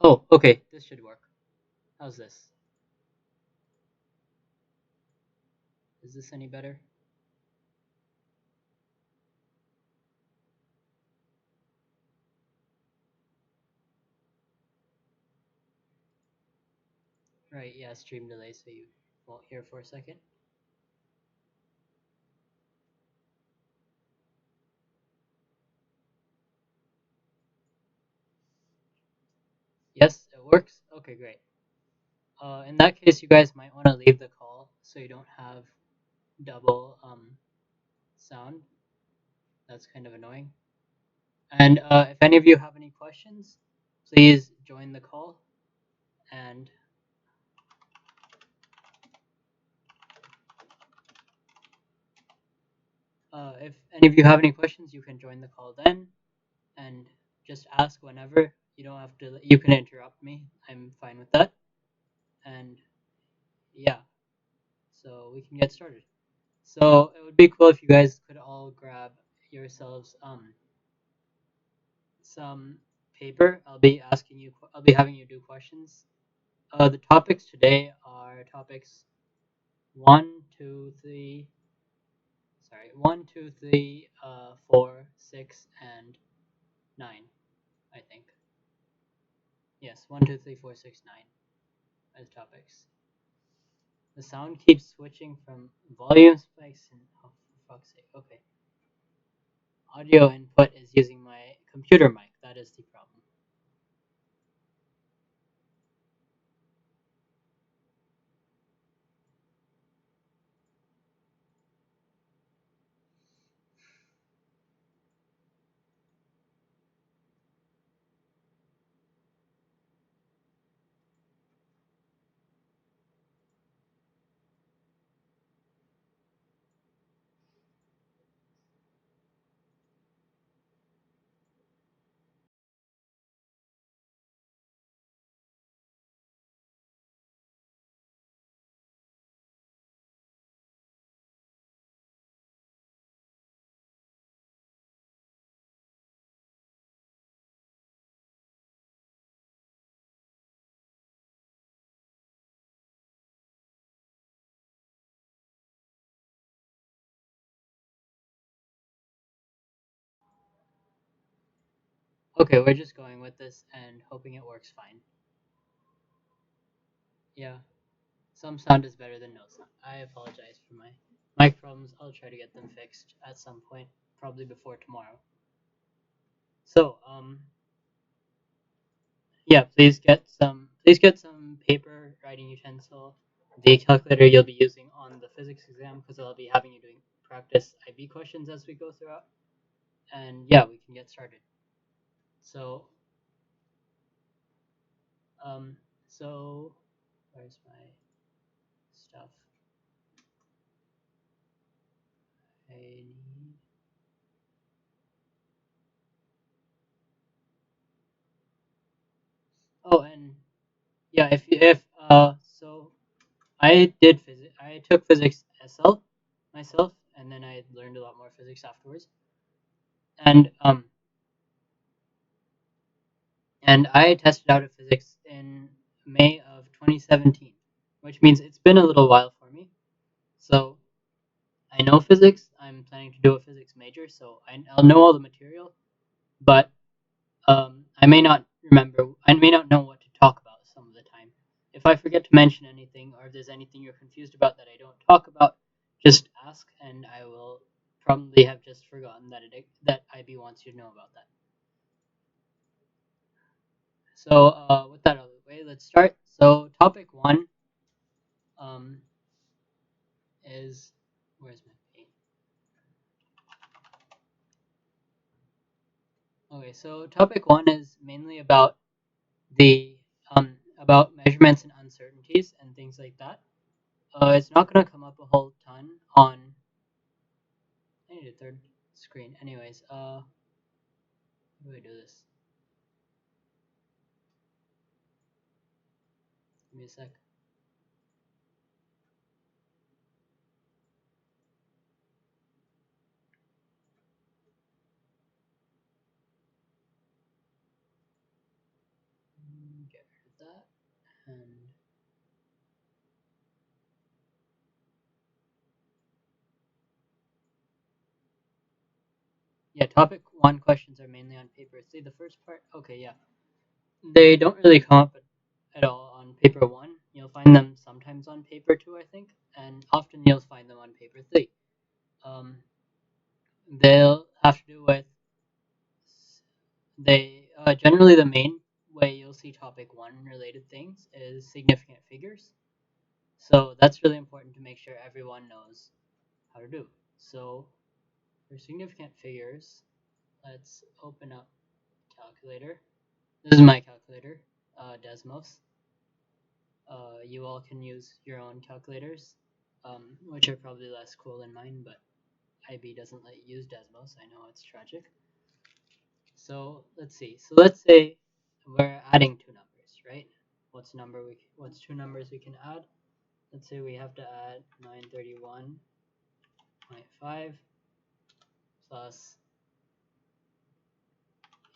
Oh, okay, this should work. How's this? Is this any better? Right, yeah, stream delay, so you won't hear for a second. Yes, it works? Okay, great. In that case, you guys might want to leave the call so you don't have double sound. That's kind of annoying. And if any of you have any questions, please join the call. And if any of you have any questions, you can join the call then and just ask whenever. You don't have to, you can interrupt me. I'm fine with that. And yeah, so we can get started. So it would be cool if you guys could all grab yourselves some paper. I'll be having you do questions. The topics today are topics one, two, three. Sorry, one, two, three, 4, 6, and 9. I think. Yes, 1, 2, 3, 4, 6, 9 as topics. The sound keeps switching from volume spikes and oh, for fuck's sake. Okay. Audio input is using my computer mic. That is the problem. Okay, we're just going with this and hoping it works fine. Yeah, some sound is better than no sound. I apologize for my mic problems. I'll try to get them fixed at some point, probably before tomorrow. So, yeah, please get some paper, writing utensil, the calculator you'll be using on the physics exam because I'll be having you doing practice IB questions as we go throughout. And yeah, we can get started. So, um, so where's my stuff? I need. Oh, and yeah, if so I took physics SL myself, and then I learned a lot more physics afterwards. And I tested out of physics in May of 2017, which means it's been a little while for me. So I know physics. I'm planning to do a physics major, so I'll know all the material, but I may not remember. I may not know what to talk about some of the time. If I forget to mention anything, or if there's anything you're confused about that I don't talk about, just ask, and I will probably have just forgotten that IB wants you to know about that. So with that out of the way, let's start. So topic one um, is where's my paint? Okay, so topic one is mainly about the about measurements and uncertainties and things like that. It's not gonna come up a whole ton on. I need a third screen. Anyways, how do I do this? Give me a sec. Okay. And yeah, topic 1 questions are mainly on paper 3. The first part, okay, yeah. They don't really come up at all on paper 1. You'll find them sometimes on paper 2, I think, and often you'll find them on paper 3. Um, they'll have to do with they generally the main way you'll see topic 1 related things is significant figures. So that's really important to make sure everyone knows how to do. So for significant figures, let's open up calculator. This is my calculator, Desmos. You all can use your own calculators, which are probably less cool than mine, but IB doesn't let you use Desmos. I know it's tragic. So let's see. So let's say we're adding two numbers, right? What's two numbers we can add? Let's say we have to add 931.5 plus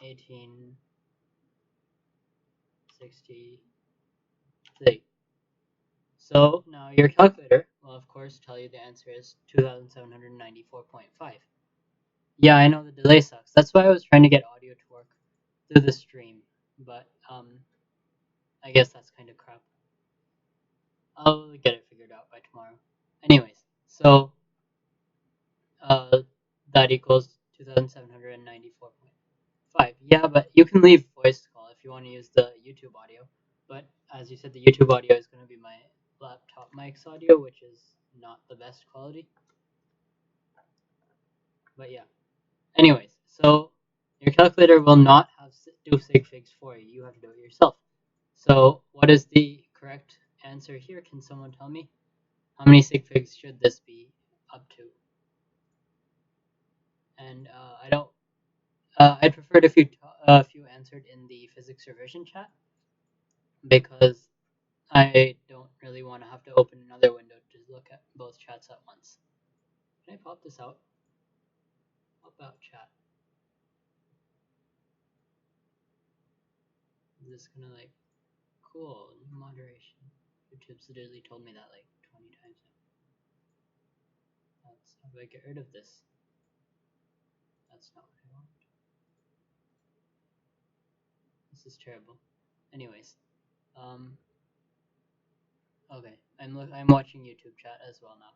1863. So now your calculator will of course tell you the answer is 2794.5. Yeah, I know the delay sucks. That's why I was trying to get audio to work through the stream, but I guess that's kind of crap. I'll get it figured out by tomorrow. Anyways, so uh, that equals 2794.5. Yeah, but you can leave voice call if you want to use the YouTube audio. But as you said, the YouTube audio is going to be my laptop mic's audio, which is not the best quality. But yeah. Anyways, so your calculator will not have do sig figs for you. You have to do it yourself. So what is the correct answer here? Can someone tell me? How many sig figs should this be up to? And I don't. I'd prefer if you answered in the physics revision chat because I don't really want to have to open another window to look at both chats at once. Can I pop this out? Pop out chat. Is this gonna like cool new moderation? YouTube's literally told me that like 20 times now. How do I get rid of this? That's not what I want. This is terrible. Anyways, um, okay, I'm watching YouTube chat as well now.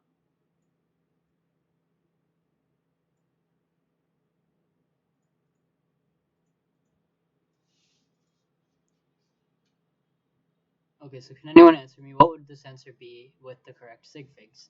Okay, so can anyone answer me? What would this answer be with the correct sig figs?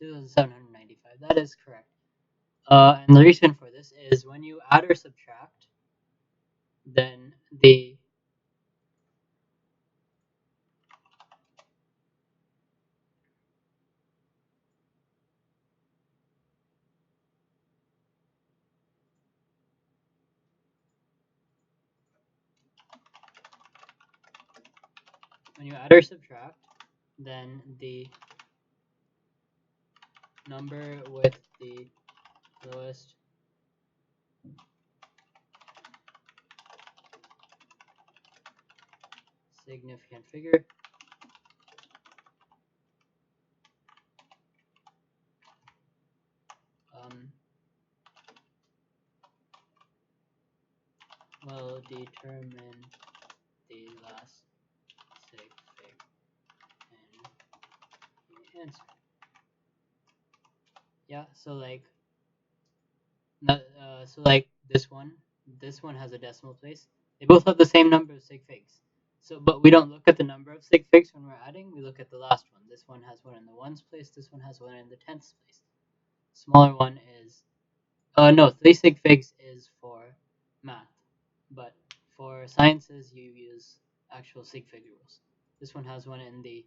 $2,795. That is correct. And the reason for this is when you add or subtract, then when you add or subtract, then the number with the lowest significant figure um, will determine the last sig fig in the answer. Yeah, so like this one has a decimal place. They both have the same number of sig figs. So, but we don't look at the number of sig figs when we're adding. We look at the last one. This one has one in the ones place. This one has one in the tenths place. Smaller one is No, 3 sig figs is for math, but for sciences you use actual sig fig rules. This one has one in the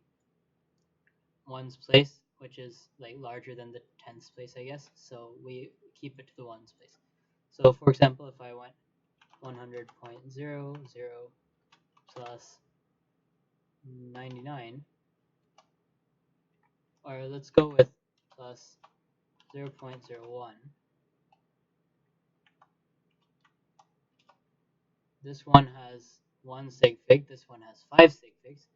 ones place, which is like larger than the tens place, I guess. So we keep it to the ones place. So for example, if I went 100.00 plus 99, or let's go with plus 0.01. This one has 1 sig fig, this one has 5 sig figs,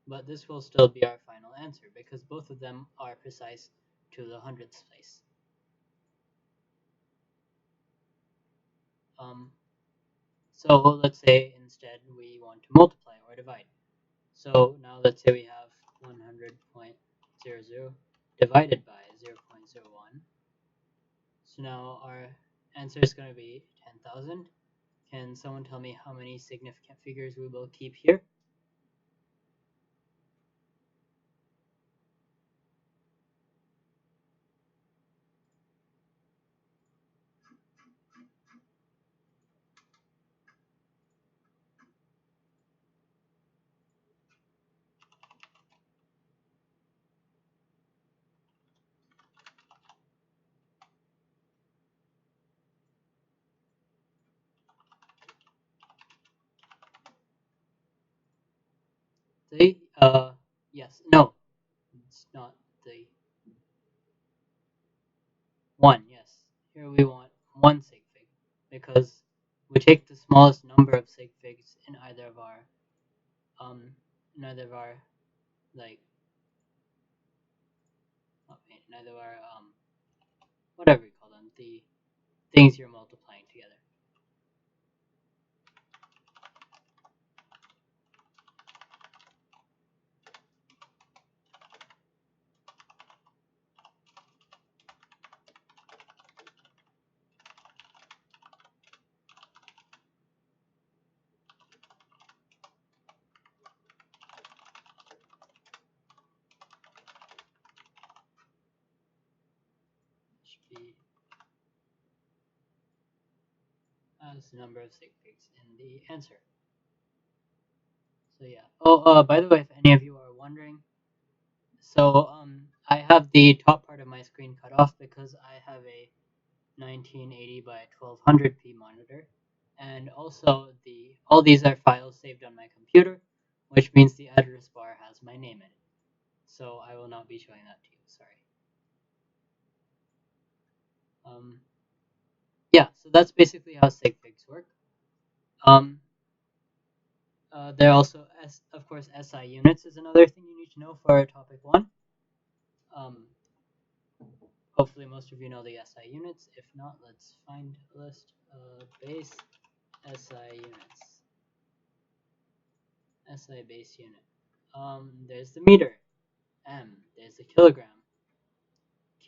but this will still be our final answer because both of them are precise to the hundredths place. So let's say instead we want to multiply or divide. So now let's say we have 100.00 divided by 0.01. So now our answer is going to be 10,000. Can someone tell me how many significant figures we will keep here? The yes, no, it's not the 1, yes. Here we want 1 sig fig because we take the smallest number of sig figs in either of our um like neither of our whatever you call them, the things you're multiplying together. Should be as the number of sig figs in the answer. So yeah. Oh, by the way, if any of you are wondering, so I have the top part of my screen cut off because I have a 1980 by 1200p monitor, and also all these are files saved on my computer, which means the address bar has my name in it. So I will not be showing that to you. Sorry. Yeah. So that's basically how sig figs work. Um, there are also, of course, SI units is another thing you need to know for topic 1. Um, hopefully most of you know the SI units. If not, let's find a list of base SI units. SI base unit. There's the meter, M. There's the kilogram,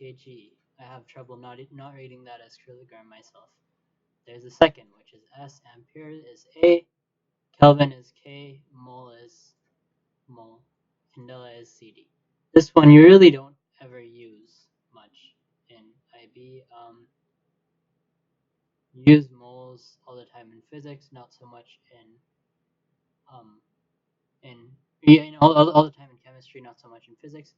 kg. I have trouble not reading that as kilogram myself. There's the second, which is S. Ampere is A. Kelvin is K. Mole is mole. Candela is CD. This one you really don't ever use much in IB. You use moles all the time in physics, not so much um, all the time in chemistry, not so much in physics.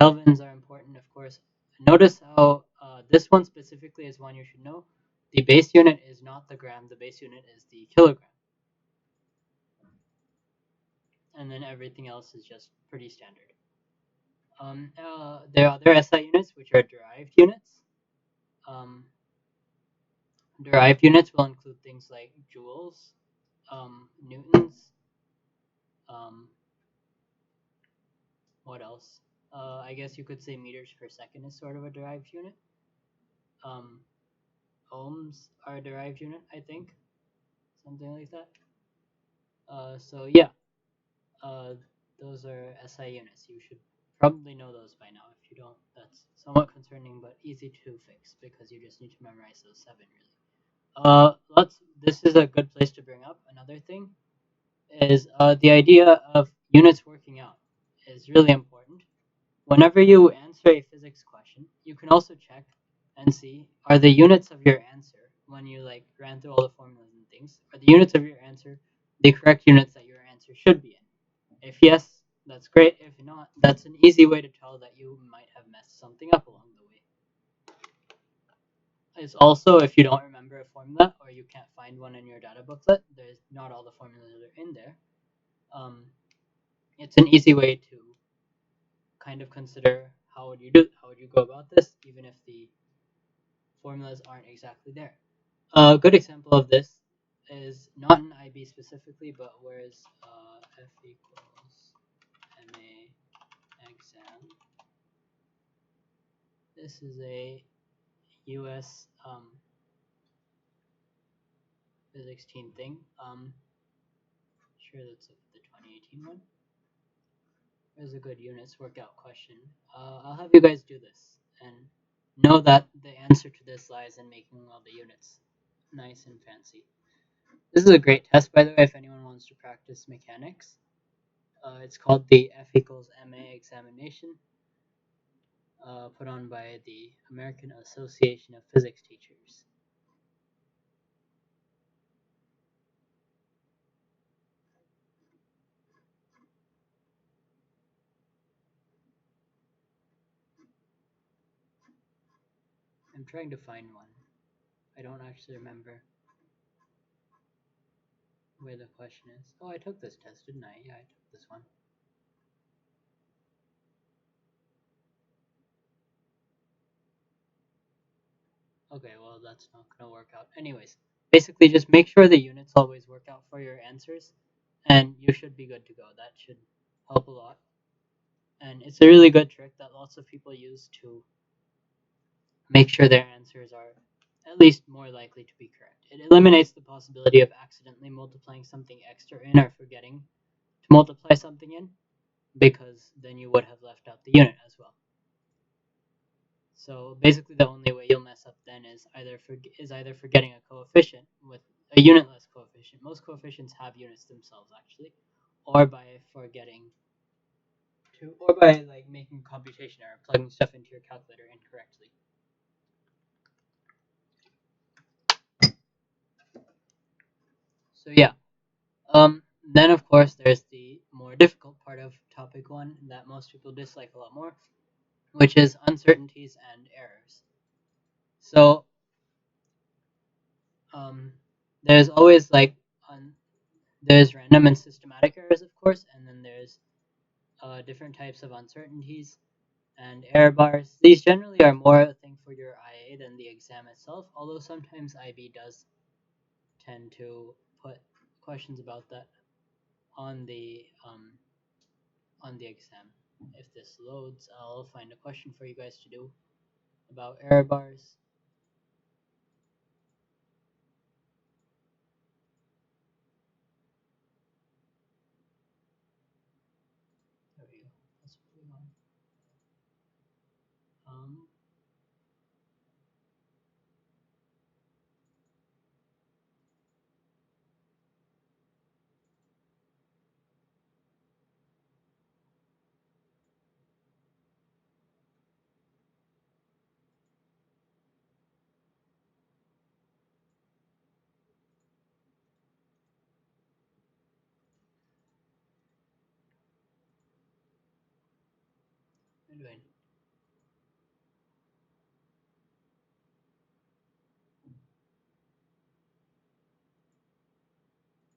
Kelvins are important, of course. Notice how this one specifically is one you should know. The base unit is not the gram, the base unit is the kilogram. And then everything else is just pretty standard. There are other SI units, which are derived units. Um, derived units will include things like joules, newtons, um, what else? I guess you could say meters per second is sort of a derived unit. Um, ohms are a derived unit, I think, something like that. So yeah, uh, those are SI units. You should probably know those by now. If you don't, that's somewhat concerning, but easy to fix because you just need to memorize those 7 really. This is a good place to bring up another thing is the idea of units working out is really important. Whenever you answer a physics question, you can also check and see, are the units of your answer, when you like ran through all the formulas and things, are the units of your answer the correct units that your answer should be in? If yes, that's great. If not, that's an easy way to tell that you might have messed something up along the way. It's also, if you don't remember a formula or you can't find one in your data booklet, there's not all the formulas are in there. It's an easy way to kind of consider how would you go about this, even if the formulas aren't exactly there. A good example of this is not in IB specifically, but whereas F equals MA exam. This is a US physics team thing. Sure, that's the 2018 one. There's a good units workout question. I'll have you guys do this and know that the answer to this lies in making all the units nice and fancy. This is a great test, by the way, if anyone wants to practice mechanics. It's called the F equals MA examination, put on by the American Association of Physics Teachers. I'm trying to find one. I don't actually remember where the question is. Oh, I took this test, didn't I? Yeah, I took this one. Okay, well, that's not going to work out. Anyways, basically just make sure the units always work out for your answers, and you should be good to go. That should help a lot. And it's a really good trick that lots of people use to make sure their answers are at least more likely to be correct. It eliminates the possibility of accidentally multiplying something extra in or forgetting to multiply something in, because then you would have left out the unit as well. So basically, the only way you'll mess up then is either forgetting a coefficient with a unitless coefficient. Most coefficients have units themselves actually, or by forgetting to, or by like making a computation error, plugging stuff into your calculator incorrectly. So yeah. Then of course there's the more difficult part of topic one that most people dislike a lot more, which is uncertainties and errors. So um, there's always there's random and systematic errors, of course, and then there's different types of uncertainties and error bars. These generally are more a thing for your IA than the exam itself, although sometimes IB does tend to put questions about that on the exam. If this loads, I'll find a question for you guys to do about error bars. There we go. That's what we want. Um, anyway,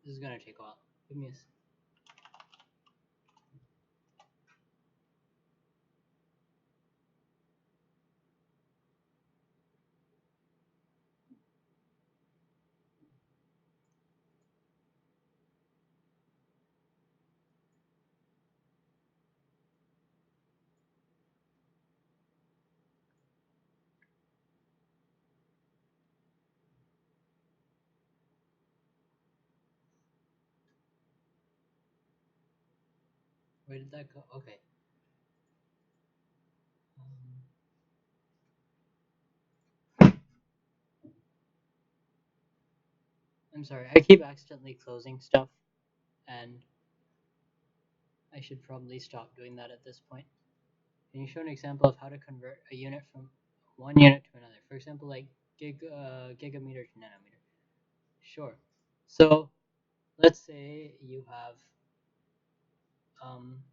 this is gonna take a while. Give me a Where did that go? Okay. I'm sorry. I keep accidentally closing stuff, and I should probably stop doing that at this point. Can you show an example of how to convert a unit from one unit to another. For example, like gigameter to nanometer. Sure. So let's say you have um,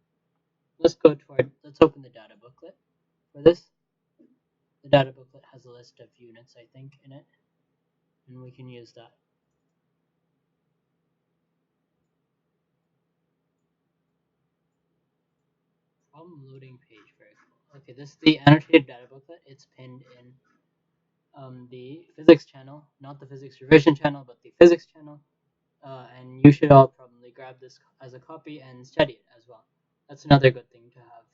let's open the data booklet for this. The data booklet has a list of units, I think, in it, and we can use that. Problem loading page, very cool. Okay, this is the annotated data booklet. It's pinned in the physics channel, not the physics revision channel, but the physics channel. And you should all probably grab this as a copy and study it as well. That's another good thing to have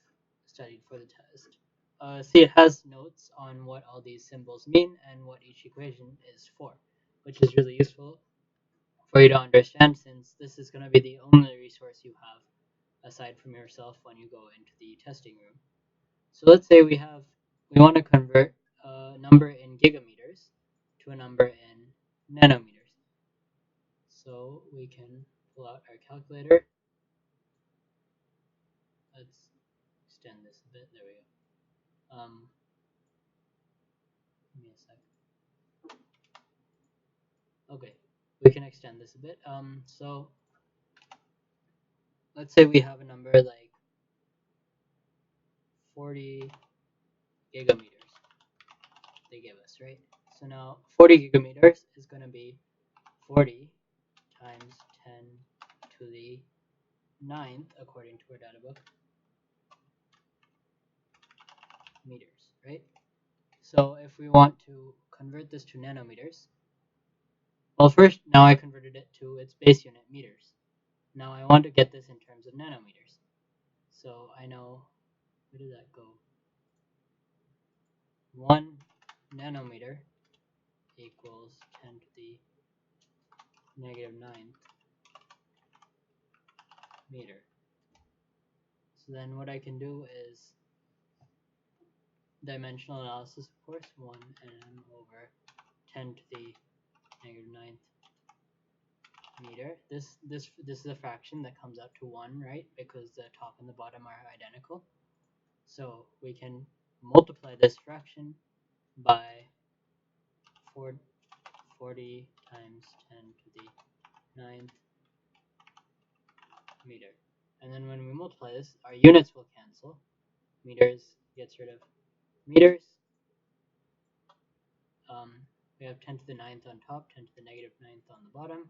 studied for the test. See, it has notes on what all these symbols mean and what each equation is for, which is really useful for you to understand since this is going to be the only resource you have aside from yourself when you go into the testing room. So let's say we want to convert a number in gigameters to a number in nanometers. So we can pull out our calculator. Let's extend this a bit. There we go. Give me a sec. Okay, we can extend this a bit. So let's say we have a number like 40 gigameters. They give us, right? So now 40 gigameters is going to be 40 times 10 to the ninth, according to our data book, meters, right? So if we want to convert this to nanometers, well, first, now I converted it to its base unit, meters. Now I want to get this in terms of nanometers. So I know, where did that go? 1 nanometer equals 10 to the negative ninth meter. So then what I can do is dimensional analysis, of course, 1 nm over 10 to the negative ninth meter. This is a fraction that comes out to 1, right? Because the top and the bottom are identical. So we can multiply this fraction by 40 times 10 to the ninth meter. And then when we multiply this, our units will cancel. Meters gets rid of meters. We have 10 to the ninth on top, 10 to the negative ninth on the bottom.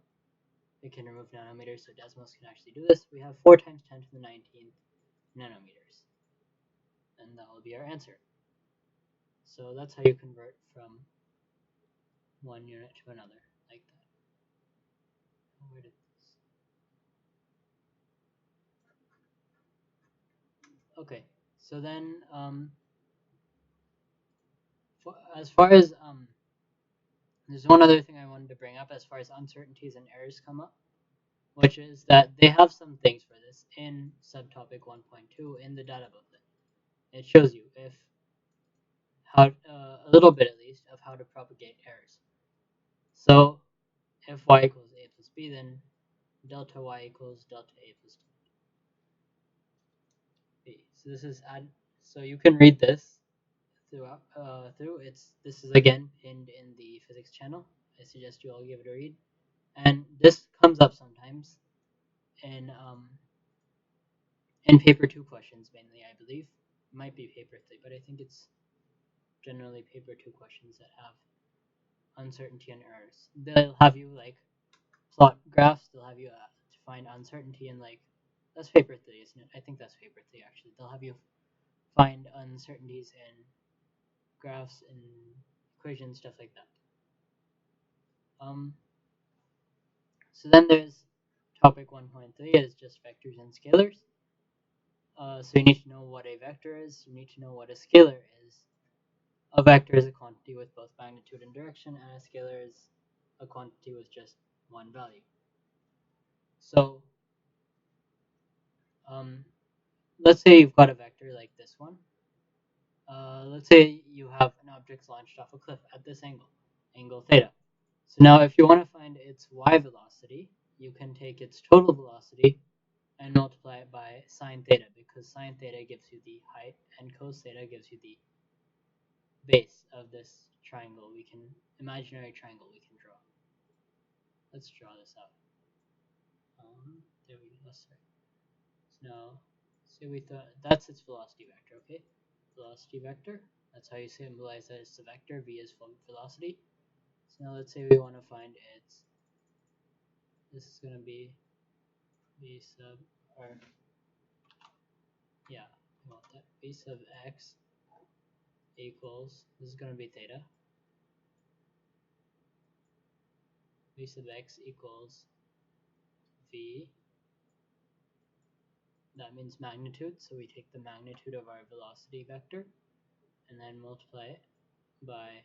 We can remove nanometers, so decimals can actually do this. We have 4 times 10 to the 19th nanometers. And that will be our answer. So that's how you convert from one unit to another, like that. Where did this? Okay, so then as far as there's one other thing I wanted to bring up as far as uncertainties and errors come up, which is that they have some things for this in subtopic 1.2 in the data booklet. It shows you if how a little bit at least of how to propagate errors. So if y equals a plus b, then delta y equals delta a plus b. So this is so you can read this throughout this is again pinned in the physics channel. I suggest you all give it a read. And this comes up sometimes in paper 2 questions mainly, I believe. It might be paper 3, but I think it's generally paper 2 questions that have uncertainty and errors. They'll have you like plot graphs. They'll have you to find uncertainty in like that's paper 3, isn't it? I think that's paper 3 actually. They'll have you find uncertainties in graphs and equations, stuff like that. So then there's topic 1.3 is just vectors and scalars. So you need to know what a vector is. You need to know what a scalar is. A vector is a quantity with both magnitude and direction, and a scalar is a quantity with just one value. So let's say you've got a vector like this one. Let's say you have an object launched off a cliff at this angle theta. So now if you want to find its y velocity, you can take its total velocity and multiply it by sine theta, because sine theta gives you the height and cos theta gives you the base of this triangle, imaginary triangle we can draw. Let's draw this out. There we go. Sorry. So now, say we thought that's its velocity vector. Okay, velocity vector. That's how you symbolize that it's a vector. V is velocity. So now let's say we want to find its. This is going to be v sub, or yeah, we want that v sub x equals. This is going to be theta. V sub x equals v. That means magnitude. So we take the magnitude of our velocity vector and then multiply it by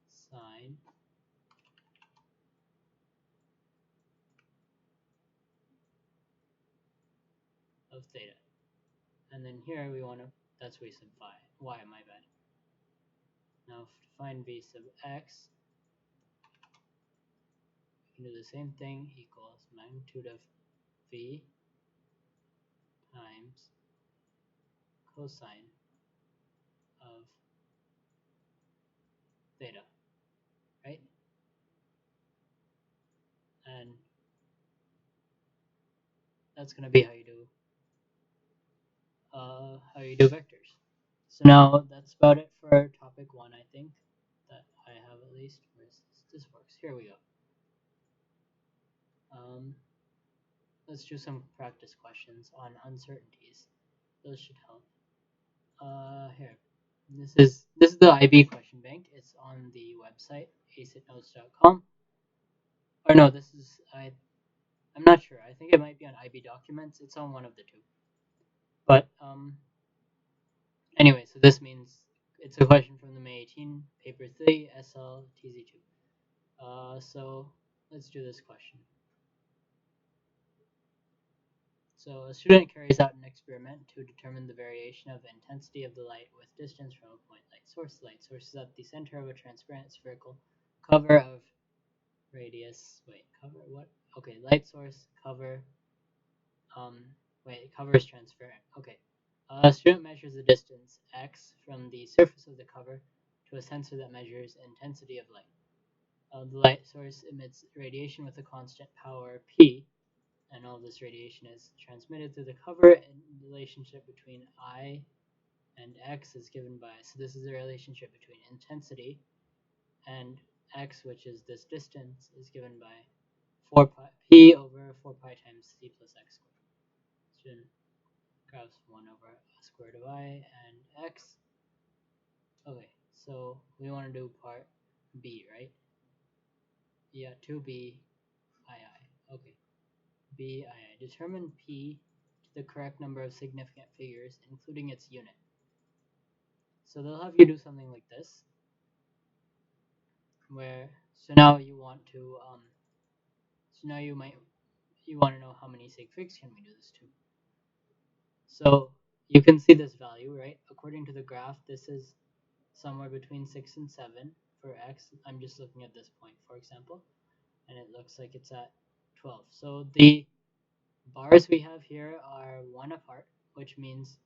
sine of theta. And then here we want to, that's v sub phi. Y, my bad. Now to find v sub x, we can do the same thing, equals magnitude of v times cosine of theta, right? And that's going to be how you do vectors. So now that's about it for topic 1, I think, that I have at least. Where's this works? Here we go. Let's do some practice questions on uncertainties. Those should help. Here. This is the IB question bank. It's on the website acitnotes.com. Or no, this is I'm not sure. I think it might be on IB documents. It's on one of the two. But anyway, so this means it's a question from the May 18 paper 3 SL TZ2. So let's do this question. So a student carries out an experiment to determine the variation of intensity of the light with distance from a point light source. Light source is at the center of a transparent spherical cover of radius. Wait, cover what? Okay, light source cover. Cover is transparent. Okay. A student measures the distance x from the surface of the cover to a sensor that measures intensity of light. The light source emits radiation with a constant power p, and all this radiation is transmitted through the cover, and the relationship between I and x is given by, so this is the relationship between intensity and x, which is this distance, is given by 4 pi p over 4 pi times c plus x squared. Student graphs 1 over square root of I and x. Okay, so we want to do part B, right? Yeah, 2b II. Okay. B II. Determine P to the correct number of significant figures, including its unit. So they'll have you do something like this, where so now you want to you want to know how many sig figs can we do this to. So you can see this value, right? According to the graph, this is somewhere between 6 and 7 for x. I'm just looking at this point, for example, and it looks like it's at 12. So the bars we have here are 1 apart, which means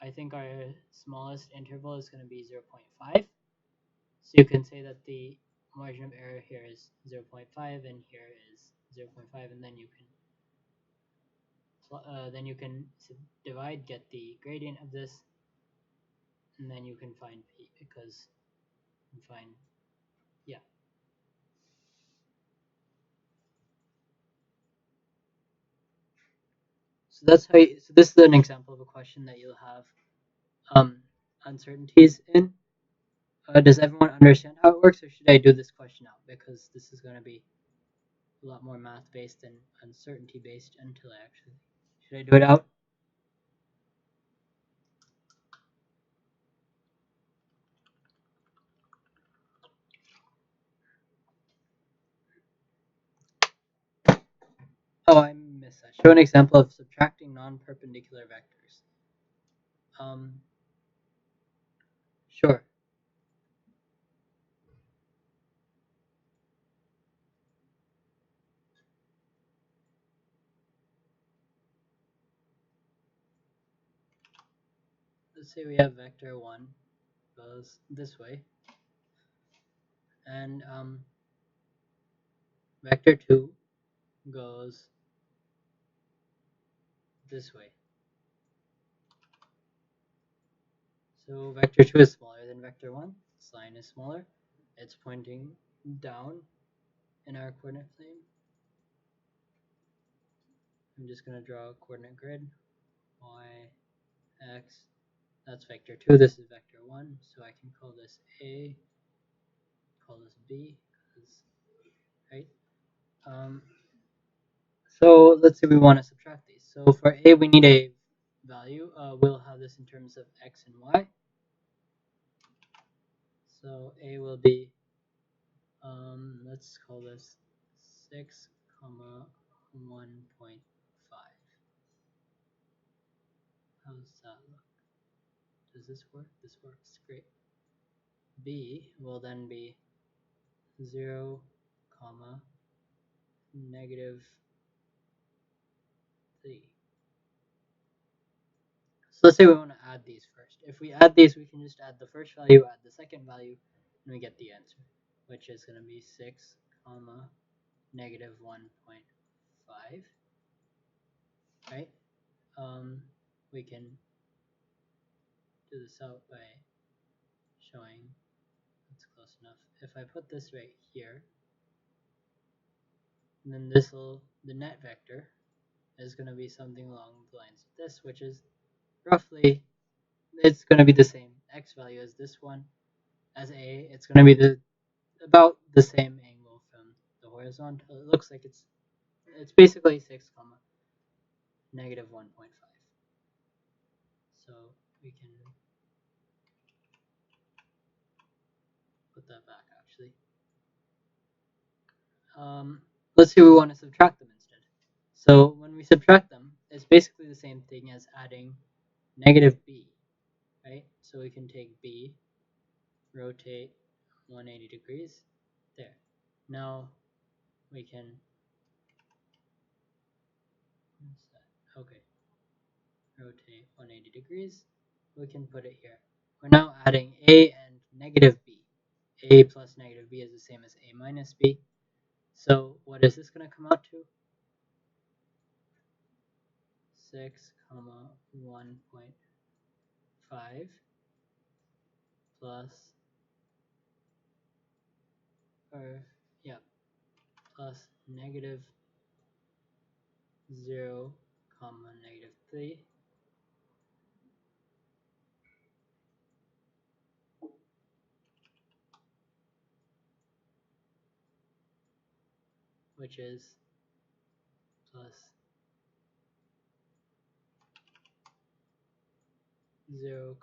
I think our smallest interval is going to be 0.5. So you can say that the margin of error here is 0.5 and here is 0.5, and then you can divide, get the gradient of this, and then you can find p, because you can find, yeah. So that's how you, so this is an example of a question that you'll have uncertainties in. Does everyone understand how it works, or should I do this question out? Because this is going to be a lot more math based than uncertainty based until I actually. Should I do it out? Oh, I missed that. Show an example of subtracting non-perpendicular vectors. Sure. Let's say we have vector 1 goes this way, and vector 2 goes this way. So vector 2 is smaller than vector 1. This line is smaller. It's pointing down in our coordinate plane. I'm just going to draw a coordinate grid. Y, X, that's vector 2. This is vector 1. So I can call this A, call this B, right? So let's say we want to subtract these. So for A, we need a value. We'll have this in terms of X and Y. So A will be, let's call this 6, 1.5. How does that look? Does this work? This works great. B will then be 0, negative 3. So let's say we want to add these first. If we add these, we can just add the first value, add the second value, and we get the answer, which is going to be 6, negative 1.5, right? We can do this out by showing that's close enough. If I put this right here, and then the net vector is going to be something along the lines of this, which is roughly, it's going to be the same x value as this one. As A, it's going to be about the same angle from the horizontal. It looks like it's basically 6, negative 1.5. So we can put that back actually. Let's say we want to subtract them instead. So when we subtract them, it's basically the same thing as adding negative b, right? So we can take b, rotate 180 degrees, there. Now we can, okay, rotate 180 degrees, we can put it here. We're now adding a and negative b. A plus negative b is the same as a minus b. So what is this going to come out to? 6, 1.5 plus, plus negative 0, negative 3, which is plus 0,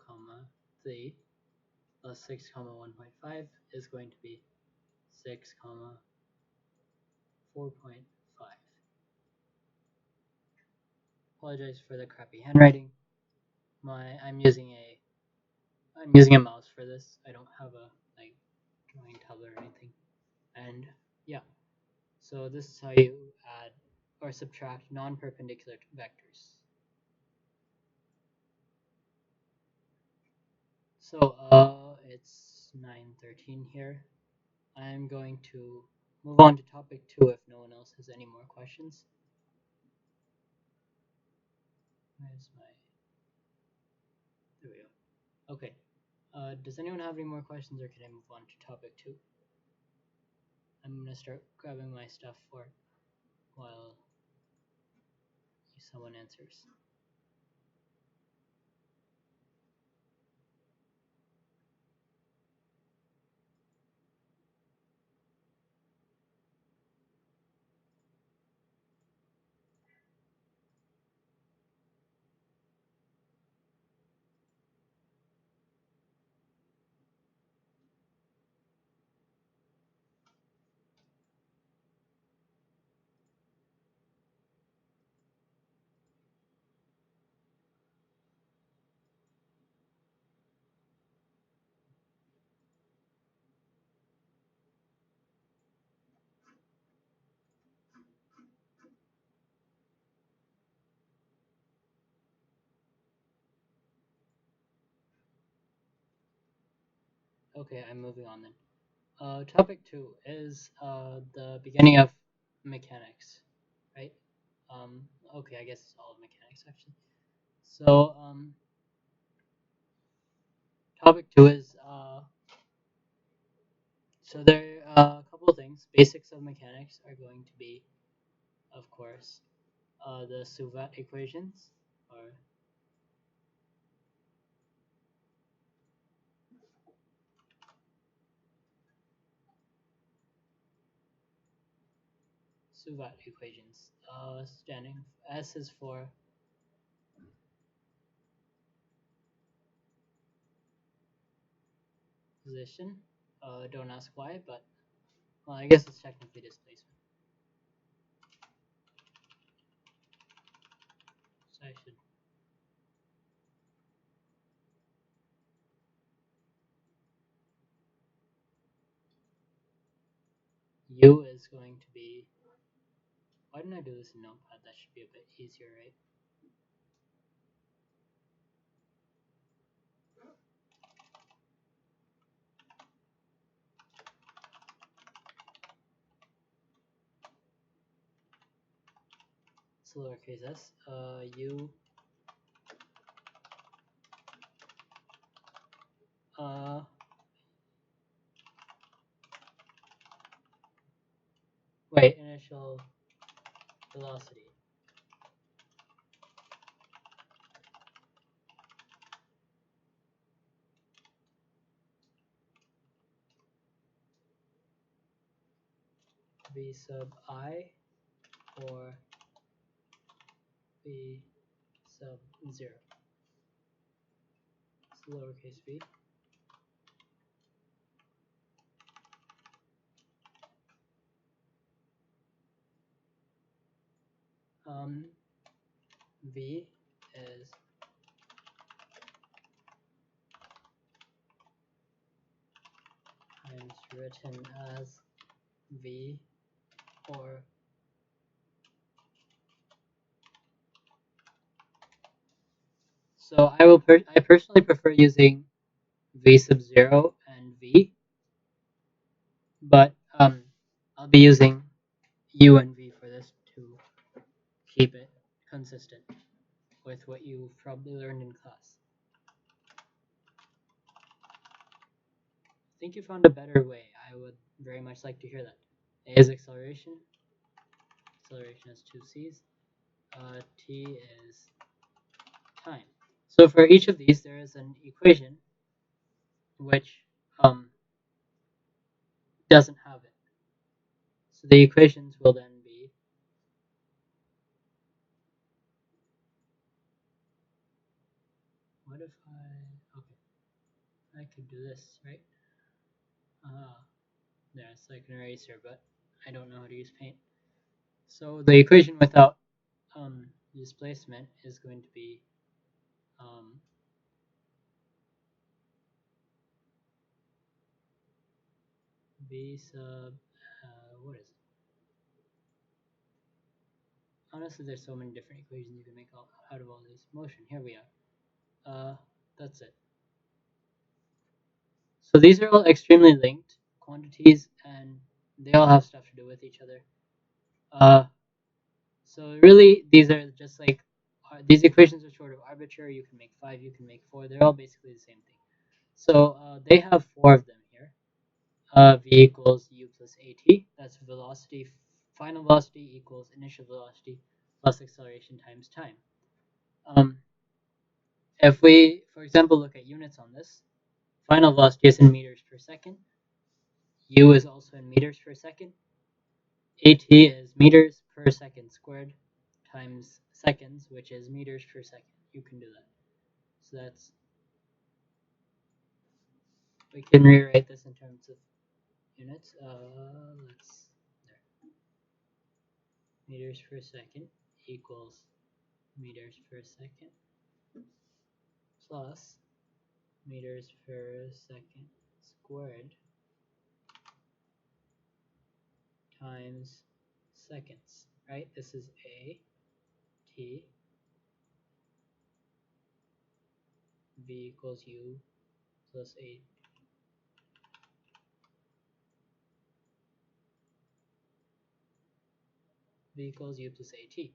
3 plus 6, 1.5 is going to be 6, 4.5. Apologize for the crappy handwriting. I'm using a mouse for this. I don't have a drawing tablet or anything. And yeah, so this is how you add or subtract non-perpendicular vectors. So it's 9:13 here. I'm going to move on to topic 2 if no one else has any more questions. Where's my, there we go. Okay, does anyone have any more questions, or can I move on to topic 2? I'm going to start grabbing my stuff for while someone answers. Okay, I'm moving on then. Topic 2 is the beginning of mechanics, right? Um, okay, I guess it's all of mechanics actually. So topic 2 is so there are a couple of things. Basics of mechanics are going to be, of course, the Suvat equations, or Suvat equations. Standing S is for position. Don't ask why, but well, I guess it's technically displacement. So I should. U is going to be. Why didn't I do this in Notepad? That should be a bit easier, right? So lowercase s. U. Uh, wait. Initial velocity. V sub I or V sub 0. So lowercase v. V is times written as V or so I personally prefer using V sub 0 and V, but I'll be using U and V for this to keep it consistent with what you've probably learned in class. I think you found a better way. I would very much like to hear that. A is acceleration. Acceleration has two C's. T is time. So for each of these, there is an equation which doesn't have it. So the equations will then be what if I could do this, right? There's like an eraser, but I don't know how to use paint. So the equation without displacement is going to be v sub what is it? Honestly, there's so many different equations you can make out of all this motion. Here we are. That's it. So these are all extremely linked quantities, and they all have stuff to do with each other. So really, these are just like these equations are sort of arbitrary. You can make 5, you can make 4. They're all basically the same thing. So they have 4 of them here. V equals u plus at. That's velocity. Final velocity equals initial velocity plus acceleration times time. If we, for example, look at units on this, final velocity is in meters per second. U is also in meters per second. At is meters per second squared times seconds, which is meters per second. You can do that. So that's, we can rewrite this in terms of units. Let's, there. Meters per second equals meters per second plus meters per second squared times seconds, right? This is A, T, V equals U plus A. v equals u plus at.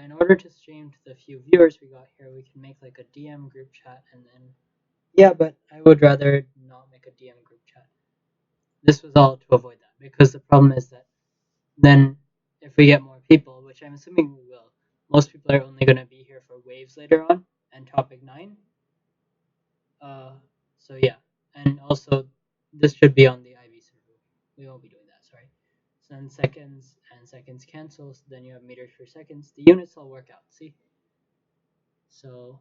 In order to stream to the few viewers we got here, we can make like a DM group chat and then yeah, but I would rather not make a DM group chat. This was all to avoid that because the problem is that then if we get more people, which I'm assuming we will, most people are only going to be here for waves later on and topic 9. So yeah, and also this should be on the IV server. We won't be doing that, sorry. So then seconds and seconds cancel, so then you have meters per seconds. The units all work out, see? So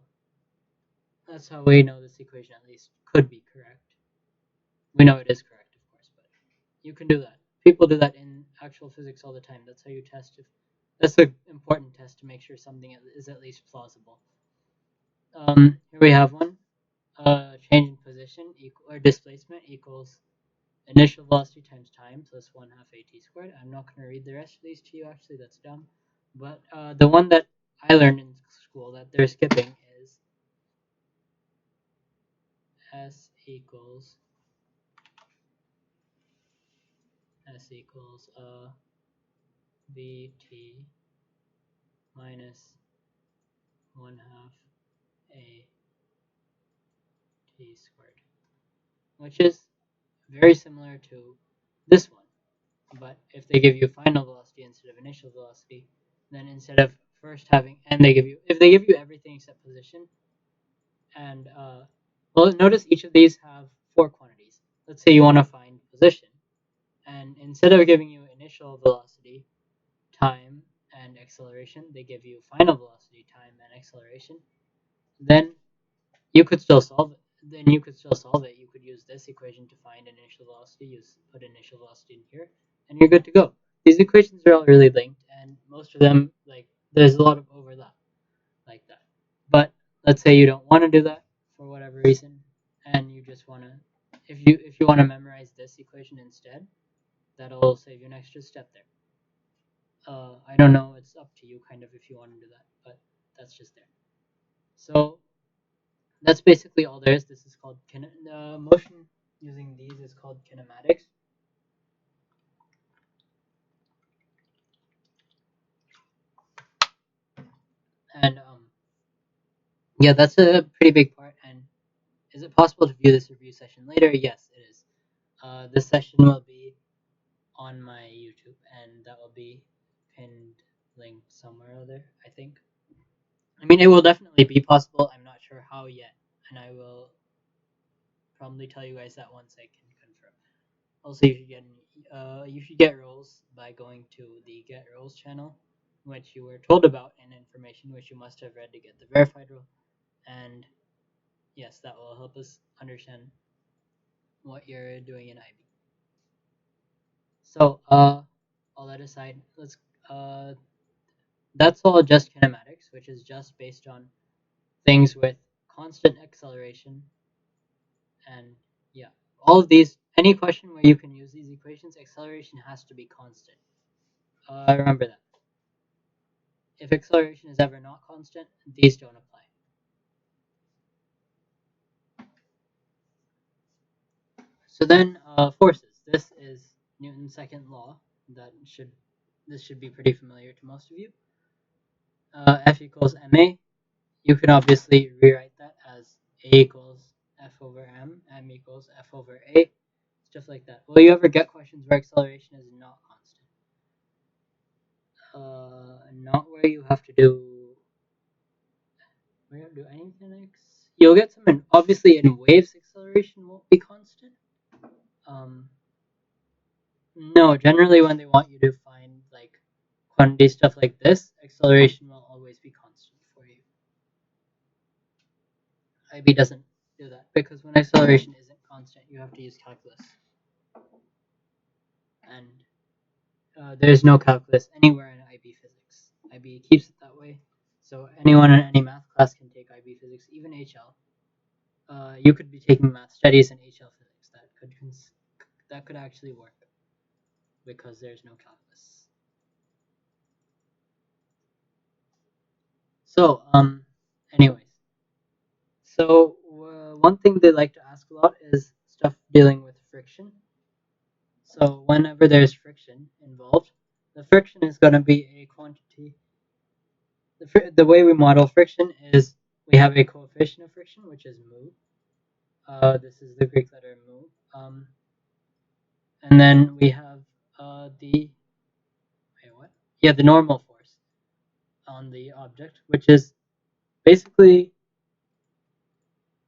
that's how we know this equation at least could be correct. We know it is correct, of course, but you can do that. People do that in actual physics all the time. That's how you test if that's an important test to make sure something is at least plausible. Here we have one. Change in position or displacement equals initial velocity times time plus 1/2 at squared. I'm not going to read the rest of these to you, actually, that's dumb. But the one that I learned in school that they're skipping is S equals Vt minus 1/2 a t squared, which is very similar to this one. But if they give you final velocity instead of initial velocity, then instead of first having, and if they give you everything except position, and well, notice each of these have 4 quantities. Let's say you want to find position, and instead of giving you initial velocity, time, and acceleration, they give you final velocity, time, and acceleration. Then you could still solve it. You could use this equation to find initial velocity. Put initial velocity in here, and you're good to go. These equations are all really linked, and most of them, like, there's a lot of overlap like that. But let's say you don't want to do that for whatever reason, and you just want to, if you want to memorize this equation instead, that'll save you an extra step there. I don't know. It's up to you, kind of, if you want to do that, but that's just there. So that's basically all there is. This is called motion using these is called kinematics. And yeah, that's a pretty big part. And is it possible to view this review session later? Yes, it is. This session will be on my YouTube, and that will be pinned link somewhere or there, I think. I mean, it will definitely be possible. I'm not sure how yet, and I will probably tell you guys that once I can confirm. Also, you should get roles by going to the Get Roles channel, which you were told about in information which you must have read to get the verified role. And yes, that will help us understand what you're doing in IB. So, all that aside, that's all just kinematics, which is just based on things with constant acceleration. And yeah, all of these, any question where you can use these equations, acceleration has to be constant. Remember that. If acceleration is ever not constant, these don't apply. So then forces. This is Newton's second law. This should be pretty familiar to most of you. F equals ma. You can obviously rewrite that as a equals f over m equals f over a, stuff like that. Will you ever get questions where acceleration is not constant? Not where you have to do any. You'll get some obviously in waves acceleration won't be constant. No, generally when they want you to find like quantity stuff like this, acceleration will always be constant for you. IB doesn't do that because when acceleration isn't constant, you have to use calculus. And there's no calculus anywhere in IB physics. IB keeps it that way. So anyone in any math class can take IB physics, even HL. You could be taking math studies in HL physics. That could actually work because there's no calculus. So anyways, so one thing they like to ask a lot is stuff dealing with friction. So whenever there's friction involved, the friction is going to be a quantity. The way we model friction is we have a coefficient of friction, which is mu. This is the Greek letter mu. And then we have the what? Yeah, the normal force on the object, which is basically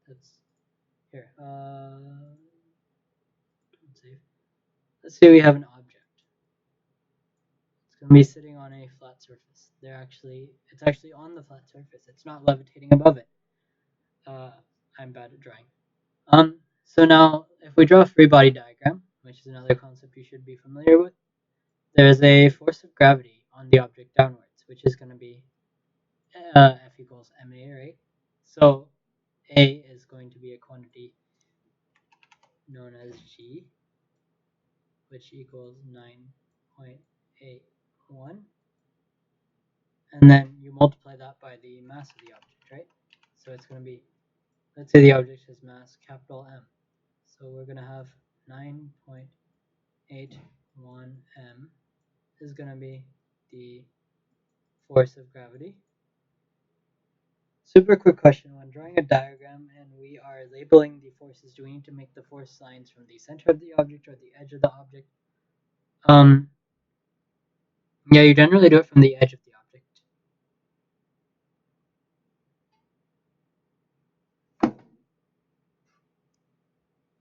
that's here. Let's say we have an object. It's going to be sitting on a flat surface. It's actually on the flat surface. It's not levitating above it. I'm bad at drawing. So now, if we draw a free body diagram, which is another concept you should be familiar with, there's a force of gravity on the object downwards, which is going to be F equals ma, right? So A is going to be a quantity known as G, which equals 9.81. And then you multiply that by the mass of the object, right? So it's going to be, let's say the object has mass capital M. So we're going to have 9.81 M is going to be the force of gravity. Super quick question. When drawing a diagram and we are labeling the forces, do we need to make the force signs from the center of the object or the edge of the object? Yeah, you generally do it from the edge of the object.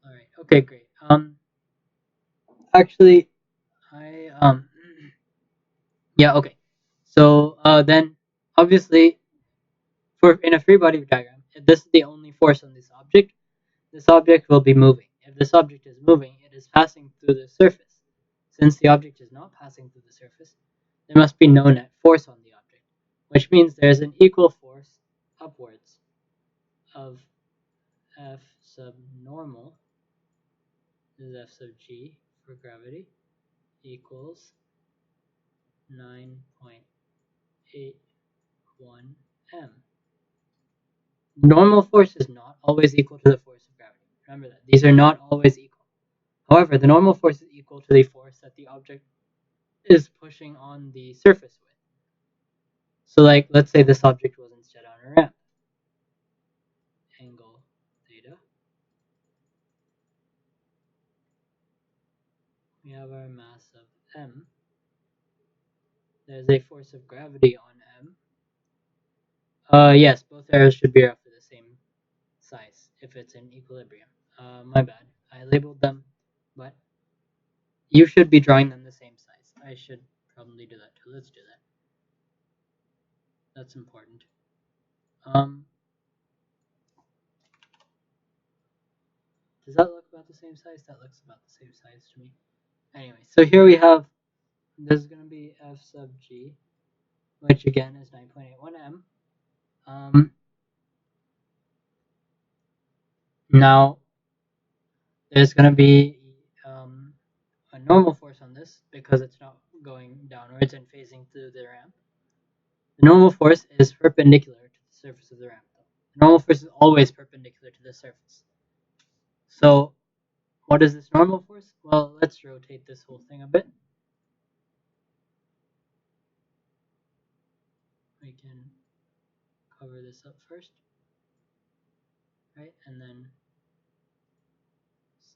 All right. Okay, great. Actually, yeah, okay. So then, obviously, in a free body diagram, if this is the only force on this object will be moving. If this object is moving, it is passing through the surface. Since the object is not passing through the surface, there must be no net force on the object, which means there is an equal force upwards of F sub normal, this is F sub G for gravity, equals 9.81 M. Normal force is not always equal to the force of gravity. Remember that. These are not always equal. However, the normal force is equal to the force that the object is pushing on the surface with. So like, let's say this object was instead on a ramp. Angle theta. We have our mass of M. There's a force of gravity on M. Yes, both arrows should be roughly the same size if it's in equilibrium. My bad. I labeled them, but you should be drawing them the same size. I should probably do that too. Let's do that. That's important. Does that look about the same size? That looks about the same size to me. Anyway, so here we have, this is going to be F sub G, which again is 9.81 M. Now, there's going to be a normal force on this because it's not going downwards and phasing through the ramp. The normal force is perpendicular to the surface of the ramp. The normal force is always perpendicular to the surface. So, what is this normal force? Well, let's rotate this whole thing a bit. We can cover this up first, right? And then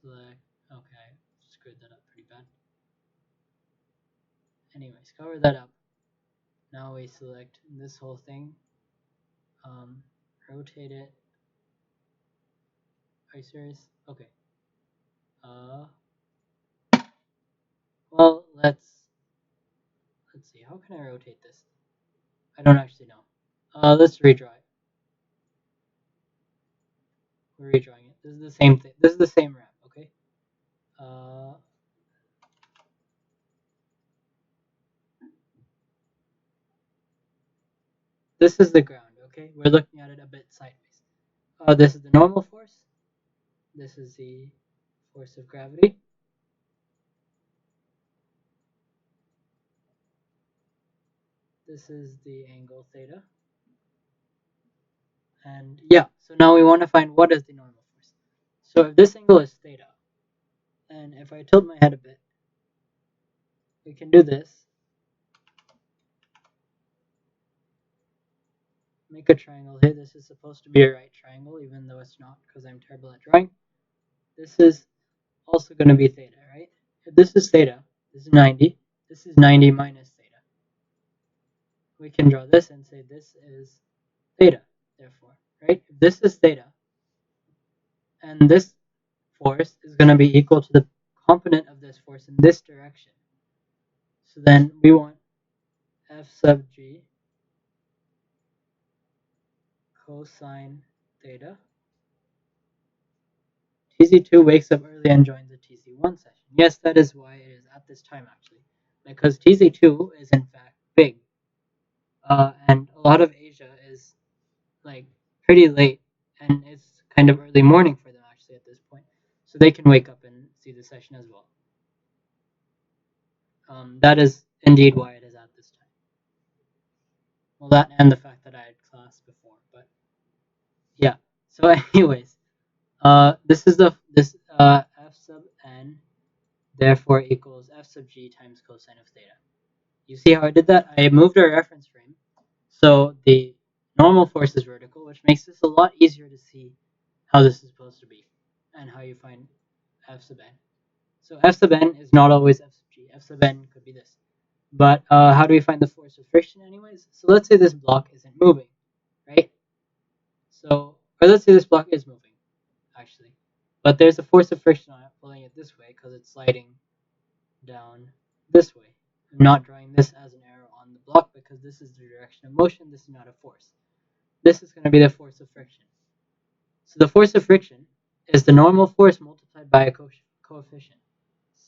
select, okay, I screwed that up pretty bad. Anyways, cover that up. Now we select this whole thing, rotate it. Are you serious? Okay. Well, let's see. How can I rotate this? I don't actually know. Let's redraw it. We're redrawing it. This is the same thing. This is the same ramp. Okay. This is the ground. Okay. We're looking at it a bit sideways. This is the normal force. This is the force of gravity. This is the angle theta. And yeah, so now we want to find what is the normal force. So if this angle is theta, and if I tilt my head a bit, we can do this. make a triangle here. This is supposed to be a right triangle, even though it's not because I'm terrible at drawing. This is also going to be theta, right? If this is theta, this is 90. This is 90 minus theta. We can draw this and say this is theta, therefore, right? If this is theta, and this force is going to be equal to the component of this force in this direction. So then we want F sub g cosine theta. TC2 wakes up early and joins the TC1 session. Yes, that is why it is at this time actually, because TC2 is in fact big, and a lot of Asia is like pretty late, and it's kind of early morning for them actually at this point, so they can wake up and see the session as well. That is indeed why it is at this time. Well, that and the fact that I had class before, but yeah. So, anyways, this is this f sub n therefore equals f sub g times cosine of theta. You see how I did that? I moved our reference frame, so the normal force is vertical, which makes this a lot easier to see how this is supposed to be and how you find f sub n. So f sub n is not always f sub g. F sub n could be this. But how do we find the force of friction anyways? So let's say this block isn't moving, right? So, or let's say this block is moving, actually. But there's a force of friction on it pulling it this way because it's sliding down this way. I'm not drawing this as an arrow on the block because this is the direction of motion. This is not a force. This is going to be the force of friction. So the force of friction is the normal force multiplied by a coefficient.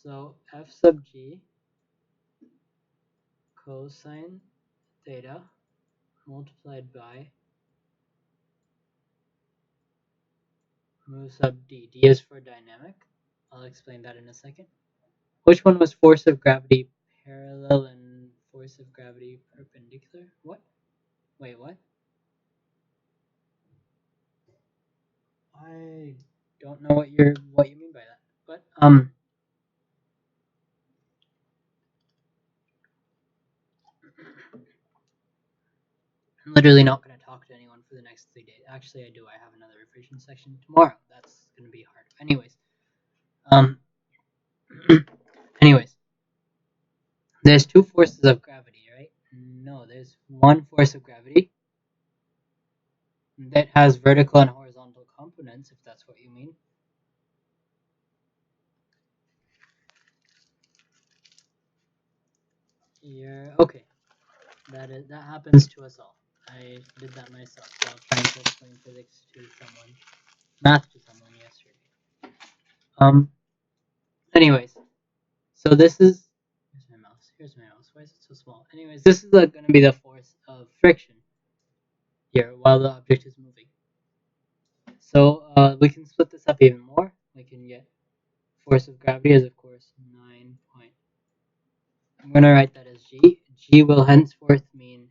So F sub g cosine theta multiplied by mu sub d. D is for dynamic. I'll explain that in a second. Which one was force of gravity parallel and force of gravity perpendicular? What? Wait, what? I don't know what you mean by that. But I'm literally not going to talk to anyone for the next 3 days. Actually, I do. I have another revision section tomorrow. That's going to be hard. Anyways, anyways, there's two forces of gravity, right? No, there's one force of gravity that has vertical and horizontal components, if that's what you mean. Okay. That happens to us all. I did that myself while trying to explain physics to someone, math to someone yesterday. Anyways, so this is here's my mouse. Here's my mouse. Why is it so small? Anyways, this is going to be the force of friction here while the object is moving. So we can split this up even more. We can get force of gravity is of course 9 point. I'm going to write that as g. G will henceforth mean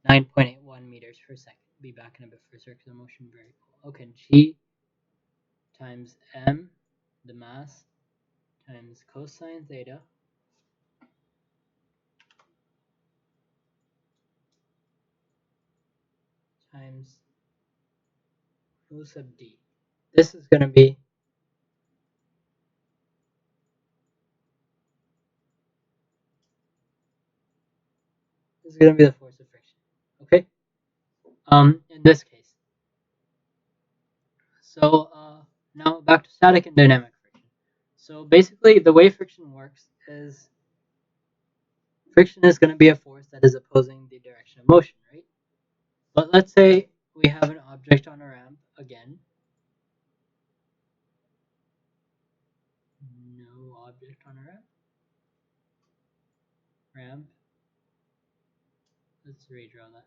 9.81 meters per second. Be back in a bit for circular motion. Very cool. Okay, g times m, the mass, times cosine theta times mu sub d. This is going to be the force of friction. Okay. In this case. So now back to static and dynamic friction. So basically, the way friction works is friction is going to be a force that is opposing the direction of motion, right? But let's say we have an object on a ramp again. No object on a ramp. Ramp. Let's redraw that.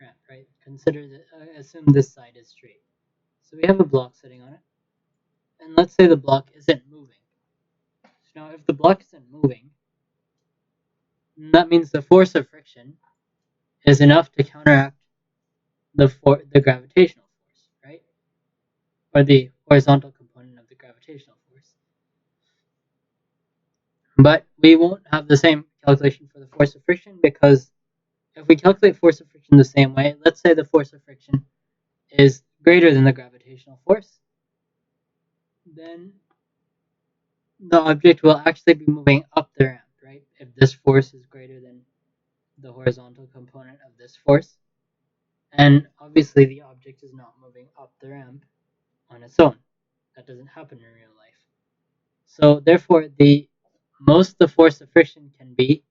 Ramp, right? Consider that. Assume this side is straight. So we have a block sitting on it, and let's say the block isn't moving. So now, if the block isn't moving, that means the force of friction is enough to counteract the gravitational force, right? Or the horizontal component of the gravitational force. But we won't have the same calculation for the force of friction because if we calculate force of friction the same way, let's say the force of friction is greater than the gravitational force, then the object will actually be moving up the ramp, right? If this force is greater than the horizontal component of this force. And obviously the object is not moving up the ramp on its own. That doesn't happen in real life. So therefore the most the force of friction can be,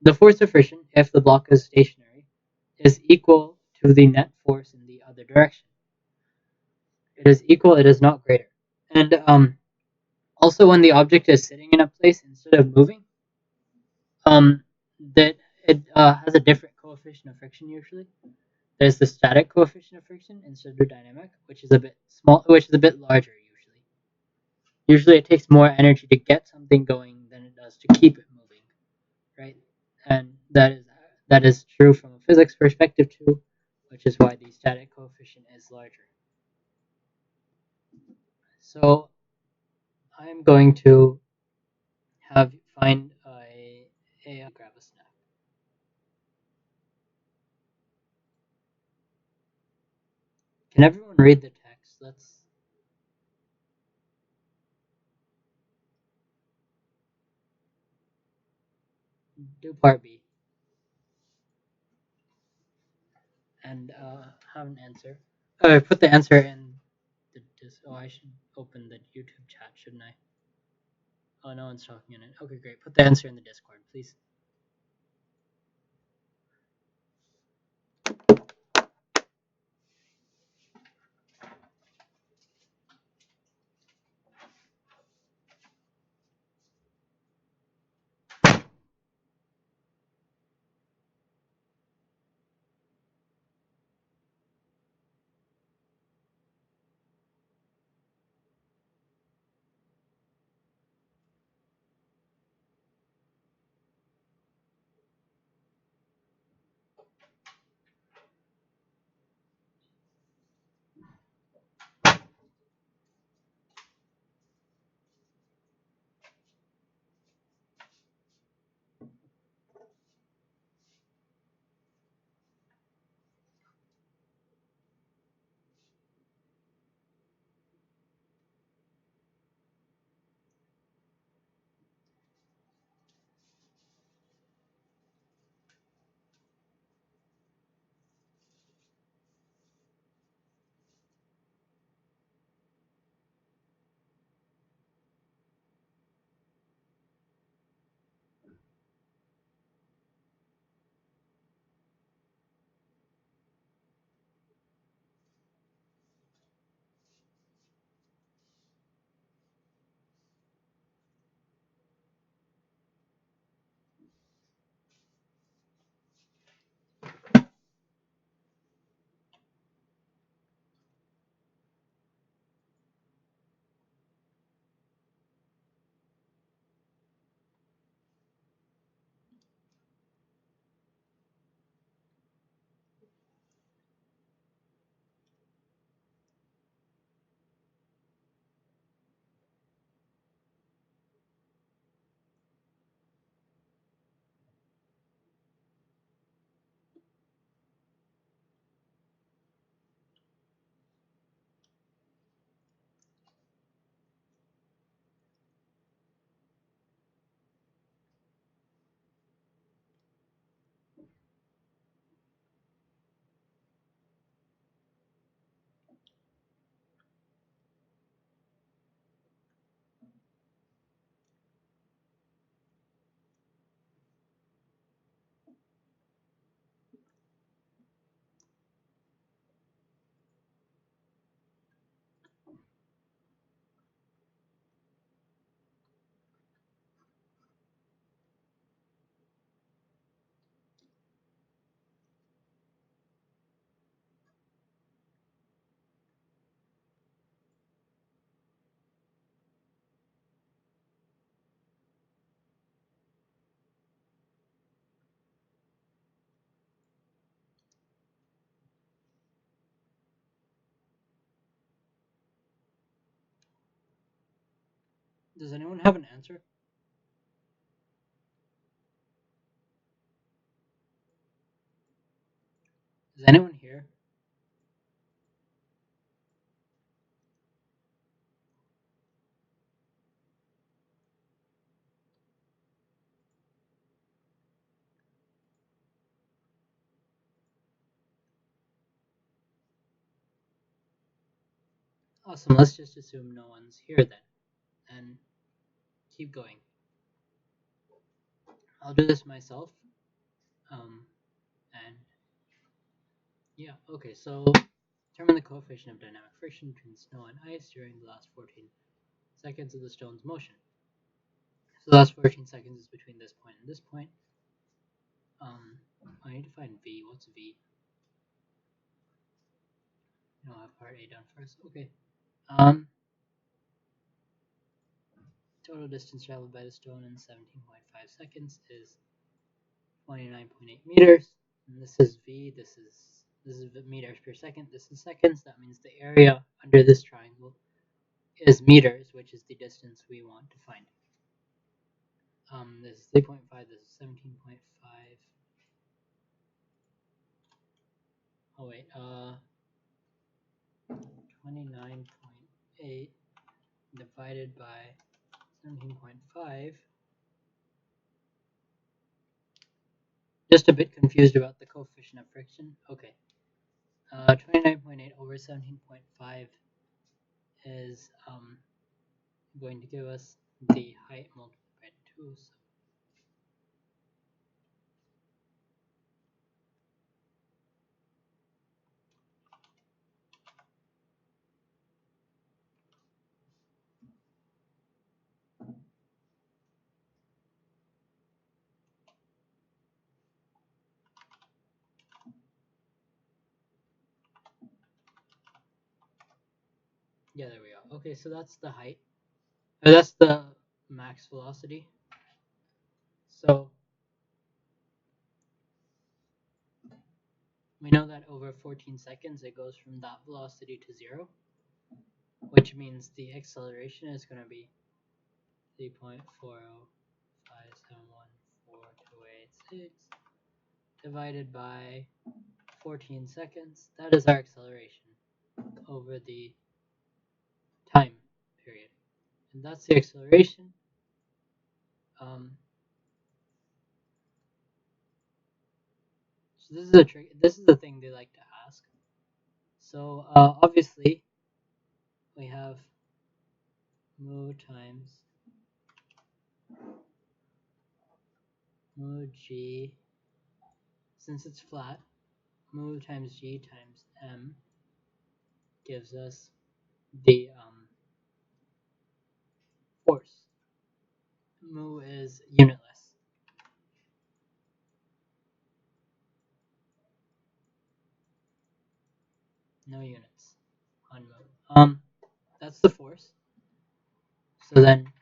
the force of friction, if the block is stationary, is equal to the net force in the other direction. It is equal, it is not greater. And also when the object is sitting in a place instead of moving, that it has a different coefficient of friction usually. There's the static coefficient of friction instead of dynamic, which is a bit small, which is a bit larger usually. Usually, it takes more energy to get something going than it does to keep it moving, right? And that is true from a physics perspective too, which is why the static coefficient is larger. So I'm going to have you find a grab a snack. Can everyone read the text? Let's do part B and have an answer. Put the answer in the oh, I should open the YouTube chat, shouldn't I? Oh, no one's talking in it. Okay, great. Put the answer in the Discord, please. Does anyone have an answer? Is anyone here? Awesome. Let's just assume no one's here then, and keep going. I'll do this myself. And yeah, okay. So determine the coefficient of dynamic friction between snow and ice during the last 14 seconds of the stone's motion. So the last 14 seconds is between this point and this point. I need to find v. What's v? No, I have part A done first. Okay. Total distance traveled by the stone in 17.5 seconds is 29.8 meters. And this is v. This is meters per second. This is seconds. That means the area under this triangle is meters, which is the distance we want to find. This is 3.5. This is 17.5. Oh wait. 29.8 divided by 17.5. Just a bit confused about the coefficient of friction. Okay. 29.8 over 17.5 is going to give us the height multiplied by 2. So yeah, there we go. Okay, so that's the height. That's the max velocity. So we know that over 14 seconds it goes from that velocity to 0, which means the acceleration is going to be 3.405714286 divided by 14 seconds. That is our acceleration over the time period. And that's the acceleration. So this is a trick. This is the thing they like to ask. So obviously we have mu times mu g. Since it's flat, mu times g times m gives us the force. Mu is unitless. No units on mu. That's the force. So then,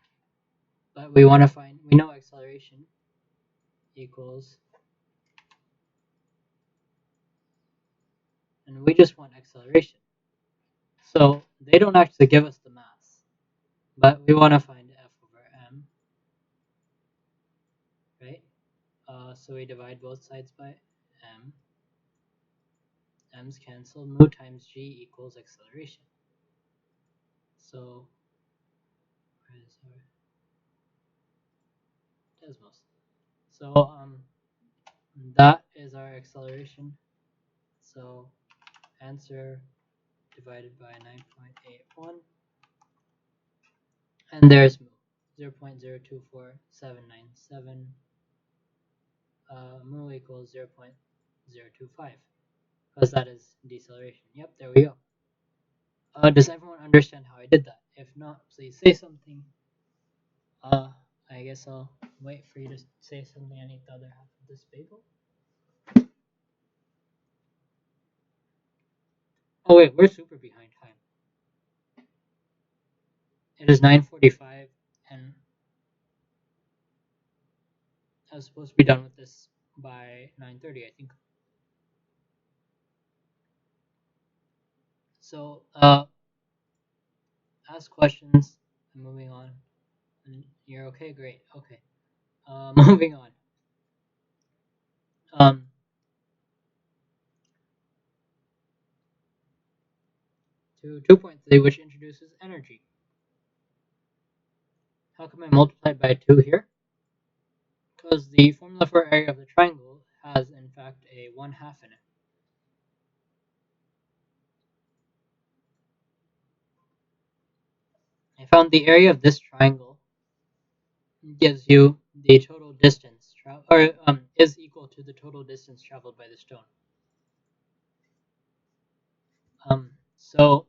but we want to find, we know acceleration equals, and we just want acceleration. So they don't actually give us the mass, but we want to find f over m, right? So we divide both sides by m. M's cancel. Mu times g equals acceleration. So where is our Desmos? So that is our acceleration. So answer divided by 9.81, and there's mu 0.024797. Mu equals 0.025 because that is deceleration. Yep, there we go. Does everyone understand how I did that? If not, please say something. I guess I'll wait for you to say something. I need the other half of this bagel. Oh wait, we're super behind time. It is 9:45, and I was supposed to be done with this by 9:30, I think. So, ask questions. I'm moving on. And you're okay? Great. Okay. Moving on. Um, to 2.3, which introduces energy. How come I multiplied by 2 here? Because the formula for area of the triangle has, in fact, a 1/2 in it. I found the area of this triangle gives you the total distance traveled, or is equal to the total distance traveled by the stone. So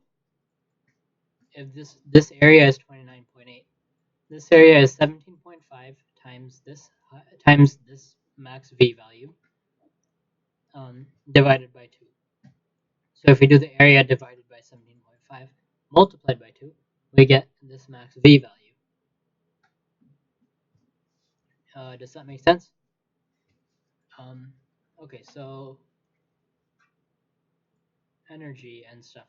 if this area is 29.8, this area is 17.5 times this max v value divided by 2. So if we do the area divided by 17.5 multiplied by 2, we get this max v value. Does that make sense? Okay, so energy and stuff.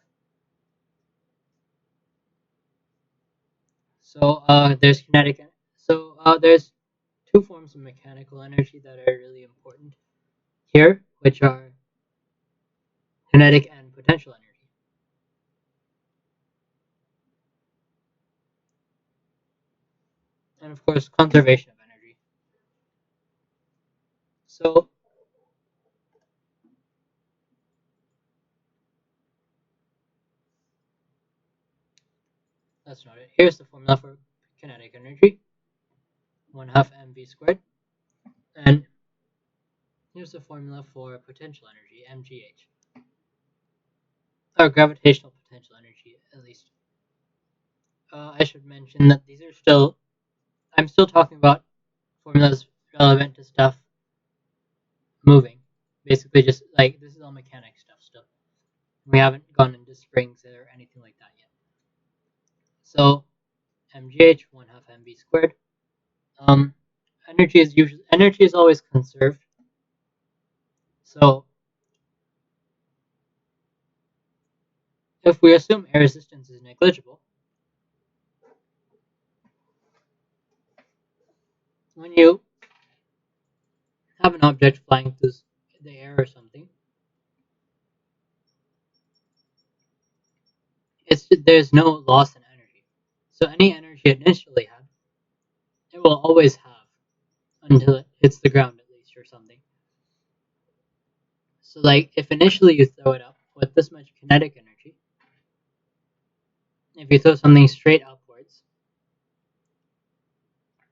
So there's kinetic. So there's two forms of mechanical energy that are really important here, which are kinetic and potential energy. And of course, conservation of energy. So that's not it. Here's the formula for kinetic energy: 1/2 mv squared. And here's the formula for potential energy, mgh, or gravitational potential energy, at least. I should mention that these are still. I'm still talking about formulas relevant to stuff moving. Basically, just like this is all mechanic stuff still. We haven't gone into springs or anything like that yet. So mgh 1/2 mv squared. Um, energy is always conserved. So if we assume air resistance is negligible, when you have an object flying through the air or something, there's no loss in energy. So any energy it initially had, it will always have until it hits the ground at least or something. So like if initially you throw it up with this much kinetic energy, if you throw something straight upwards,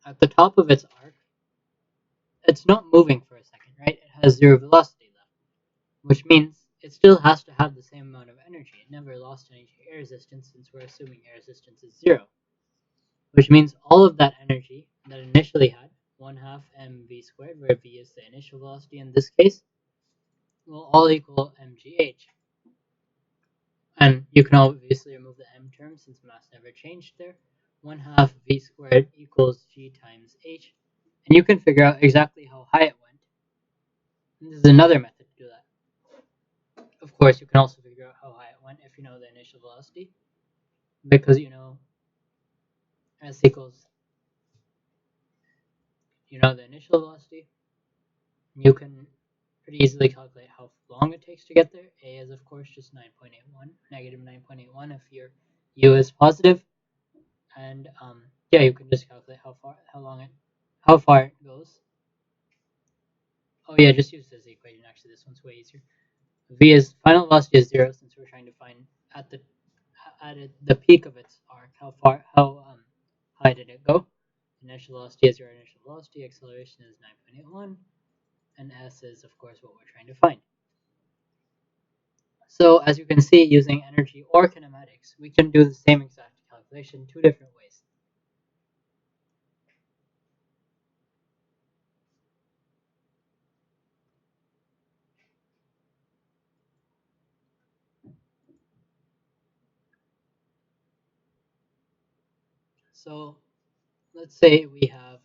at the top of its arc, it's not moving for a second, right? It has zero velocity left, which means it still has to have the same amount of energy. It never lost any air resistance since we're assuming air resistance is zero, which means all of that energy that initially had 1/2 mv squared, where v is the initial velocity in this case, will all equal mgh. And you can obviously remove the m term since mass never changed there. 1/2 v squared equals g times h. And you can figure out exactly how high it went. And this is another method to do that. Of course, you can also figure out how high it went if you know the initial velocity. Because you know s equals, you know the initial velocity, you can pretty easily calculate how long it takes to get there. A is of course just 9.81, negative 9.81 if your u is positive. And yeah, you can just calculate how far it goes. Oh yeah, just use this equation. Actually, this one's way easier. V is final velocity is 0 since we're trying to find at the peak of its arc how high did it go. Initial velocity is your initial velocity. Acceleration is 9.81, and s is of course what we're trying to find. So as you can see, using energy or kinematics, we can do the same exact calculation two different ways. So let's say we have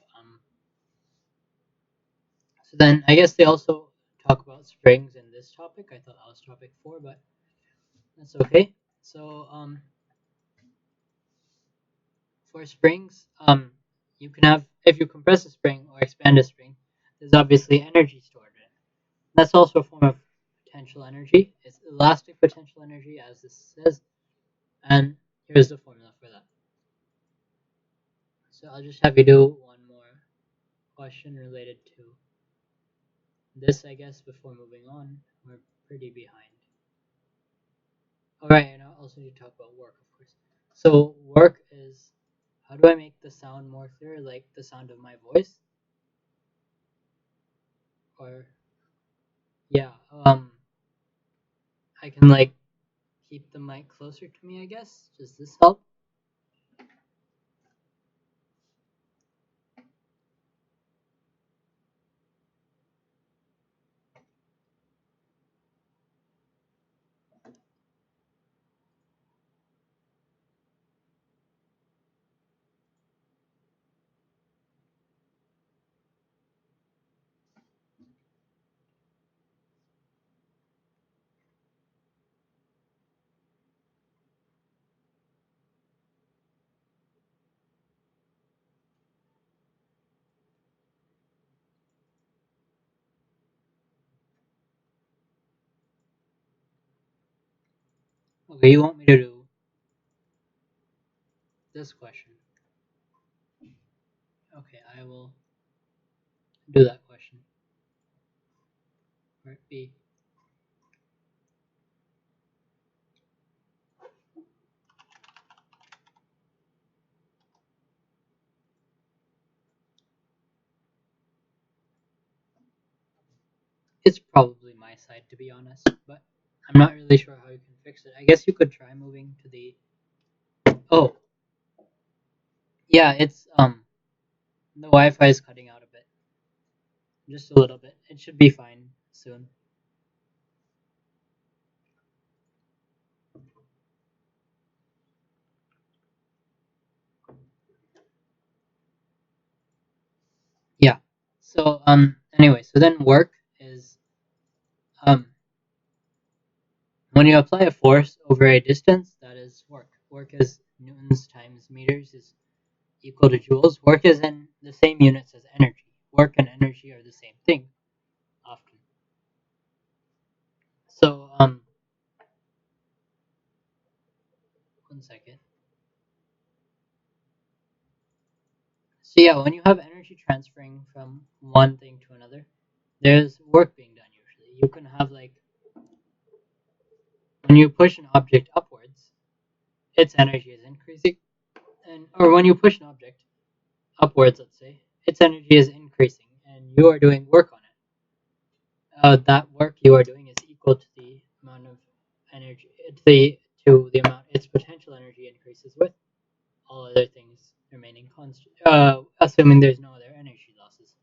so then I guess they also talk about springs in this topic. I thought that was topic 4, but that's okay. So for springs, you can have, if you compress a spring or expand a spring, there's obviously energy stored in it. That's also a form of potential energy. It's elastic potential energy, as this says. And here's the formula for that. So I'll just have you do one more question related to this, I guess, before moving on. We're pretty behind. Alright, and I also need to talk about work, of course. So work is, how do I make the sound more clear, like the sound of my voice? Or yeah, I can like keep the mic closer to me, I guess. Does this help? Okay, you want me to do this question? Okay, I will do that question. Part B. It's probably my side, to be honest, but I'm not really sure how you can fix it. I guess you could try moving to the. Oh, yeah, it's the Wi-Fi is cutting out a bit, just a little bit. It should be fine soon. Yeah. So anyway, so then work is um when you apply a force over a distance, that is work. Work is newtons times meters is equal to joules. Work is in the same units as energy. Work and energy are the same thing often. So one second. So yeah, when you have energy transferring from one thing to another, there's work being done usually. You can have like when you push an object upwards, its energy is increasing, and or when you push an object upwards, let's say, its energy is increasing, and you are doing work on it. That work you are doing is equal to the amount of energy, to the amount its potential energy increases with. All other things remaining constant, assuming there's no other energy losses.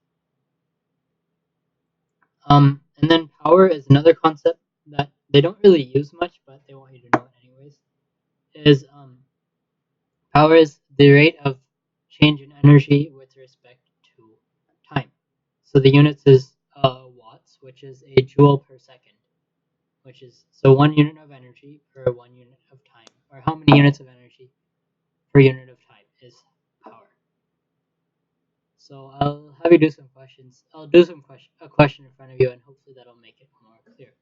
And then power is another concept that they don't really use much, but they want you to know it anyways. Is power is the rate of change in energy with respect to time. So the units is watts, which is a joule per second, which is so 1 unit of energy per 1 unit of time, or how many units of energy per unit of time is power. So I'll have you do some questions. I'll do a question in front of you, and hopefully that'll make it more clear.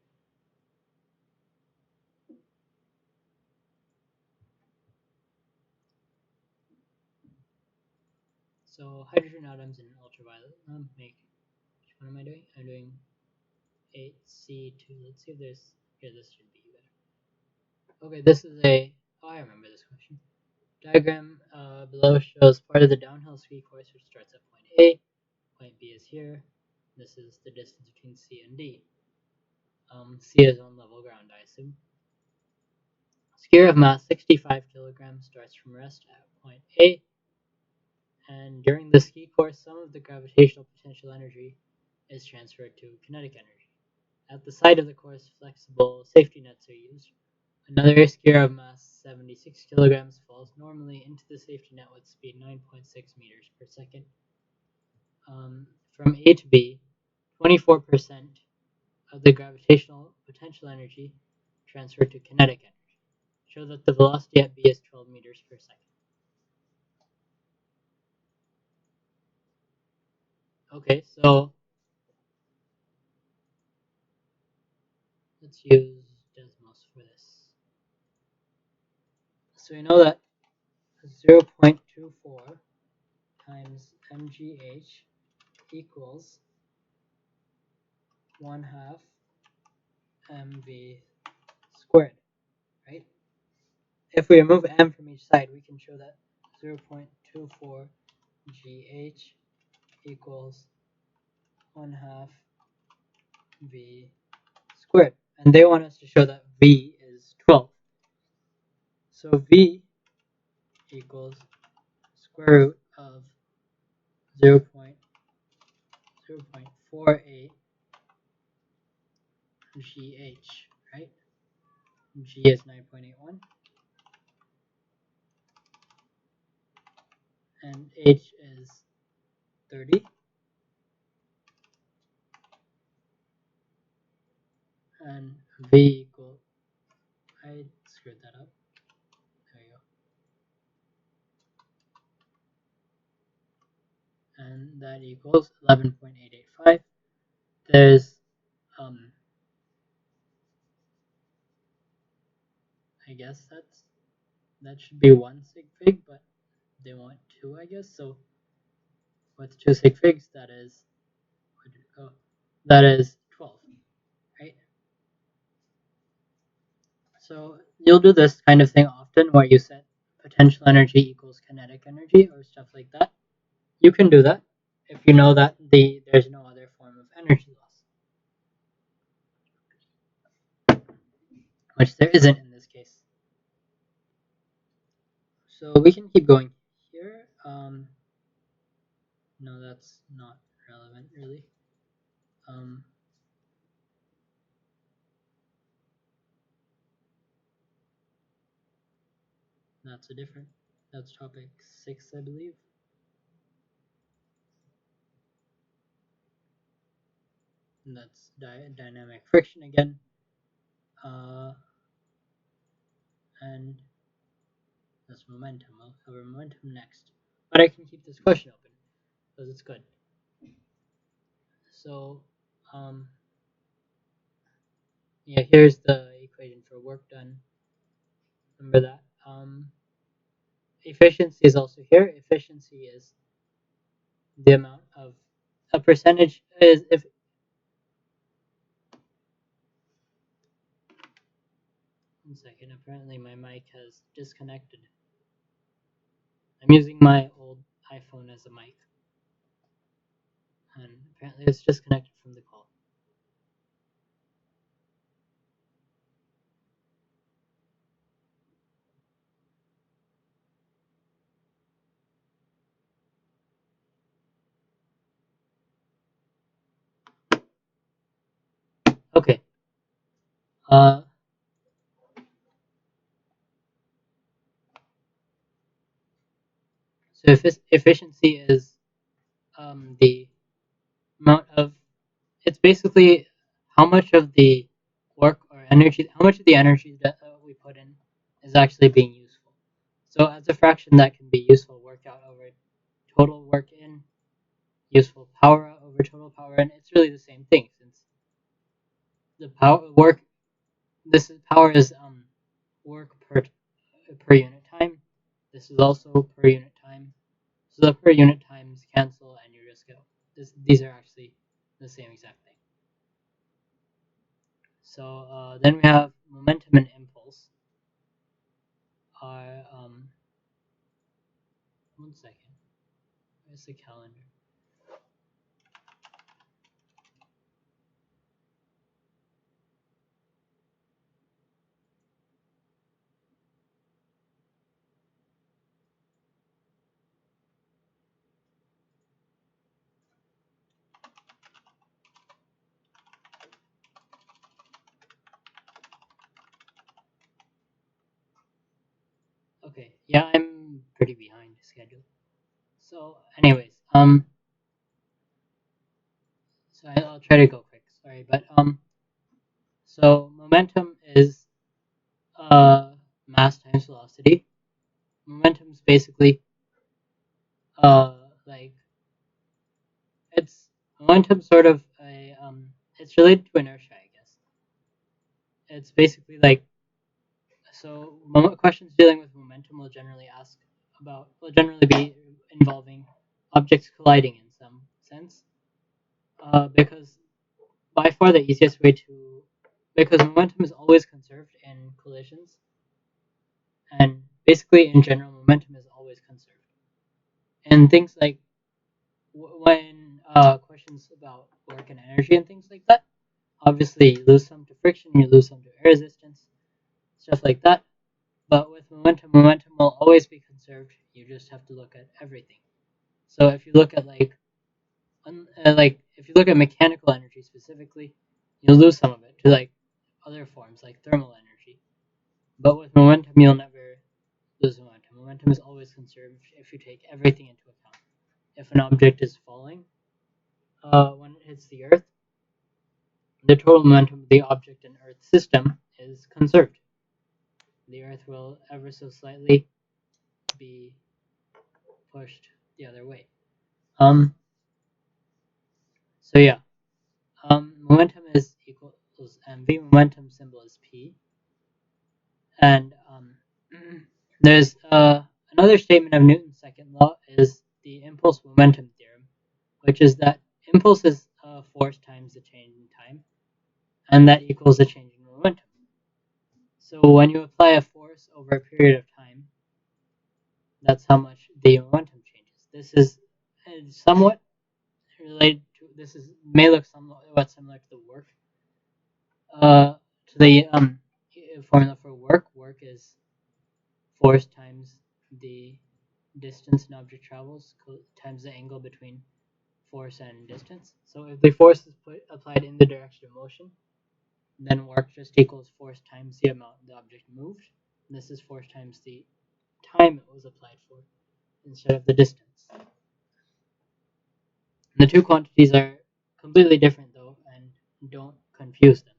So hydrogen atoms in ultraviolet make. Which one am I doing? I'm doing 8C2. Let's see if there's here. This should be better. Okay, this is a. Oh, I remember this question. Diagram below shows part of the downhill ski course, which starts at point A. Point B is here. This is the distance between C and D. C is on level ground, I assume. Skier of mass 65 kilograms starts from rest at point A, and during the ski course, some of the gravitational potential energy is transferred to kinetic energy. At the site of the course, flexible safety nets are used. Another skier of mass 76 kilograms falls normally into the safety net with speed 9.6 meters per second. From A to B, 24% of the gravitational potential energy transferred to kinetic energy. Show that the velocity at B is 12 meters per second. Okay, so let's use Desmos for this. So we know that 0.24 times mgh equals 1/2 mv squared, right? If we remove m from each side, we can show that 0.24 gh equals 1/2 v squared. And they want us to show that v is 12. So v equals square root of 0.48 gh, right? G is 9.81 and h is 30 and v equal, I screwed that up, there we go, and that equals 11.885. There's I guess that should be 1 sig fig, but they want 2, I guess. So with 2 sig figs, that is, where did it go? That is 12, right? So you'll do this kind of thing often where you set potential energy equals kinetic energy or stuff like that. You can do that if you know that there's no other form of energy loss, which there isn't in this case. So we can keep going here. No, that's not relevant really. That's topic 6, I believe. And that's dynamic friction again. And that's momentum. I'll cover momentum next. But I can keep this question open because it's good. So, yeah, here's the equation for work done. Remember that. Efficiency is also here. Efficiency is the amount of a percentage is if. One second. Apparently, my mic has disconnected. I'm using my old iPhone as a mic, and apparently, it's disconnected from the call. Okay. So efficiency is the amount of, it's basically how much of the work or energy, how much of the energy that we put in is actually being useful. So as a fraction, that can be useful work out over total work in, useful power out over total power in. It's really the same thing since the power is work per unit time. This is also per unit time. So the per unit times cancel and you just go. These are actually the same exact thing. So then we have momentum and impulse. Are one second. Where's the calendar? Okay, yeah, I'm pretty behind schedule. So, anyways, so I'll try to go quick. Sorry, but so momentum is mass times velocity. Momentum is basically like it's momentum sort of a it's related to inertia, I guess. It's basically like So questions dealing with momentum will generally be involving objects colliding in some sense, because by far the easiest way to because momentum is always conserved in collisions, and basically in general momentum is always conserved. And things like when questions about work and energy and things like that, obviously you lose some to friction, you lose some to air resistance, stuff like that. But with momentum, momentum will always be conserved. You just have to look at everything. So if you look at if you look at mechanical energy specifically, you'll lose some of it to like other forms like thermal energy. But with momentum, you'll never lose momentum. Momentum is always conserved if you take everything into account. If an object is falling, when it hits the Earth, the total momentum of the object in Earth's system is conserved. The Earth will ever so slightly be pushed the other way. Um, so yeah, momentum is equals mv. Momentum symbol is p, and there's another statement of Newton's second law is the impulse momentum theorem, which is that impulse is force times the change in time, and that equals the change in momentum. So when you apply a force over a period of time, that's how much the momentum changes. This is somewhat related to this is may look somewhat similar to the work to the formula for work. Work is force times the distance an object travels times the angle between force and distance. So if the force is applied in the direction of motion, then work just equals force times the amount the object moved. And this is force times the time it was applied for instead of the distance. The two quantities are completely different though, and don't confuse them.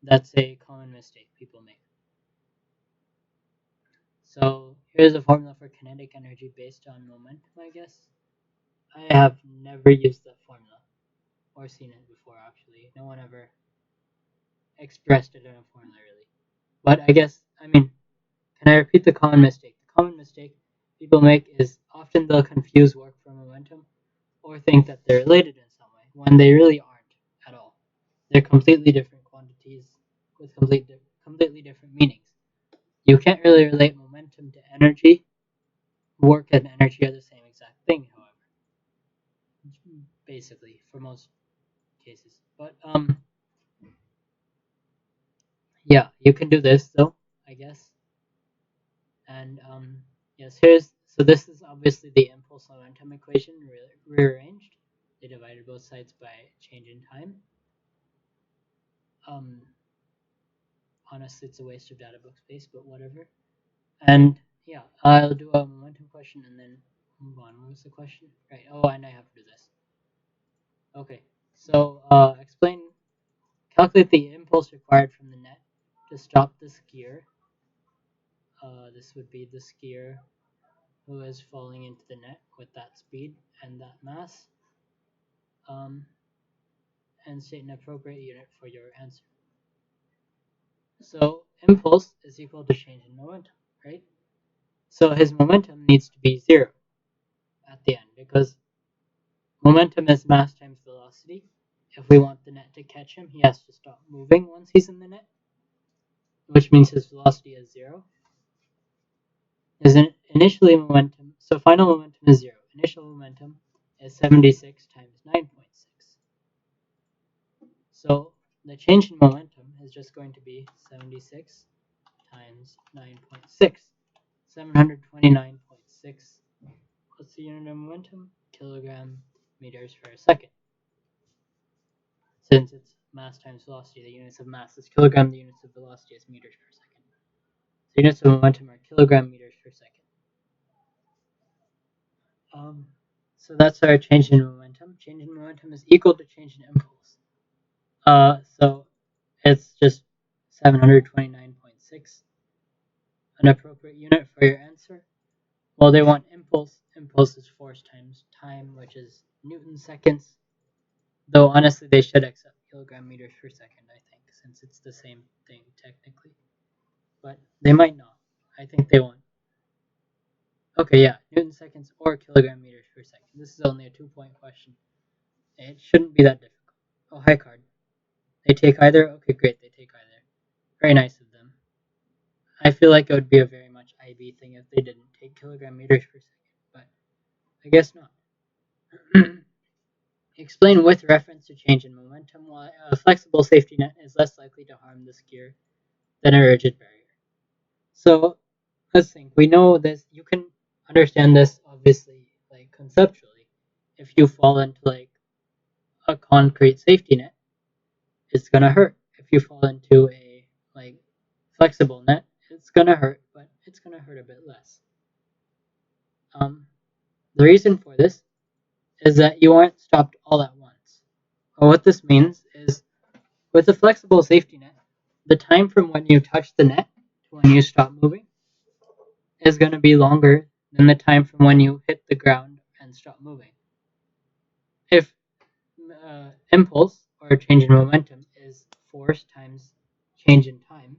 That's a common mistake people make. So here's a formula for kinetic energy based on momentum, I guess. I have never used that formula or seen it before actually. No one ever expressed it in a formula really. But can I repeat the common mistake? The common mistake people make is often they'll confuse work for momentum or think that they're related in some way when they really aren't at all. They're completely different quantities with completely different meanings. You can't really relate momentum to energy. Work and energy are the same exact thing, however, basically for most cases. But yeah, you can do this though, I guess. And yes, this is obviously the impulse momentum equation rearranged. They divided both sides by change in time. Um, honestly, it's a waste of data book space, but whatever. And yeah, I'll do a momentum question and then move on. What was the question? Right. Oh, and I have to do this. Okay. So calculate the impulse required from the net to stop the skier. This would be the skier who is falling into the net with that speed and that mass. And state an appropriate unit for your answer. So impulse is equal to change in momentum, right? So his momentum needs to be 0 at the end because momentum is mass times velocity. If we want the net to catch him, he has to stop moving once he's in the net, which means his velocity is 0. So final momentum is 0. Initial momentum is 76 times 9.6. So the change in momentum is just going to be 76 times 9.6. 729.6. What's the unit of momentum? Kilogram meters per second. Since it's mass times velocity, the units of mass is kilogram, the units of velocity is meters per second. So units of momentum are kilogram meters per second. So that's our change in momentum. Change in momentum is equal to change in impulse. So it's just 729.6. An appropriate unit for your answer. Well, they want impulse. Impulse is force times time, which is Newton seconds. Though honestly, they should accept kilogram meters per second, I think, since it's the same thing technically. but they might not. I think they won't. Okay, yeah, Newton seconds or kilogram meters per second. This is only a 2-point question. It shouldn't be that difficult. Oh, hi, card. They take either? Okay, great, they take either. Very nice of them. I feel like it would be a very much IB thing if they didn't take kilogram meters per second, but I guess not. Explain with reference to change in momentum why a flexible safety net is less likely to harm the skier than a rigid barrier. So let's think. We know this. You can understand this obviously, like conceptually. If you fall into like a concrete safety net, it's gonna hurt. If you fall into a like flexible net, it's gonna hurt, but it's gonna hurt a bit less. Um, the reason for this is that you aren't stopped all at once. Well, what this means is with a flexible safety net, the time from when you touch the net to when you stop moving is going to be longer than the time from when you hit the ground and stop moving. If impulse or change in momentum is force times change in time,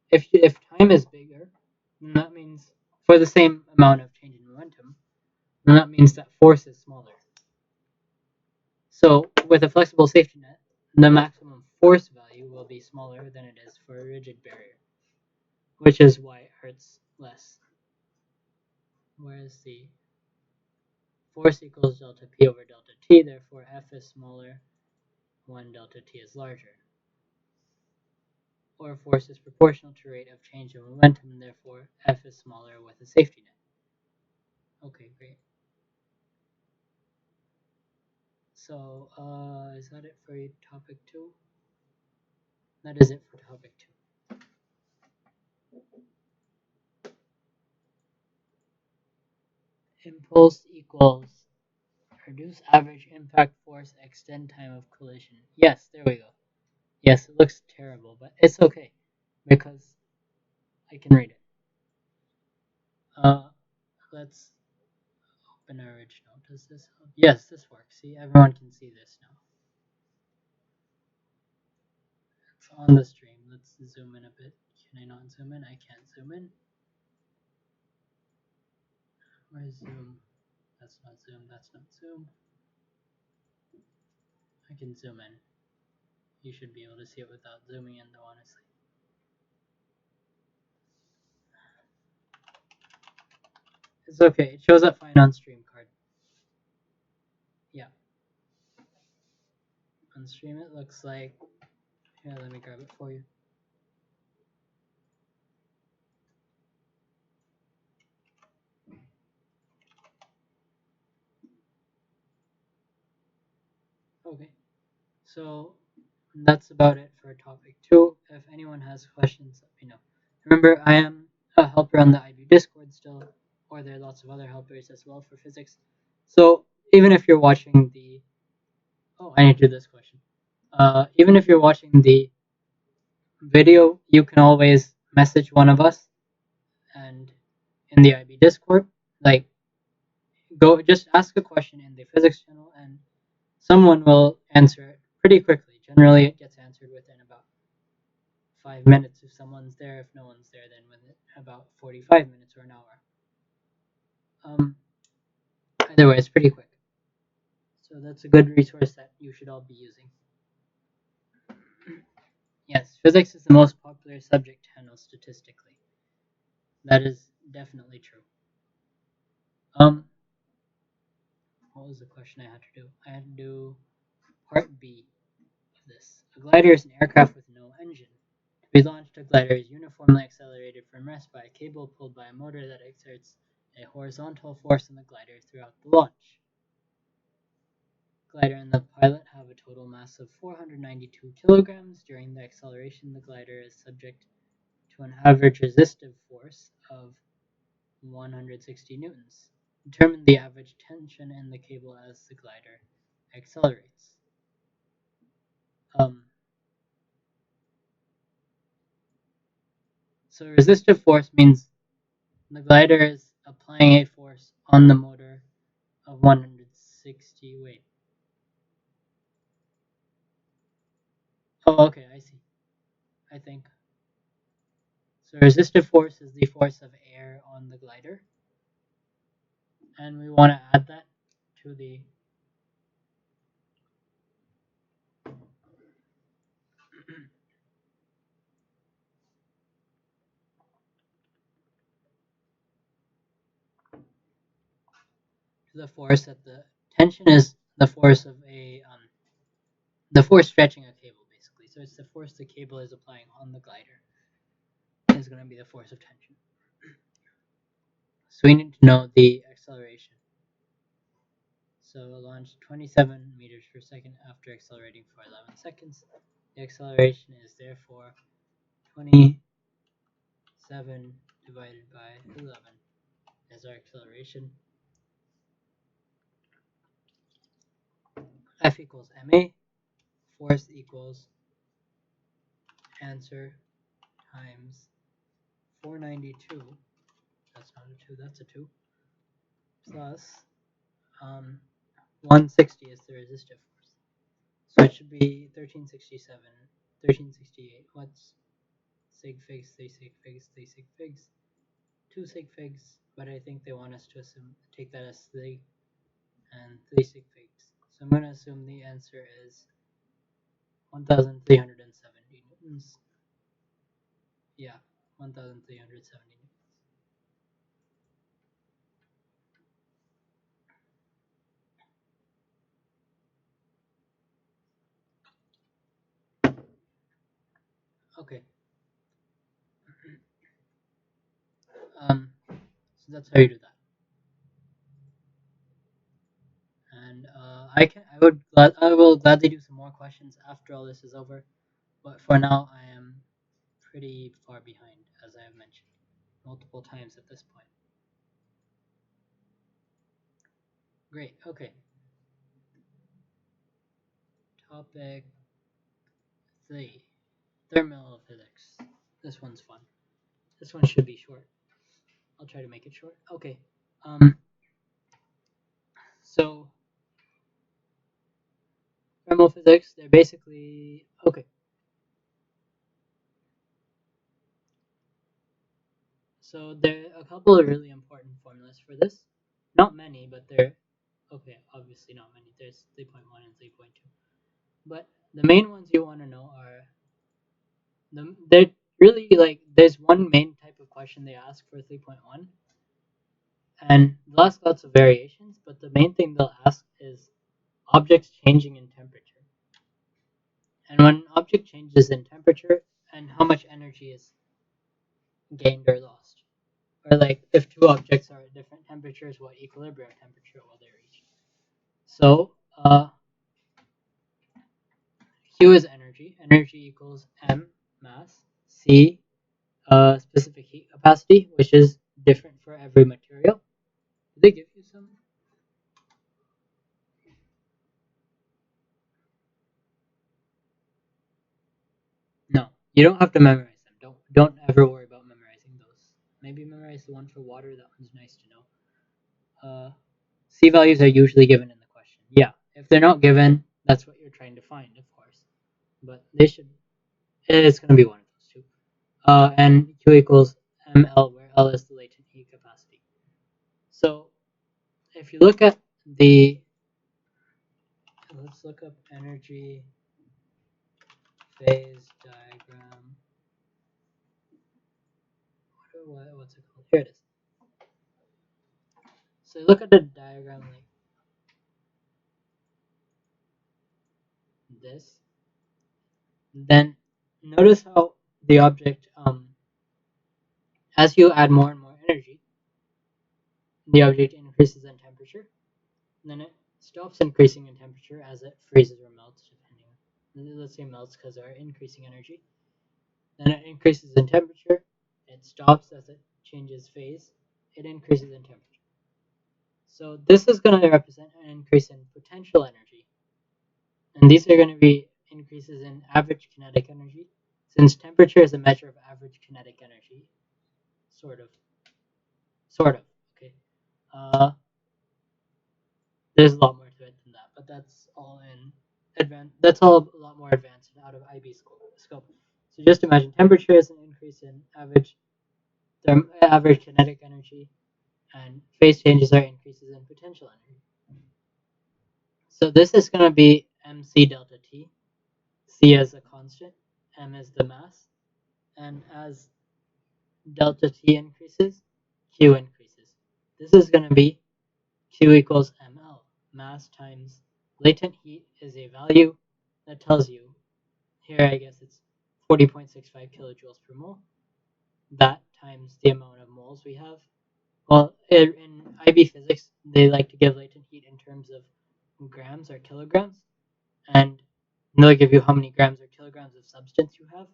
if time is bigger, then that means for the same amount of change in momentum, then that means that force is smaller. So with a flexible safety net, the maximum force value will be smaller than it is for a rigid barrier, which is why it hurts less. Whereas the force equals delta P over delta T, therefore F is smaller when delta T is larger. Or force is proportional to rate of change of momentum, and therefore F is smaller with a safety net. Okay, great. So, is that it for topic 2? That is it for topic 2. Impulse equals reduce average impact force, extend time of collision. Yes, there we go. Yes, it looks terrible, but it's okay because I can read it. Let's open our original. Does this help? Yes, this works. See, everyone can see this now. It's on the stream. Let's zoom in a bit. Can I not zoom in? I can't zoom in. Where's zoom? That's not zoom. That's not zoom. I can zoom in. You should be able to see it without zooming in, though, honestly. It's okay. It shows up fine on stream card. Yeah. On stream, it looks like. Here, let me grab it for you. Okay. So that's about it for topic 2. If anyone has questions, let me know. Remember, I am a helper on the IB Discord still, or there are lots of other helpers as well for physics. So even if you're watching the, oh, I need to do this question. Even if you're watching the video, you can always message one of us, and in the IB Discord, like go just ask a question in the physics channel, and someone will answer it pretty quickly. Generally, it gets answered within about 5 minutes if someone's there. If no one's there, then within about 45 minutes or an hour. Either way, it's pretty quick. So that's a good resource that you should all be using. Yes, physics is the most popular subject to handle statistically. That is definitely true. What was the question I had to do? I had to do part B of this. A glider is an aircraft with no engine. To be launched, a glider is uniformly accelerated from rest by a cable pulled by a motor that exerts a horizontal force on the glider throughout the launch. Glider and the pilot have a total mass of 492 kilograms. During the acceleration, the glider is subject to an average resistive force of 160 newtons. Determine the average tension in the cable as the glider accelerates. So resistive force means the glider is applying a force on the motor of 160. Wait. Oh, okay, I see. I think. So resistive force is the force of air on the glider, and we want to add that to the to the force that the tension is the force of the force stretching a cable basically. So it's the force the cable is applying on the glider is going to be the force of tension. So we need to know the acceleration. So launch 27 meters per second after accelerating for 11 seconds. The acceleration is therefore 27 divided by 11 as our acceleration. F equals ma. Force equals answer times 492. That's not a 2, that's a 2. Plus 160 is the resistive force. So it should be 1367, 1368. What's sig figs, 3 sig figs, 3 sig figs, 2 sig figs, but I think they want us to take that as sig and 3 sig figs. So I'm going to assume the answer is 1370 newtons. Yeah, 1370 newtons. Okay. So that's how you do that. And I will gladly do some more questions after all this is over. But for now, I am pretty far behind, as I have mentioned multiple times at this point. Great. Okay. Topic 3: Thermal physics. This one's fun. This one should be short. I'll try to make it short. Okay. So thermal physics, they're basically okay. So there are a couple of really important formulas for this. Not many, but they're okay. Obviously, not many. There's 3.1 and 3.2. But the main ones you want to know are they're really like there's one main type of question they ask for 3.1, and they'll ask lots of variations. But the main thing they'll ask is objects changing in temperature, and when an object changes in temperature, and how much energy is gained or lost. Or like if two objects are at different temperatures, what equilibrium temperature will they reach? So Q is energy. Energy equals M mass, C specific heat capacity, which is different for every material. Did they give you some? No, you don't have to memorize them. Don't ever worry about memorizing those. Maybe memorize the one for water. That one's nice to know. C values are usually given in the question. Yeah, if they're not given, that's what you're trying to find, of course. But they should. It's going to be one of those two. And Q equals mL, where L is the latent heat capacity. So if you look at let's look up energy phase diagram. What's it called? Here it is. So look at the diagram like this. Then notice how the object, as you add more and more energy, the object increases in temperature. And then it stops increasing in temperature as it freezes or melts, depending. Let's say melts because they're increasing energy. Then it increases in temperature. It stops as it changes phase. It increases in temperature. So this is going to represent an increase in potential energy. And these are going to be increases in average kinetic energy, since temperature is a measure of average kinetic energy. Sort of. Sort of. Okay. There's a lot more to it than that, but that's all in advanced. That's all a lot more advanced and out of IB scope. So just imagine temperature is an increase increase in average kinetic energy, and phase changes are increases in potential energy. So this is going to be mc delta t, c as a constant, m as the mass, and as delta t increases, q increases. This is going to be q equals ml, mass times latent heat is a value that tells you, here I guess it's 40.65 kilojoules per mole, that times the amount of moles we have. Well, in IB physics, they like to give latent heat in terms of grams or kilograms, and they'll give you how many grams or kilograms of substance you have,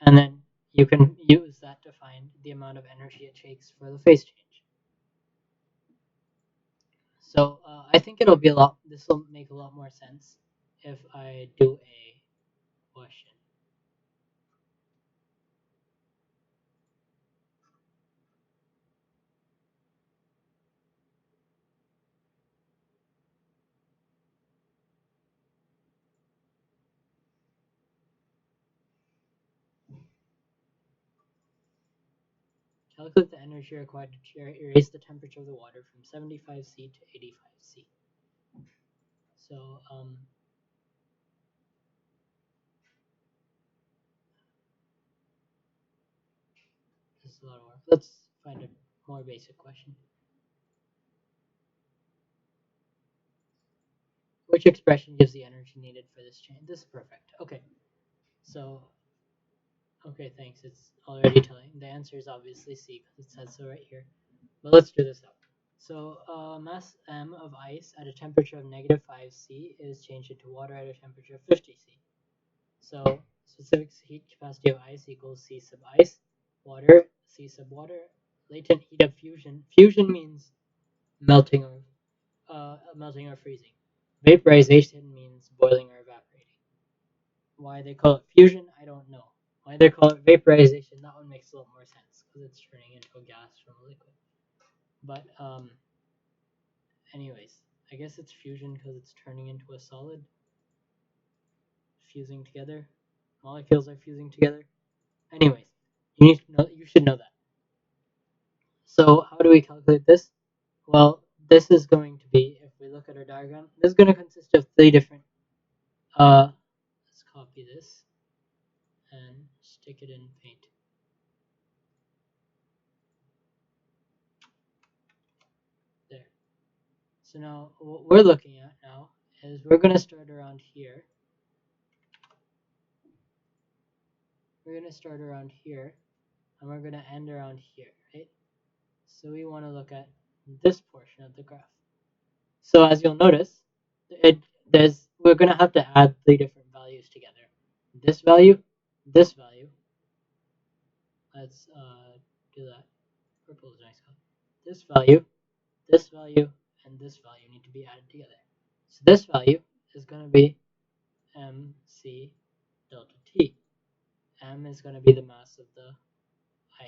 and then you can use that to find the amount of energy it takes for the phase change. So I think it'll be this will make a lot more sense if I do a question. Calculate the energy required to raise the temperature of the water from 75 C to 85 C. So this is a lot of work. Let's find a more basic question. Which expression gives the energy needed for this change? This is perfect. Okay. So, okay, thanks. It's already telling. The answer is obviously C because it says so right here. But let's do this up. So, mass m of ice at a temperature of -5 C is changed into water at a temperature of 50 C. So, specific heat capacity of ice equals C sub ice, water, C sub water, latent heat of fusion. Fusion means melting or freezing. Vaporization means boiling or evaporating. Why they call it fusion, I don't know. Why they call it vaporization, that one makes a little more sense because it's turning into a gas from a liquid. But anyways, I guess it's fusion because it's turning into a solid, fusing together. Molecules are fusing together. Anyways, you should know that. So how do we calculate this? Well, this is going to be, if we look at our diagram, this is going to consist of 3 different. Let's copy this and stick it in Paint. There. So now what we're looking at now is we're going to start around here. We're going to start around here, and we're going to end around here, right? So we want to look at this portion of the graph. So as you'll notice, we're going to have to add 3 different values together. This value, this value. Let's do that. Purple is nice color. This value, and this value need to be added together. So this value is going to be mc delta t. M is going to be the mass of the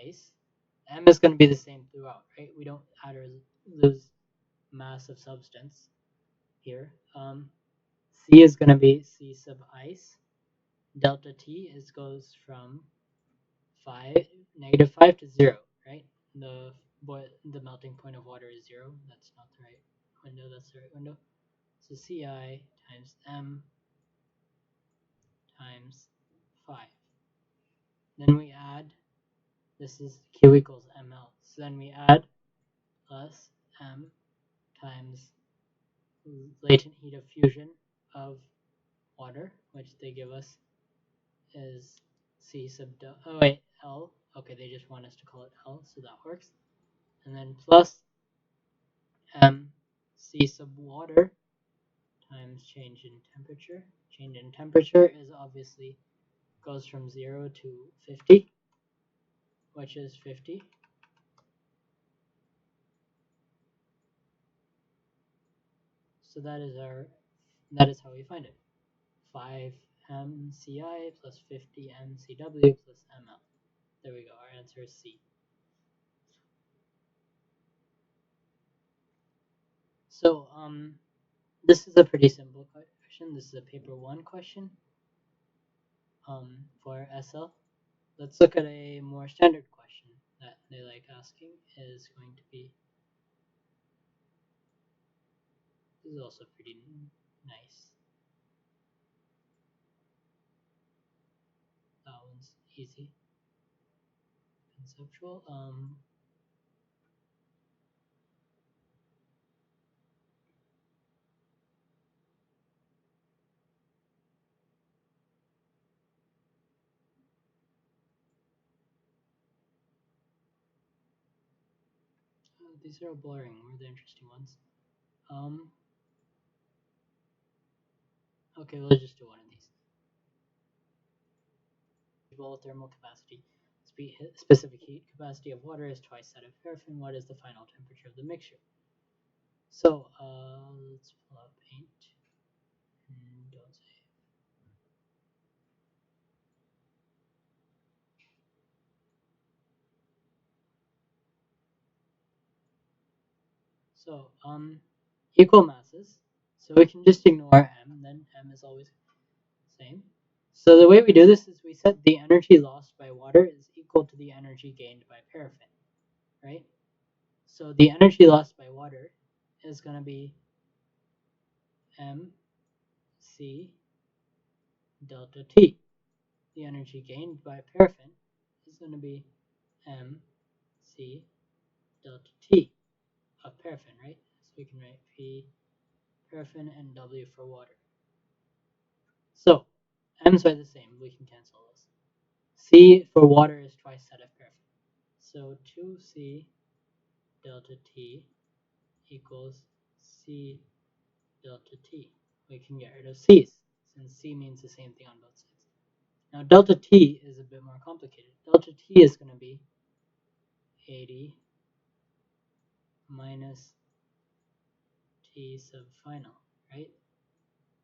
ice. M is going to be the same throughout, right? We don't add or lose mass of substance here. C is going to be C sub ice. Delta T goes from -5 to 0, right? The melting point of water is 0. That's not the right window. That's the right window. So Ci times M times 5. Then we add, this is Q equals ml. So then we add plus M times latent heat of fusion of water, which they give us is C sub L. Okay, they just want us to call it L, so that works. And then plus M C sub water times change in temperature. Change in temperature is obviously goes from 0 to 50, which is 50. So that is how we find it. 5 MCI plus 50 MCW plus ML. There we go. Our answer is C. So this is a pretty simple question. This is a paper 1 question for SL. let's look at a more standard question that they like asking is going to be, this is also pretty nice. That one's easy. Conceptual. These are all blurring. Were the interesting ones? Um, okay, we'll just do one of these. Thermal capacity. Specific heat capacity of water is twice that of paraffin. What is the final temperature of the mixture? So, let's pull up paint. Don't say. So, equal masses. So we can just ignore m. Then m is always the same. So the way we do this is we set the energy lost by water is equal to the energy gained by paraffin, right? So the energy lost by water is going to be mc delta T. The energy gained by paraffin is going to be mc delta T of paraffin, right? So we can write P paraffin and W for water. So m's are the same. We can cancel this. C for water is twice that of paraffin. So 2C delta T equals C delta T. We can get rid of C's since C means the same thing on both sides. Now delta T is a bit more complicated. Delta T is going to be 80 minus T sub final, right?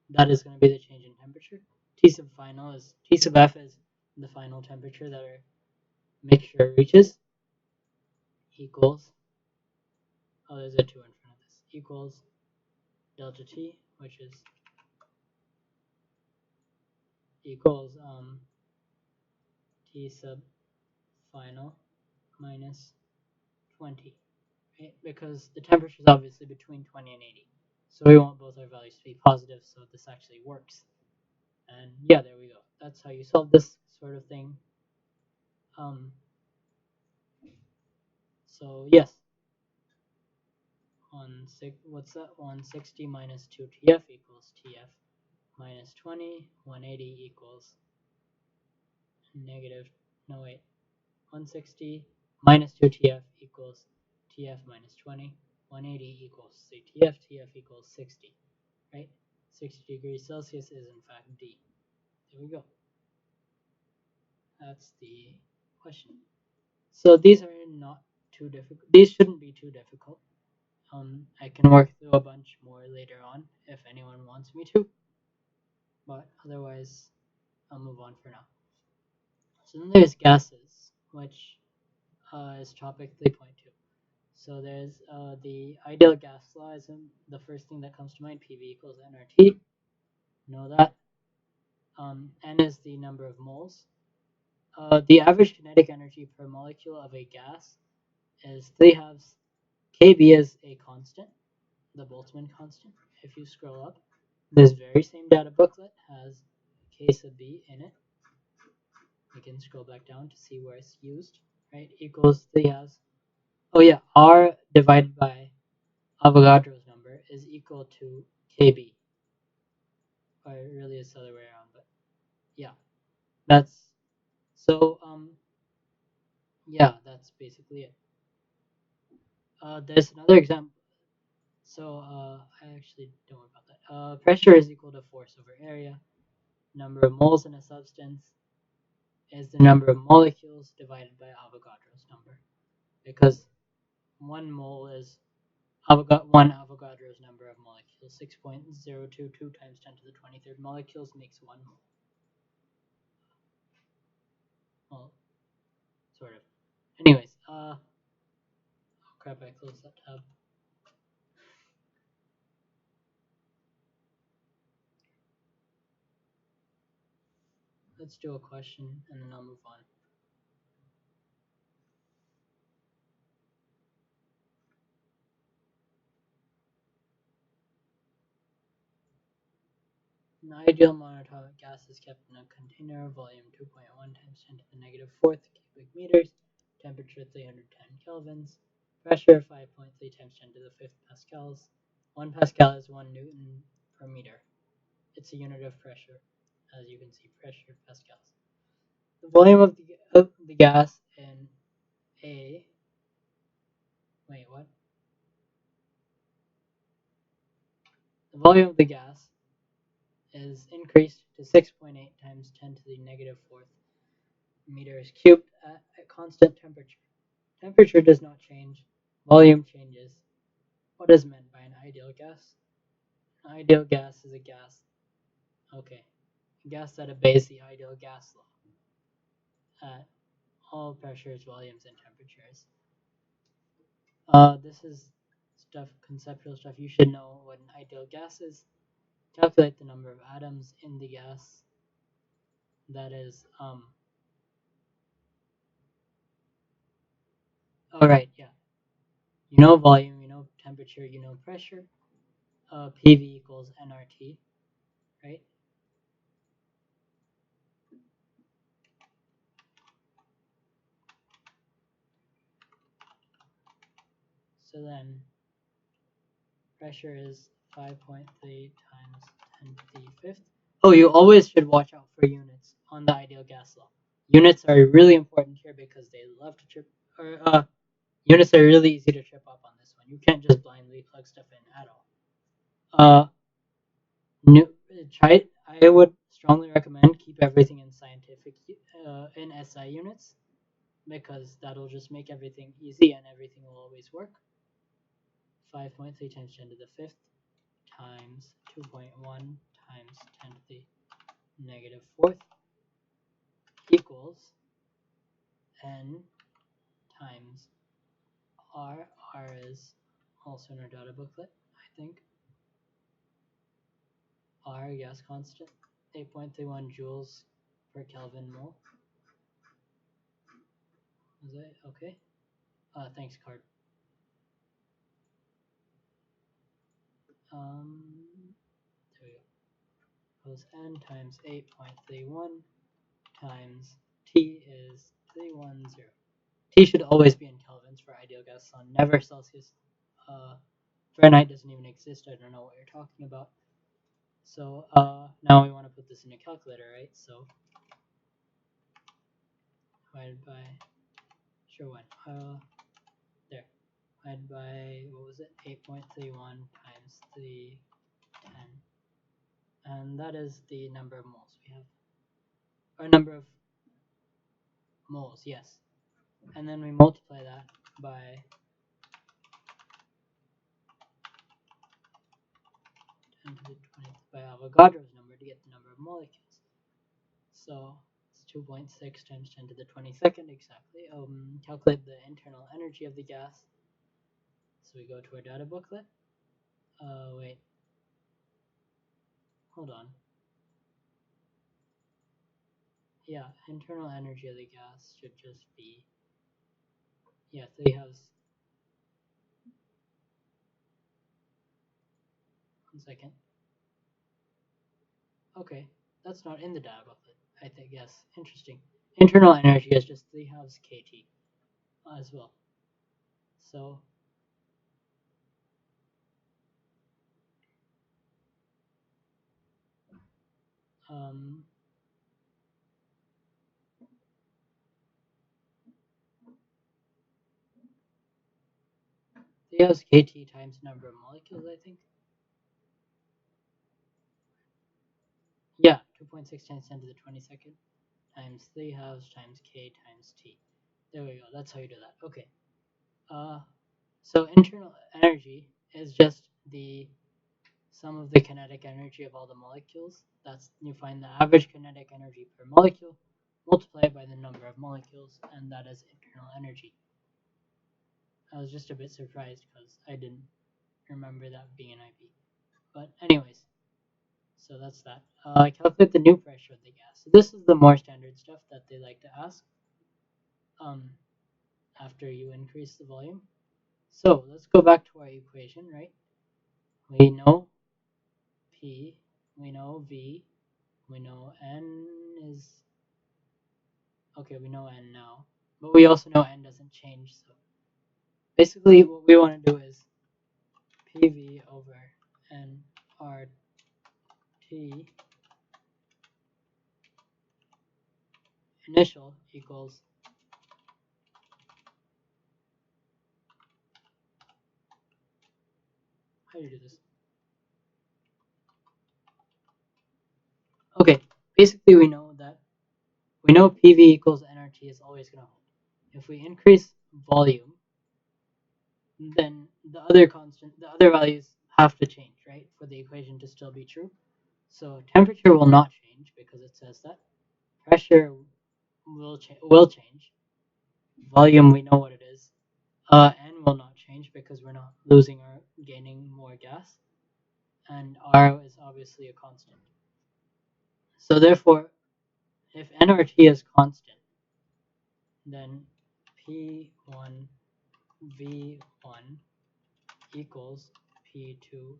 That is going to be the change in temperature. T sub final is, T sub F is the final temperature that our mixture reaches, equals, oh there's a 2 in front of this, equals delta T, which is equals T sub final minus 20, right? Because the temperature is obviously between 20 and 80. So we want both our values to be positive, so this actually works. And yeah, there we go. That's how you solve this sort of thing. So yes, what's that? 160 minus 2TF equals TF minus 20. 180 equals negative, no wait, 160 minus 2TF equals TF minus 20. 180 equals, say, TF equals 60, right? 60 degrees Celsius is in fact D. There we go. That's the question. So these are not too difficult. These shouldn't be too difficult. I can work through a bunch more later on if anyone wants me to. But otherwise, I'll move on for now. So then there's gases, which is topic 3.2. So there's the ideal gas law is the first thing that comes to mind. PV equals nRT. Know that. N is the number of moles. The average kinetic energy per molecule of a gas is 3/2. Kb is a constant, the Boltzmann constant. If you scroll up, this very same data booklet has K sub B in it. We can scroll back down to see where it's used, right? Equals 3/2. Oh yeah, R divided by Avogadro's number is equal to Kb. Or really it's the other way around, but yeah. That's so yeah, that's basically it. There's another example. So I actually don't worry about that. Pressure is equal to force over area. Number of moles in a substance is the number of molecules divided by Avogadro's number, because 1 mole is one Avogadro's number of molecules. 6.022 times 10 to the 23rd molecules makes 1 mole. Well, sort of. Anyways, oh crap, I closed that tab. Let's do a question and then I'll move on. An ideal monatomic gas is kept in a container, volume 2.1 times 10 to the negative fourth cubic meters, temperature 310 kelvins, pressure 5.3 times 10 to the fifth pascals. 1 pascal is 1 newton per meter. It's a unit of pressure, as you can see, pressure pascals. The volume of the gas in a wait what? The volume of the gas is increased to 6.8 times 10 to the negative fourth meters cubed at constant temperature. Temperature does not change, volume changes. What is meant by an ideal gas? An ideal gas is a gas, okay, a gas that obeys the ideal gas law at all pressures, volumes, and temperatures. This is stuff, conceptual stuff. You should know what an ideal gas is. Calculate the number of atoms in the gas. That is, all right, yeah. You know volume, you know temperature, you know pressure. PV equals nRT, right? So then pressure is 5.3 times 10 to the fifth. Oh, you always should watch out for units on the ideal gas law. Units are really important here because they love to trip, or units are really easy to trip up on this one. You can't just blindly plug stuff in at all. Uh, new, try. I would strongly recommend keep everything in scientific, in SI units, because that'll just make everything easy and everything will always work. 5.3 times 10 to the fifth times 2.1 times 10 to the negative fourth equals n times r. R is also in our data booklet, I think. R, gas constant, 8.31 joules per Kelvin mole. Is it okay? Thanks, card. There we go. Goes n times 8.31 times T is 310. T should always be in kelvins for ideal gas, so never Celsius. Fahrenheit doesn't even exist. I don't know what you're talking about. So now we want to put this in a calculator, right? So divided by, sure when, there, divided by, what was it, 8.31 times 310. And that is the number of moles we have. Or number of moles, yes. And then we multiply that by 10 to the 20th by Avogadro's number to get the number of molecules. So it's 2.6 times 10 to the 22nd exactly. Calculate the internal energy of the gas. So we go to our data booklet. Wait. Hold on. Yeah, internal energy of the gas should just be, yeah, 3 halves. 1 second. Okay, that's not in the data booklet. I think, yes, interesting. Internal energy is just 3 halves kT as well. So, um, 3 halves kT times number of molecules, I think. Yeah, 2.6 times 10 to the 22nd times 3 halves times k times t. There we go. That's how you do that. Okay. So internal energy is just the sum of the kinetic energy of all the molecules. That's, you find the average kinetic energy per molecule, multiply it by the number of molecules, and that is internal energy. I was just a bit surprised because I didn't remember that being an IP. But anyways, so that's that. Calculate the new pressure of the gas. So this is the more standard stuff that they like to ask after you increase the volume. So let's go back to our equation, right? We know P we know V, we know N is, okay, we know N now, but we also know N doesn't change, so basically what we want to do is PV over nRT initial equals how do you do this? Okay, basically we know PV equals nRT is always going to hold. If we increase volume, then the other values have to change, right, for the equation to still be true. So temperature will not change because it says that. Pressure will change. Volume, we know what it is. N will not change because we're not losing or gaining more gas. And R is obviously a constant. So therefore, if nRT is constant, then P1 V1 equals P2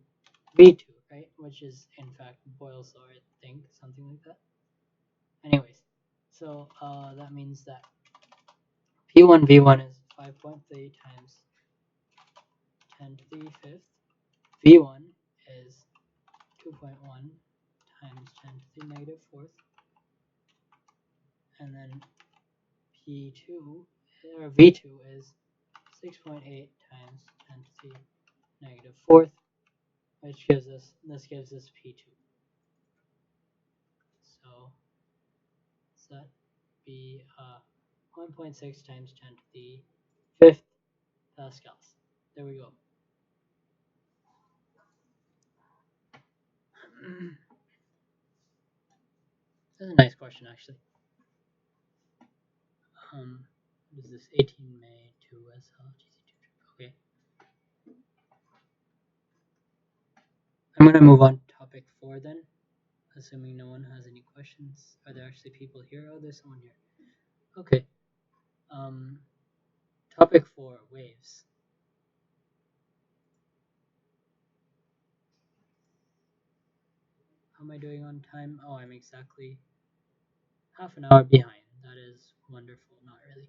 V2, right? Which is in fact Boyle's law, I think, something like that. Anyways, so that means that P1 V1 is 5.3 times 10 to the fifth. V1 is 2.1 times 10 to the negative fourth. And then P2 or V2 is 6.8 times 10 to the negative fourth, which gives us P2. So that be 1.6 times 10 to the fifth pascals. There we go. That's a nice question, actually. What is this? 18 May 2 SL GC2. Okay. I'm gonna move on to topic 4 then, assuming no one has any questions. Are there actually people here? Oh, there's someone here. Okay. Topic 4, waves. How am I doing on time? Oh, I'm exactly half an hour behind. That is wonderful. Not really.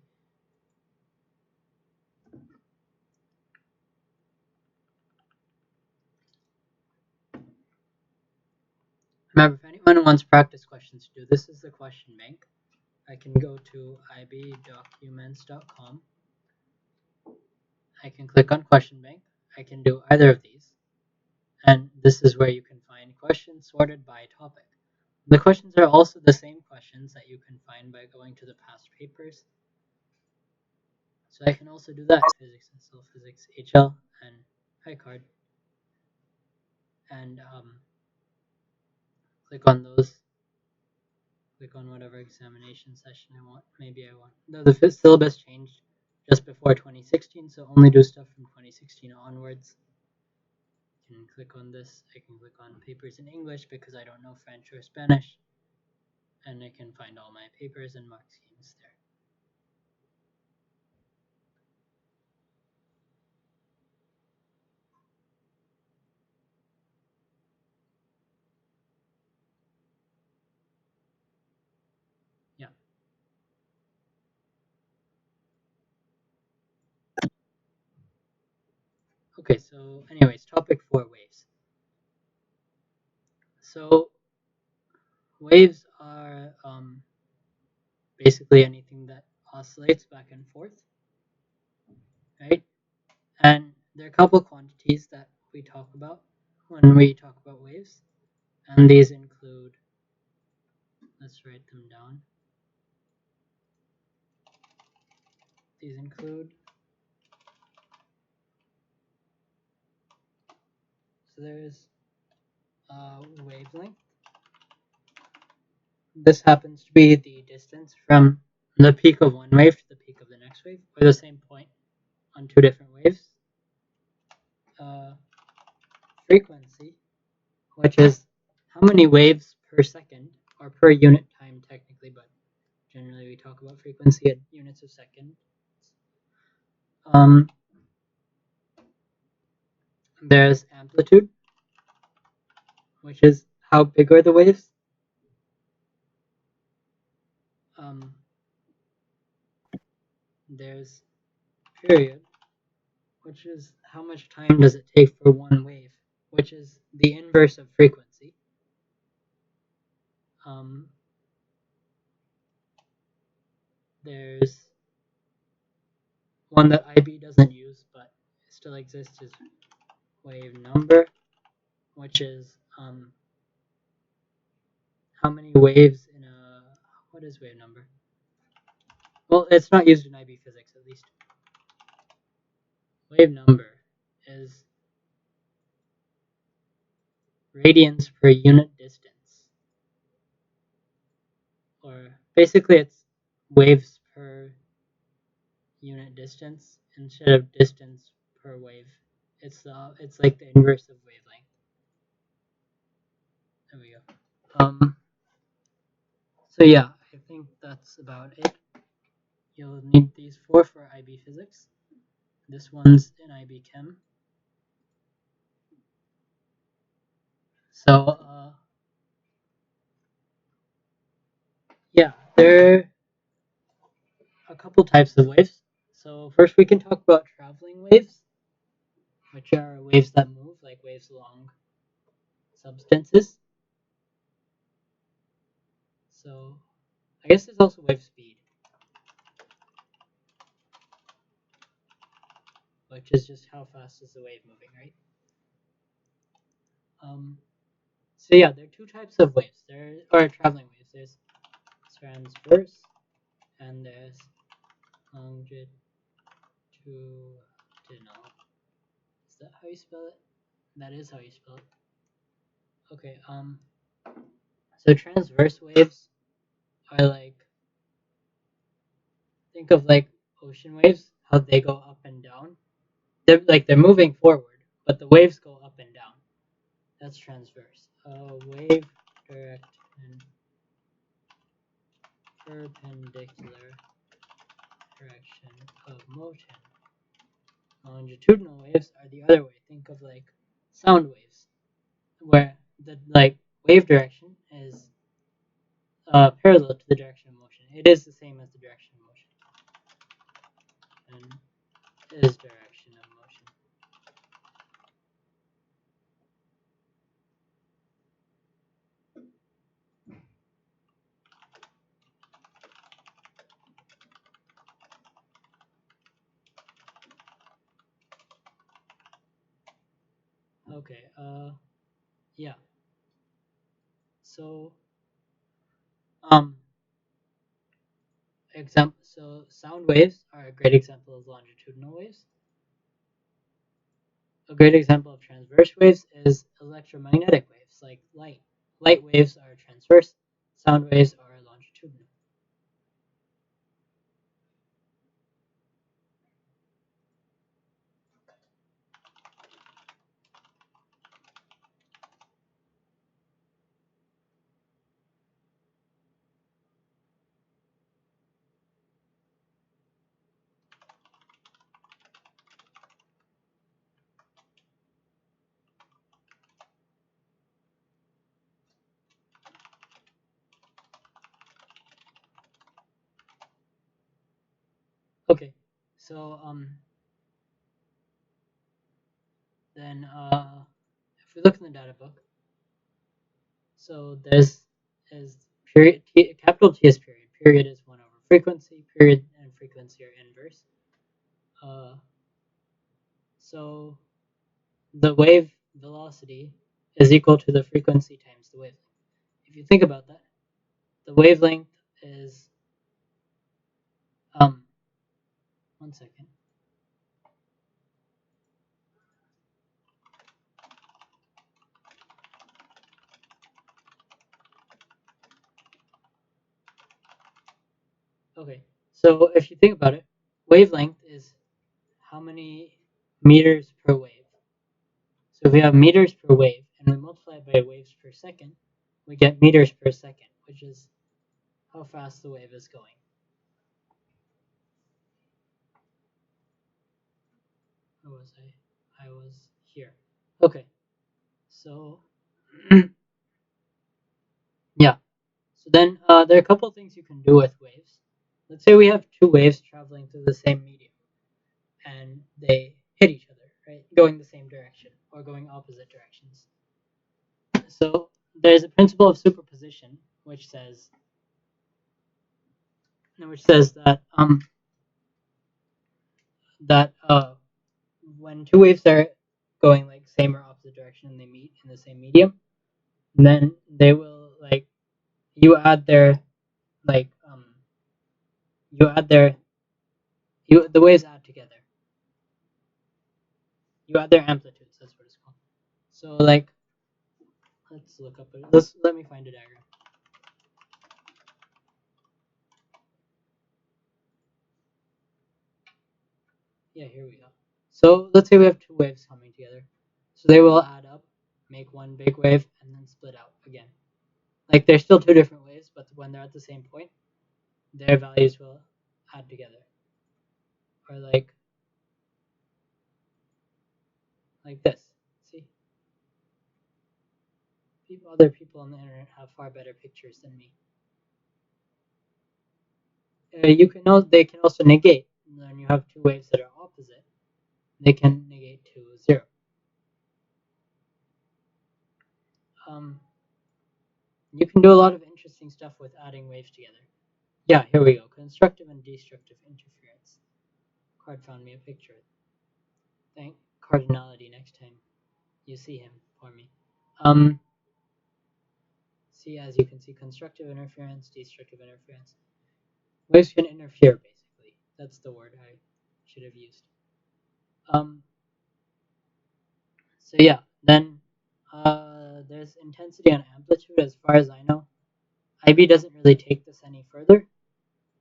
Remember, if anyone wants practice questions to do, this is the question bank. I can go to ibdocuments.com. I can click on question bank. I can do either of these. And this is where you can find questions sorted by topic. The questions are also the same questions that you can find by going to the past papers. So I can also do that, physics and cell physics, HL, and high card. And click on those. Click on whatever examination session I want. Maybe I want. The syllabus changed just before 2016, so only do stuff from 2016 onwards. I can click on this. I can click on papers in English because I don't know French or Spanish. And I can find all my papers and mark schemes there. Yeah. Okay, so anyways, topic 4, waves. So waves are basically anything that oscillates back and forth, right? And there are a couple quantities that we talk about when we talk about waves, and these include, let's write them down. These include, so there's wavelength. This happens to be the distance from the peak of one wave to the peak of the next wave, or the same point on two different waves. Frequency, which is how many waves per second, or per unit time technically, but generally we talk about frequency at units of second. There's amplitude, which is how big are the waves? Um, there's period, which is how much time does it take for one wave, which is the inverse of frequency. Um, there's one that IB doesn't use but still exists is wave number, which is how many waves in a, what is wave number? Well, it's not used in IB physics at least. Wave number is radians per unit distance, or basically it's waves per unit distance instead of distance per wave. It's like the inverse of wavelength. There we go. So yeah, I think that's about it. You'll need these four for IB physics. This one's in IB chem. So yeah, there are a couple types of waves. So first we can talk about traveling waves, which are waves that move, like waves along substances. So I guess there's also wave speed, which is just how fast is the wave moving, right? So yeah, there are two types of waves. There are traveling waves. There's transverse and there's longitudinal. Is that how you spell it? That is how you spell it. Okay. So transverse waves are like, think of like ocean waves, how they go up and down. They're moving forward, but the waves go up and down. That's transverse. Wave direct and perpendicular direction of motion. Longitudinal waves are the other way. Think of like sound waves, where the like wave direction is parallel to the direction of motion. It is the same as the direction of motion, and is direction of motion. Okay. Yeah. So um, example. So sound waves are a great example of longitudinal waves. A great example of transverse waves is electromagnetic waves, like light. Light waves are transverse. Sound waves are longitudinal. Okay. So then if we look in the data book, so there's is period capital T is period. Period is 1 over frequency. Period and frequency are inverse. Uh, so the wave velocity is equal to the frequency times the wavelength. If you think about that, the wavelength is 1 second. Okay, so if you think about it, wavelength is how many meters per wave. So if we have meters per wave and we multiply it by waves per second, we get meters per second, which is how fast the wave is going. Where was I? I was here. Okay, so So then there are a couple things you can do with waves. Let's say we have two waves traveling through the same medium and they hit each other, right? Going the same direction or going opposite directions. So there's a principle of superposition which says that when two waves are going like same or opposite direction and they meet in the same medium, then they will like you add their like you add their you the waves add together. You add their amplitudes. That's what it's called. So like let's look up. Let me find a diagram. Yeah, here we go. So let's say we have two waves coming together. So they will add up, make one big wave, and then split out again. Like they're still two different waves, but when they're at the same point, their values will add together. Or like this. See? Other people on the internet have far better pictures than me. They can also negate. When you have two waves that are opposite, they can negate to 0. Um, you can do a lot of interesting stuff with adding waves together. Yeah, here we go. Constructive and destructive interference. Card found me a picture. Thank cardinality next time you see him for me. See, as you can see, constructive interference, destructive interference. Waves can interfere, basically. That's the word I should have used. So yeah, then there's intensity and amplitude. As far as I know, IB doesn't really take this any further.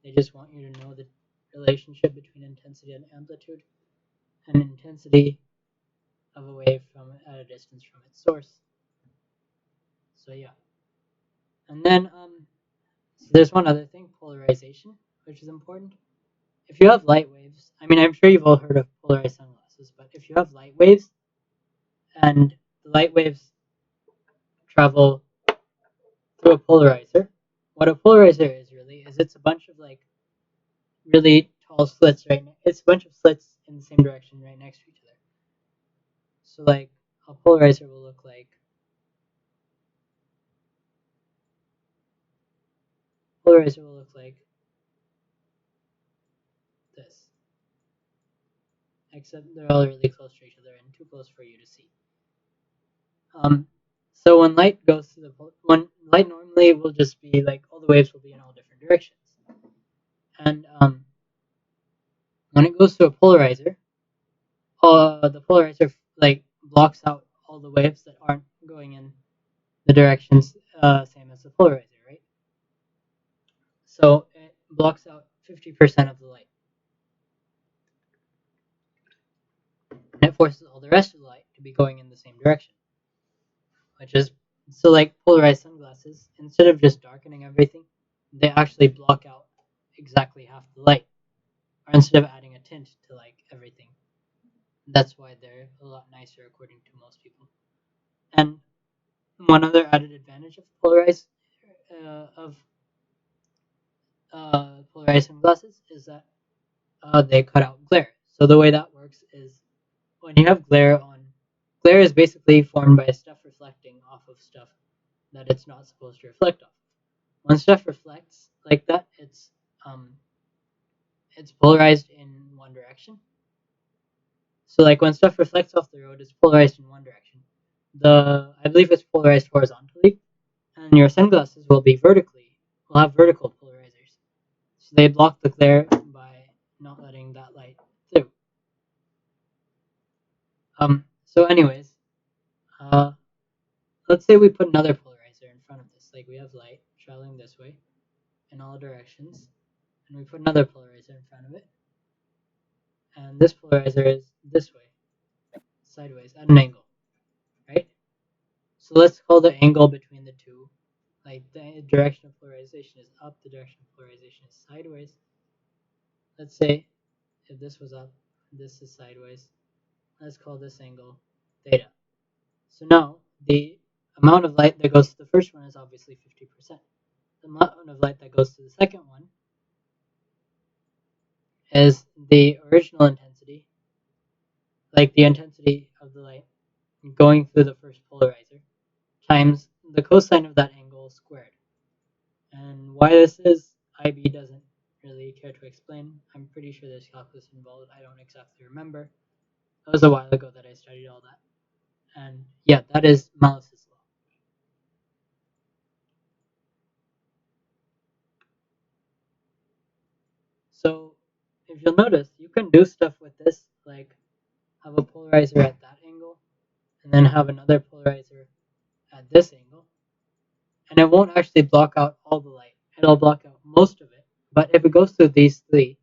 They just want you to know the relationship between intensity and amplitude, and intensity of a wave from at a distance from its source. So yeah, and then so there's one other thing, polarization, which is important. If you have light waves, I mean, I'm sure you've all heard of polarized sunglasses, but if you have light waves and the light waves travel through a polarizer, what a polarizer is really is it's a bunch of like really tall slits it's a bunch of slits in the same direction right next to each other. So like a polarizer will look like this, except they're all really close to each other and too close for you to see. So when light goes through when light normally will just be like all the waves will be in all different directions, and when it goes to a polarizer, the polarizer like blocks out all the waves that aren't going in the directions same as the polarizer, right? So it blocks out 50% of the light, and it forces all the rest of the light to be going in the same direction, which is so like polarized sunglasses. Instead of just darkening everything, they actually block out exactly half the light, or instead of adding a tint to like everything. That's why they're a lot nicer according to most people. And one other added advantage of polarized sunglasses is that they cut out glare. So the way that works is when you have glare is basically formed by stuff reflecting off of stuff that it's not supposed to reflect off. When stuff reflects like that, it's polarized in one direction. So like when stuff reflects off the road, it's polarized in one direction. I believe it's polarized horizontally, and your sunglasses will have vertical polarizers. So they block the glare by not letting that light through. So anyways, uh, let's say we put another polarizer in front of this. Like we have light traveling this way in all directions, and we put another polarizer in front of it, and this polarizer is this way, sideways, at an angle, right? So let's call the angle between the two, like the direction of polarization is up, the direction of polarization is sideways. Let's say if this was up, this is sideways. Let's call this angle theta. So now the amount of light that goes to the first one is obviously 50%. the amount of light that goes to the second one is the original intensity, like the intensity of the light going through the first polarizer, times the cosine of that angle squared. And why this is, IB doesn't really care to explain. I'm pretty sure there's calculus involved. I don't exactly remember. That was a while ago that I studied all that. And yeah, that is Malice's law. So if you'll notice, you can do stuff with this, like have a polarizer at that angle, and then have another polarizer at this angle, and it won't actually block out all the light. It'll block out most of it, but if it goes through these three,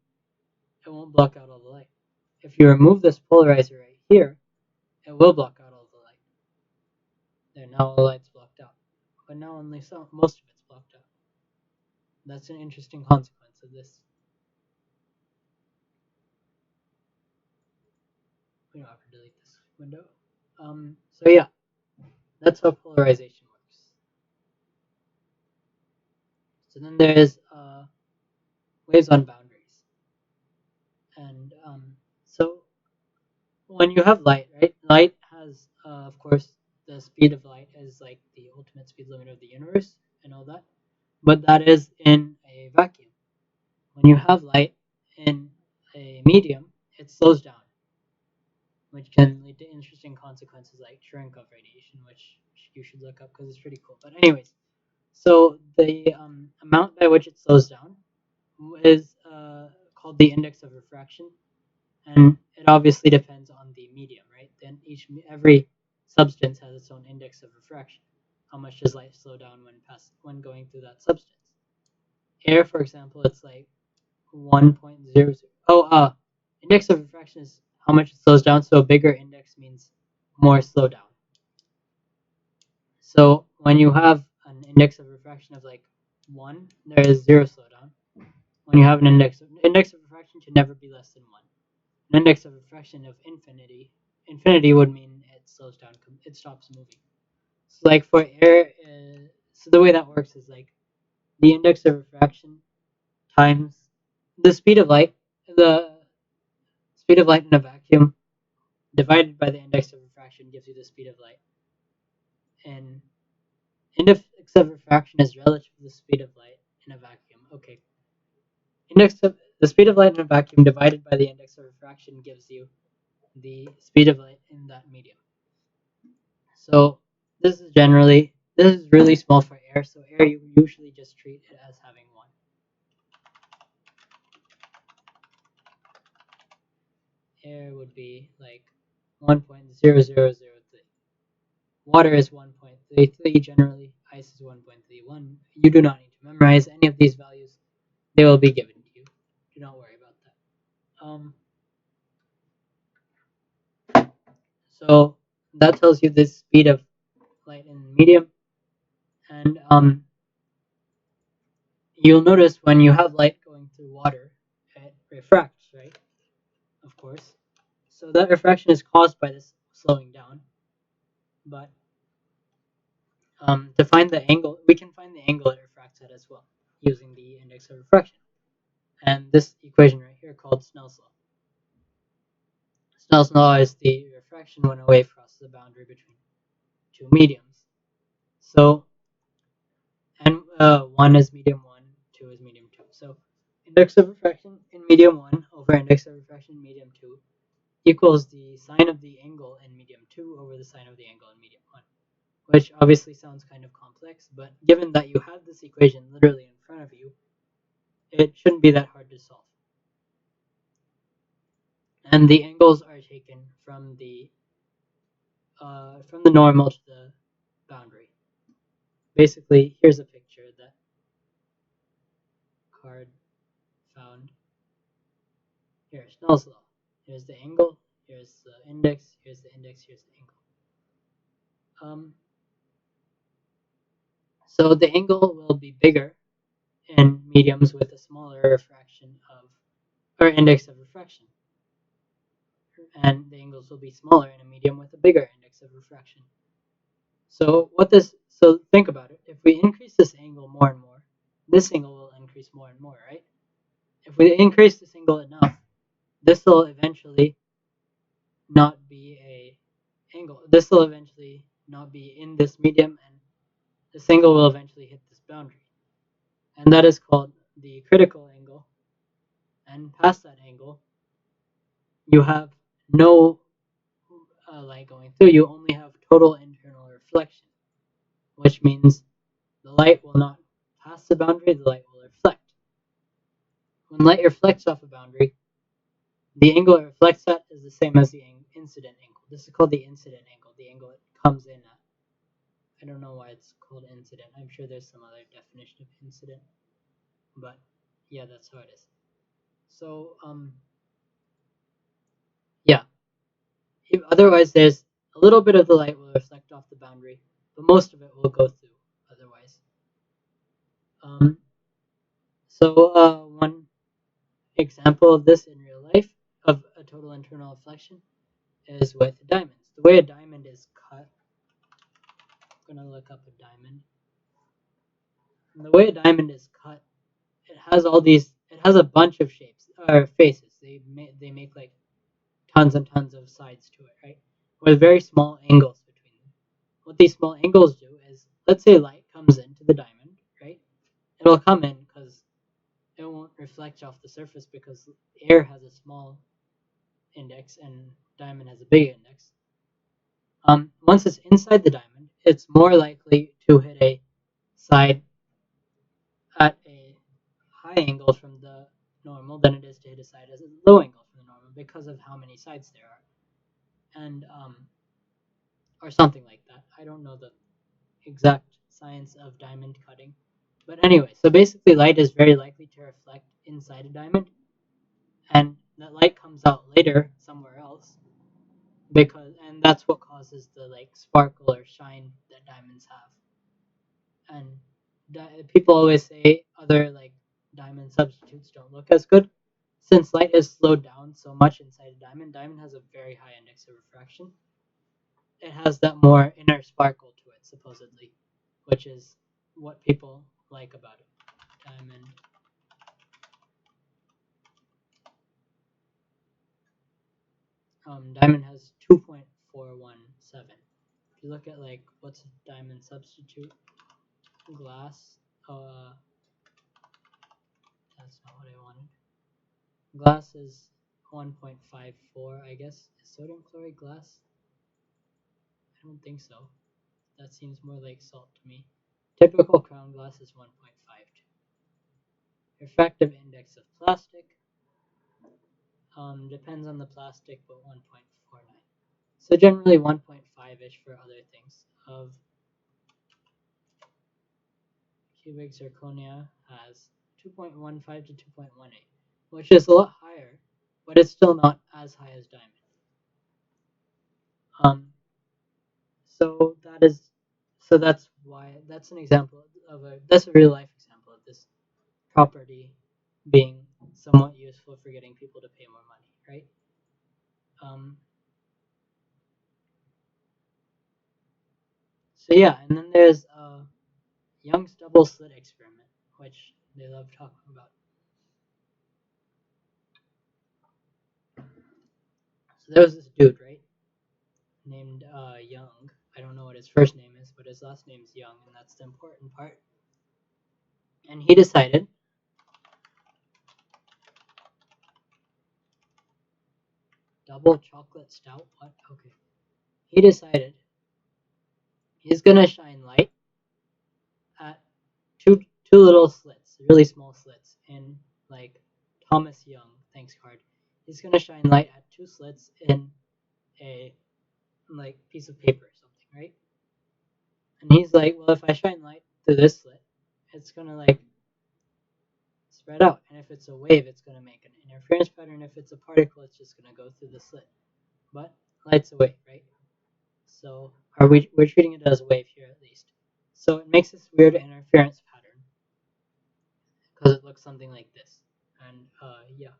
it won't block out all the light. If you remove this polarizer right here, it will block out all the light. There, now all the light's blocked out, but now only most of it's blocked out. That's an interesting consequence of this. We don't have to delete this window. So yeah, that's how polarization works. So then there's waves on boundaries, and so when you have light, right? Light has, of course, the speed of light is like the ultimate speed limit of the universe and all that, but that is in a vacuum. When you have light in a medium, it slows down, which can lead to interesting consequences like Cherenkov radiation, which you should look up because it's pretty cool. But anyways, so the amount by which it slows down is called the index of refraction, and it obviously depends on the medium, right? Then every substance has its own index of refraction. How much does light slow down when going through that substance? Air, for example, it's like 1.00. Oh, index of refraction is how much it slows down. So a bigger index means more slowdown. So when you have an index of refraction of like 1, there is 0 slowdown. When you have an index of refraction should never be less than 1. An index of refraction of infinity would mean it slows down, it stops moving. So like for air, so the way that works is like the index of refraction times the speed of light, the speed of light in a vacuum divided by the index of refraction gives you the speed of light. And index of refraction is relative to the speed of light in a vacuum. Okay. Index of the speed of light in a vacuum divided by the index of refraction gives you the speed of light in that medium. So this is really small for air. So air you usually just treat it as having 1. Air would be like 1.0003. Water is 1.33 generally. Ice is 1.31. You do not need to memorize any of these values. They will be given to you. Do not worry about that. So that tells you the speed of light in medium. And you'll notice when you have light going through water, it refracts, right? Of course. So that refraction is caused by this slowing down. But to find the angle, we can find the angle it refracts at as well using the index of refraction. And this equation right here called Snell's law. Snell's law is the refraction when a wave crosses the boundary between two mediums. So, and 1 is medium 1, 2 is medium 2. So index of refraction in medium 1 over index of refraction in medium 2 equals the sine of the angle in medium 2 over the sine of the angle in medium 1, which obviously sounds kind of complex, but given that you have this equation literally in front of you, it shouldn't be that hard to solve. And the angles are taken from the normal to the boundary. Basically, here's a picture that Card found. Here, Snell's law. Here's the angle, here's the index, here's the index, here's the angle. So the angle will be bigger in mediums with a smaller refraction of, or index of refraction. And the angles will be smaller in a medium with a bigger index of refraction. So think about it. If we increase this angle more and more, this angle will increase more and more, right? If we increase this angle enough, this will eventually not be a angle. This will eventually not be in this medium, and this angle will eventually hit this boundary. And that is called the critical angle. And past that angle, you have no light going through. You only have total internal reflection, which means the light will not pass the boundary, the light will reflect. When light reflects off a boundary, the angle it reflects at is the same as the incident angle. This is called the incident angle, the angle it comes in at. I don't know why it's called incident. I'm sure there's some other definition of incident, but yeah, that's how it is. So, yeah. Otherwise, there's a little bit of the light will reflect off the boundary, but most of it will go through otherwise. One example of this in real life of a total internal reflection is with diamonds. The way a diamond is cut, I'm gonna look up a diamond. And the way a diamond is cut, it has all these. It has a bunch of shapes or faces. They make like tons and tons of sides to it, right? With very small angles between them. What these small angles do is, let's say light comes into the diamond, right? It'll come in because it won't reflect off the surface because air has a small index and diamond has a big index. Once it's inside the diamond, it's more likely to hit a side at a high angle from the normal than it is to hit a side at a low angle from the normal because of how many sides there are, and or something like that. I don't know the exact science of diamond cutting, but anyway, so basically, light is very likely to reflect inside a diamond, and that light comes out later somewhere else and that's what causes the like sparkle or shine that diamonds have. And people always say other like diamond substitutes don't look as good since light is slowed down so much inside a diamond. Diamond has a very high index of refraction. It has that more inner sparkle to it supposedly, which is what people like about it. Diamond has 2.417. If you look at like what's a diamond substitute, glass. That's not what I wanted. Glass is 1.54, I guess. Is sodium chloride glass? I don't think so. That seems more like salt to me. Typical crown glass is 1.52. Refractive index of plastic depends on the plastic, but 1.49. So generally 1.5-ish for other things. Of cubic zirconia has 2.15 to 2.18, which is a lot higher, but it's still not as high as diamond. So that's why that's an example of that's a real life example of this property being somewhat useful for getting people to pay more money, right? So yeah, and then there's Young's double slit experiment, which they love talking about. So there was this dude, right, named Young. I don't know what his first name is, but his last name is Young, and that's the important part. And he decided double chocolate stout. What? Okay. He decided he's gonna shine light at two little slits, really small slits, in like Thomas Young thanks card. He's gonna shine light at two slits in a like piece of paper or something, right? And he's like, well, if I shine light through this slit, it's gonna like spread out, and if it's a wave, it's gonna make an interference pattern. If it's a particle, it's just gonna go through the slit. But light's a wave, right? So we're treating it as a wave here at least. So it makes this weird interference pattern because it looks something like this. And yeah.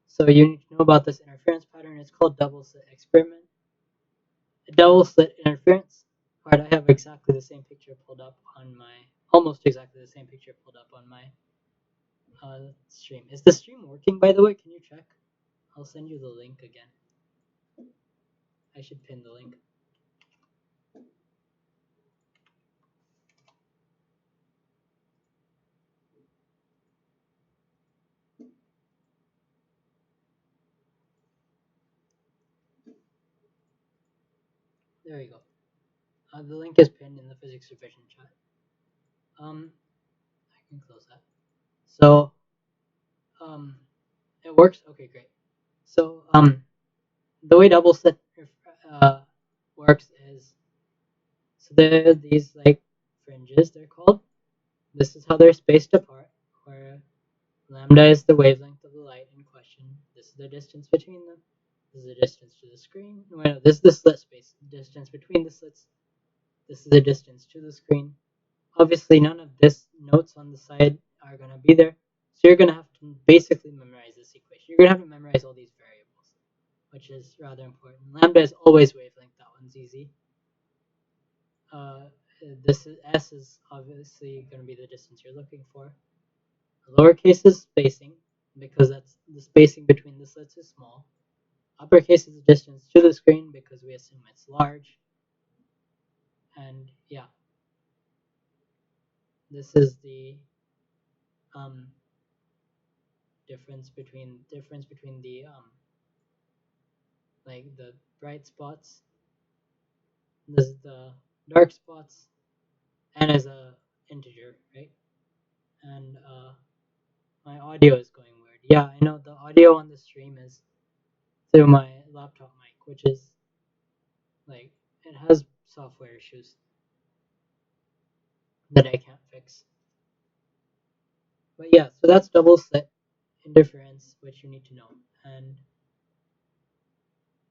So you need to know about this interference pattern. It's called double slit experiment. A double slit interference part. I have exactly the same picture pulled up on my almost exactly the same picture pulled up on my stream. Is the stream working, by the way? Can you check? I'll send you the link again. I should pin the link. There we go. The link is pinned in the physics revision chat. I can close that. So, it works. Okay, great. So, the way double slit uh, works is, so there are these like fringes. They're called. This is how they're spaced apart, where lambda is the wavelength of the light in question. This is the distance between them. This is the distance to the screen. No, this is the slit space. Distance between the slits. This is the distance to the screen. Obviously, none of this notes on the side are going to be there. So you're going to have to basically memorize this equation. You're going to have to memorize all these variables, which is rather important. Lambda is always wavelength. That one's easy. This is, S is obviously going to be the distance you're looking for. Lowercase is spacing, because that's the spacing between the slits is small. Uppercase is the distance to the screen, because we assume it's large. And yeah, this is the difference between the like the bright spots. This is the dark spots, and as a integer, right? And my audio is going weird. Yeah, I know the audio on the stream is through my laptop mic, which is like, it has software issues that I can't fix. But yeah, so that's double slit interference, which you need to know. And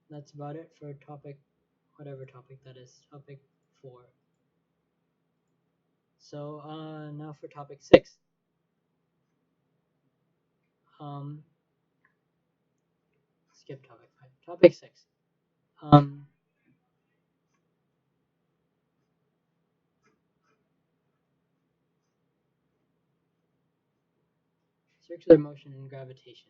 that's about it for topic, whatever topic that is, topic 4. So now for topic 6. Um, skip topic 5. Topic 6. Um, circular motion and gravitation.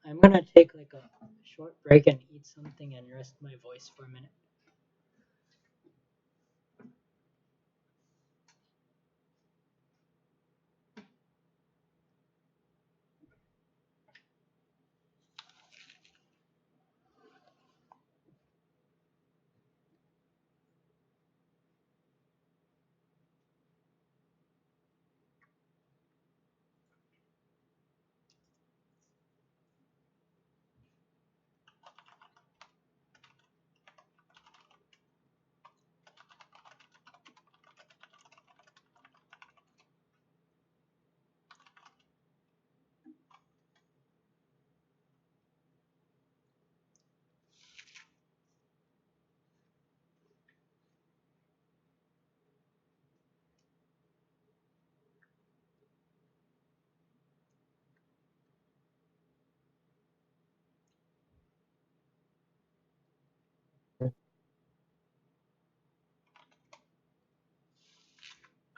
I'm gonna take like a short break and eat something and rest my voice for a minute.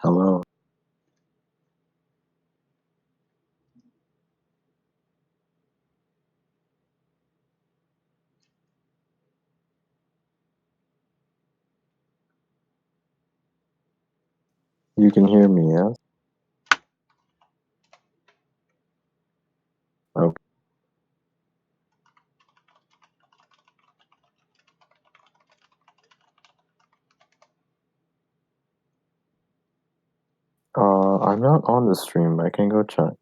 Hello. You can hear me, yes? Okay. I'm not on the stream. I can go check.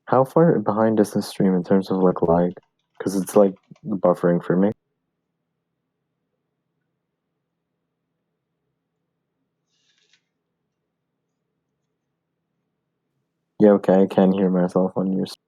How far behind is this stream in terms of like lag? Because it's like buffering for me. Yeah, okay, I can hear myself on your stream.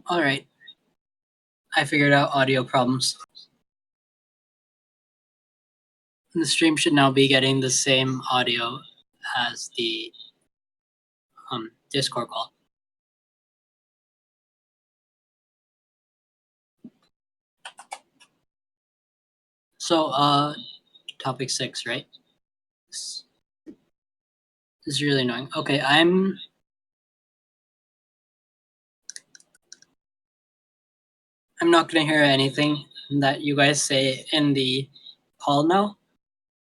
All right. I figured out audio problems. The stream should now be getting the same audio as the Discord call. So, topic 6, right? This is really annoying. Okay, I'm not gonna hear anything that you guys say in the call now.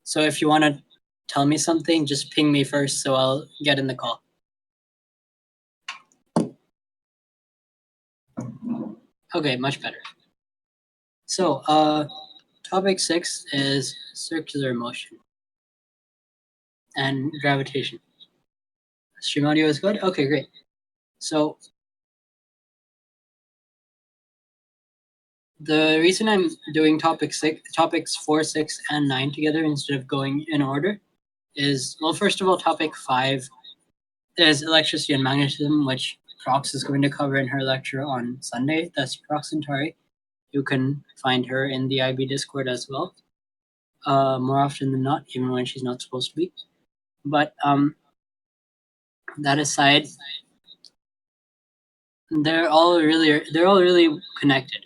So if you want to tell me something, just ping me first so I'll get in the call. Okay, much better. So, topic 6 is circular motion and gravitation. Stream audio is good? Okay, great. So, the reason I'm doing topics 4, 6, and 9 together instead of going in order is, well, first of all, topic 5 is electricity and magnetism, which Prox is going to cover in her lecture on Sunday. That's Prox Centauri. You can find her in the IB Discord as well, more often than not, even when she's not supposed to be. But that aside, they're all really connected.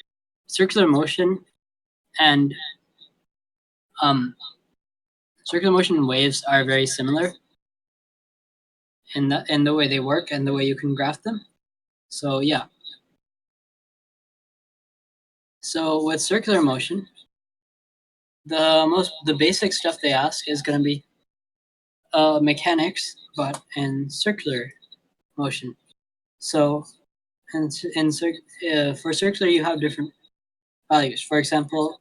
Circular motion and circular motion waves are very similar in the way they work and the way you can graph them. So yeah. So with circular motion, the basic stuff they ask is going to be mechanics, but in circular motion. So for circular, you have different values. For example,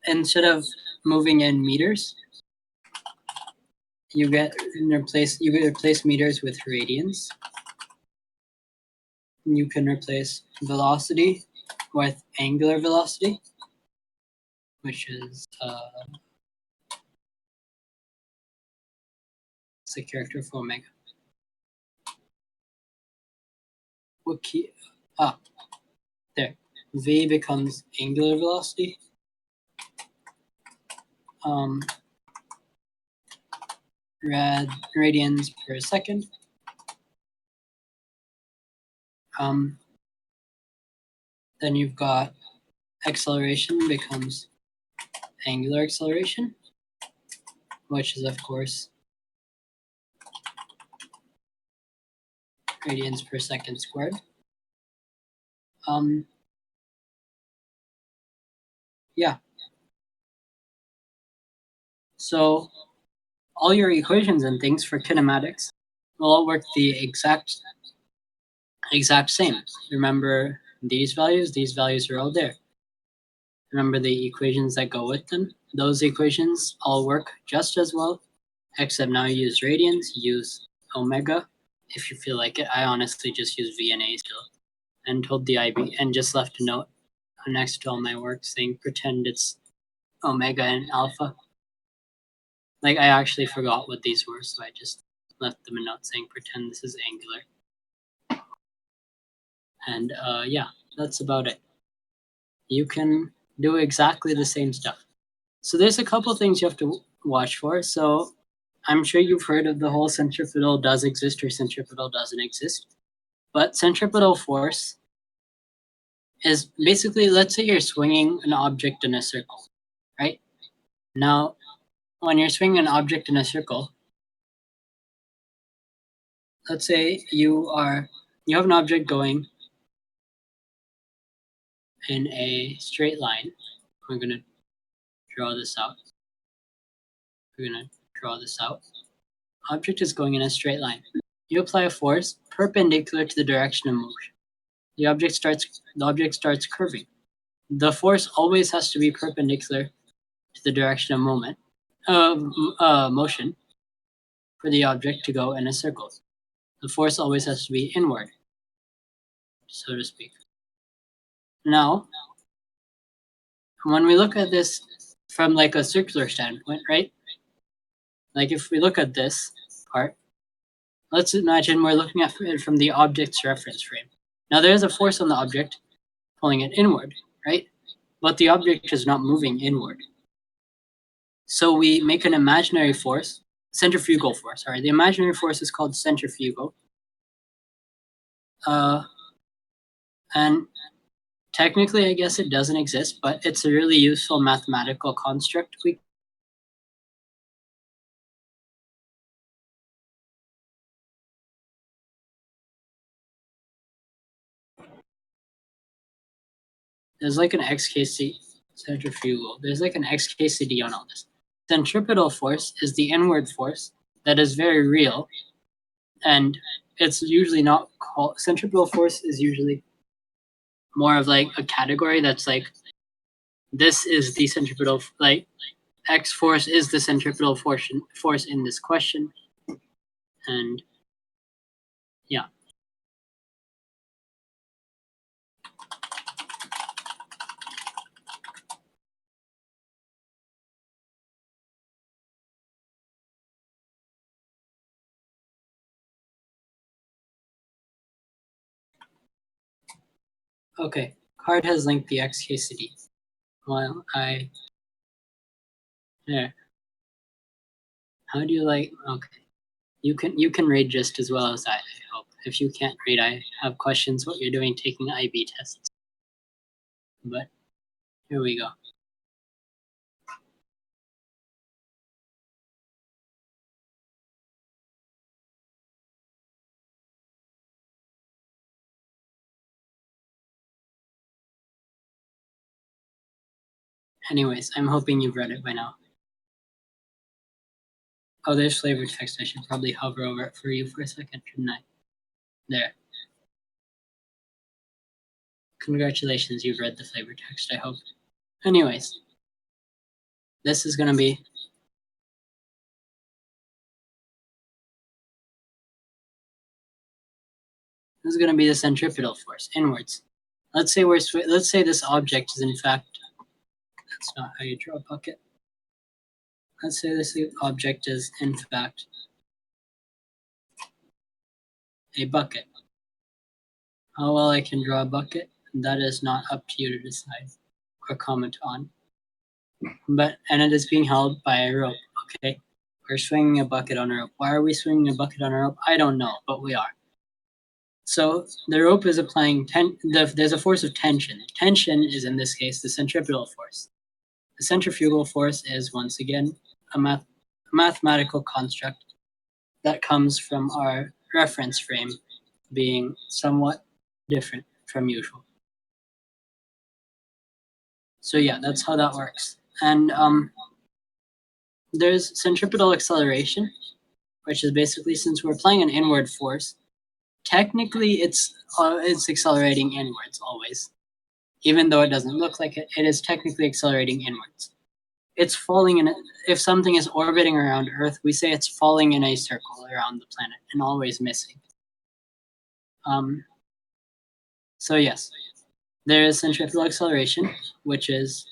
instead of moving in meters, you replace meters with radians. You can replace velocity with angular velocity, which is it's a character for omega. What key? There. V becomes angular velocity. Radians per second. Then you've got acceleration becomes angular acceleration, which is of course radians per second squared. Yeah. So all your equations and things for kinematics will all work the exact same. Remember these values are all there. Remember the equations that go with them? Those equations all work just as well, except now you use radians, you use omega, if you feel like it. I honestly just use V and A still, and told the IB, and just left a note next to all my work saying pretend it's omega and alpha. Like, I actually forgot what these were, so I just left them a note saying pretend this is angular. And yeah, that's about it. You can do exactly the same stuff. So there's a couple things you have to watch for. So I'm sure you've heard of the whole centripetal does exist or centripetal doesn't exist. But centripetal force is basically, let's say you're swinging an object in a circle, right? Now, when you're swinging an object in a circle, let's say you have an object going in a straight line. We're going to draw this out. Object is going in a straight line. You apply a force perpendicular to the direction of motion. The object starts curving. The force always has to be perpendicular to the direction of motion for the object to go in a circle. The force always has to be inward, so to speak. Now, when we look at this from like a circular standpoint, right? Like if we look at this part, let's imagine we're looking at it from the object's reference frame. Now there is a force on the object pulling it inward, right? But the object is not moving inward. So we make an imaginary force, centrifugal force, sorry. The imaginary force is called centrifugal. And technically, I guess it doesn't exist, but it's a really useful mathematical construct. There's like an XKC centrifugal. There's like an XKCD on all this. Centripetal force is the inward force that is very real, and it's usually not called centripetal force. Is usually more of like a category that's like, this is the centripetal, like X force is the centripetal force in this question, and yeah. Okay, Card has linked the XKCD. While there. How do you like? Okay, you can read just as well as I hope. If you can't read, I have questions. What you're doing, taking IB tests. But here we go. Anyways, I'm hoping you've read it by now. Oh, there's flavor text. I should probably hover over it for you for a second, shouldn't I? There. Congratulations, you've read the flavor text, I hope. Anyways, this is going to be the centripetal force inwards. Let's say this object is in fact, that's not how you draw a bucket. Let's say this object is in fact a bucket. How well I can draw a bucket, that is not up to you to decide or comment on. And it is being held by a rope, okay? We're swinging a bucket on a rope. Why are we swinging a bucket on a rope? I don't know, but we are. So the rope is applying there's a force of tension. Tension is, in this case, the centripetal force. The centrifugal force is, once again, a mathematical construct that comes from our reference frame being somewhat different from usual. So yeah, that's how that works. And there's centripetal acceleration, which is basically, since we're applying an inward force, technically it's accelerating inwards always. Even though it doesn't look like it, it is technically accelerating inwards. It's falling in if something is orbiting around Earth, we say it's falling in a circle around the planet and always missing. So yes, there is centripetal acceleration, which is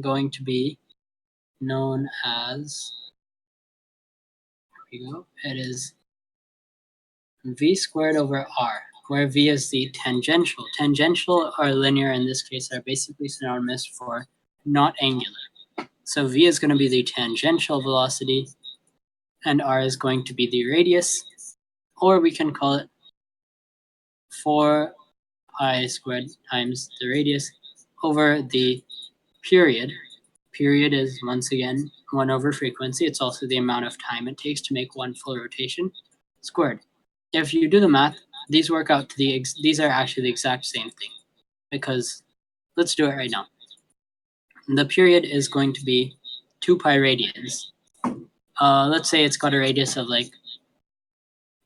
going to be known as, here we go, it is v squared over r, where v is the tangential. Tangential or linear in this case are basically synonymous for not angular. So v is going to be the tangential velocity, and r is going to be the radius, or we can call it 4 pi squared times the radius over the period. Period is, once again, 1 over frequency. It's also the amount of time it takes to make one full rotation squared. If you do the math, these work out to these are actually the exact same thing, because let's do it right now. The period is going to be 2 pi radians. Let's say it's got a radius of like,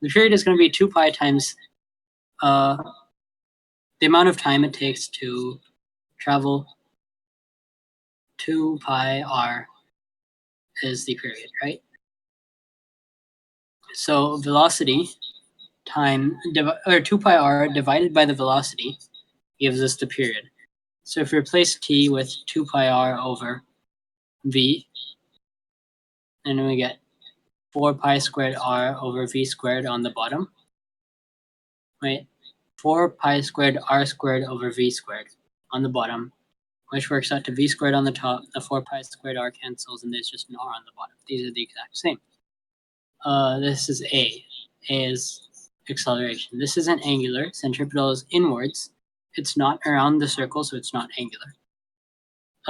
the period is going to be 2 pi times the amount of time it takes to travel 2 pi r is the period, right? So velocity time, or 2 pi r divided by the velocity gives us the period. So if we replace t with 2 pi r over v, then we get 4 pi squared r over v squared on the bottom, right? 4 pi squared r squared over v squared on the bottom, which works out to v squared on the top. The 4 pi squared r cancels, and there's just an r on the bottom. These are the exact same. This is A. A is acceleration. This isn't angular. Centripetal is inwards. It's not around the circle, so it's not angular.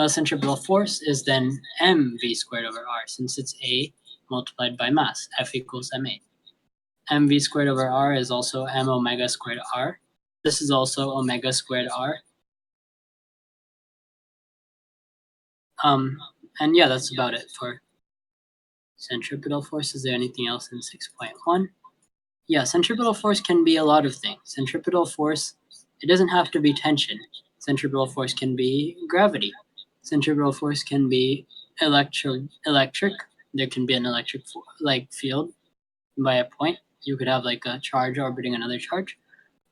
Centripetal force is then mv squared over r, since it's A multiplied by mass. F equals ma. Mv squared over r is also m omega squared r. This is also omega squared r. And yeah, that's about it for centripetal force. Is there anything else in 6.1? Yeah, centripetal force can be a lot of things. Centripetal force, it doesn't have to be tension. Centripetal force can be gravity. Centripetal force can be electric. There can be an electric field by a point. You could have like a charge orbiting another charge.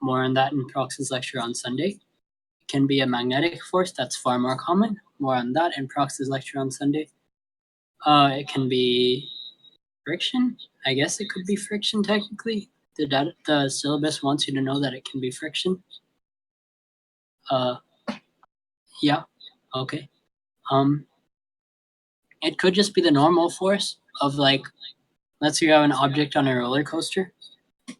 More on that in Prox's lecture on Sunday. It can be a magnetic force. That's far more common. More on that in Prox's lecture on Sunday. It can be friction. I guess it could be friction technically. The syllabus wants you to know that it can be friction. Yeah, okay. It could just be the normal force of like, let's say you have an object on a roller coaster.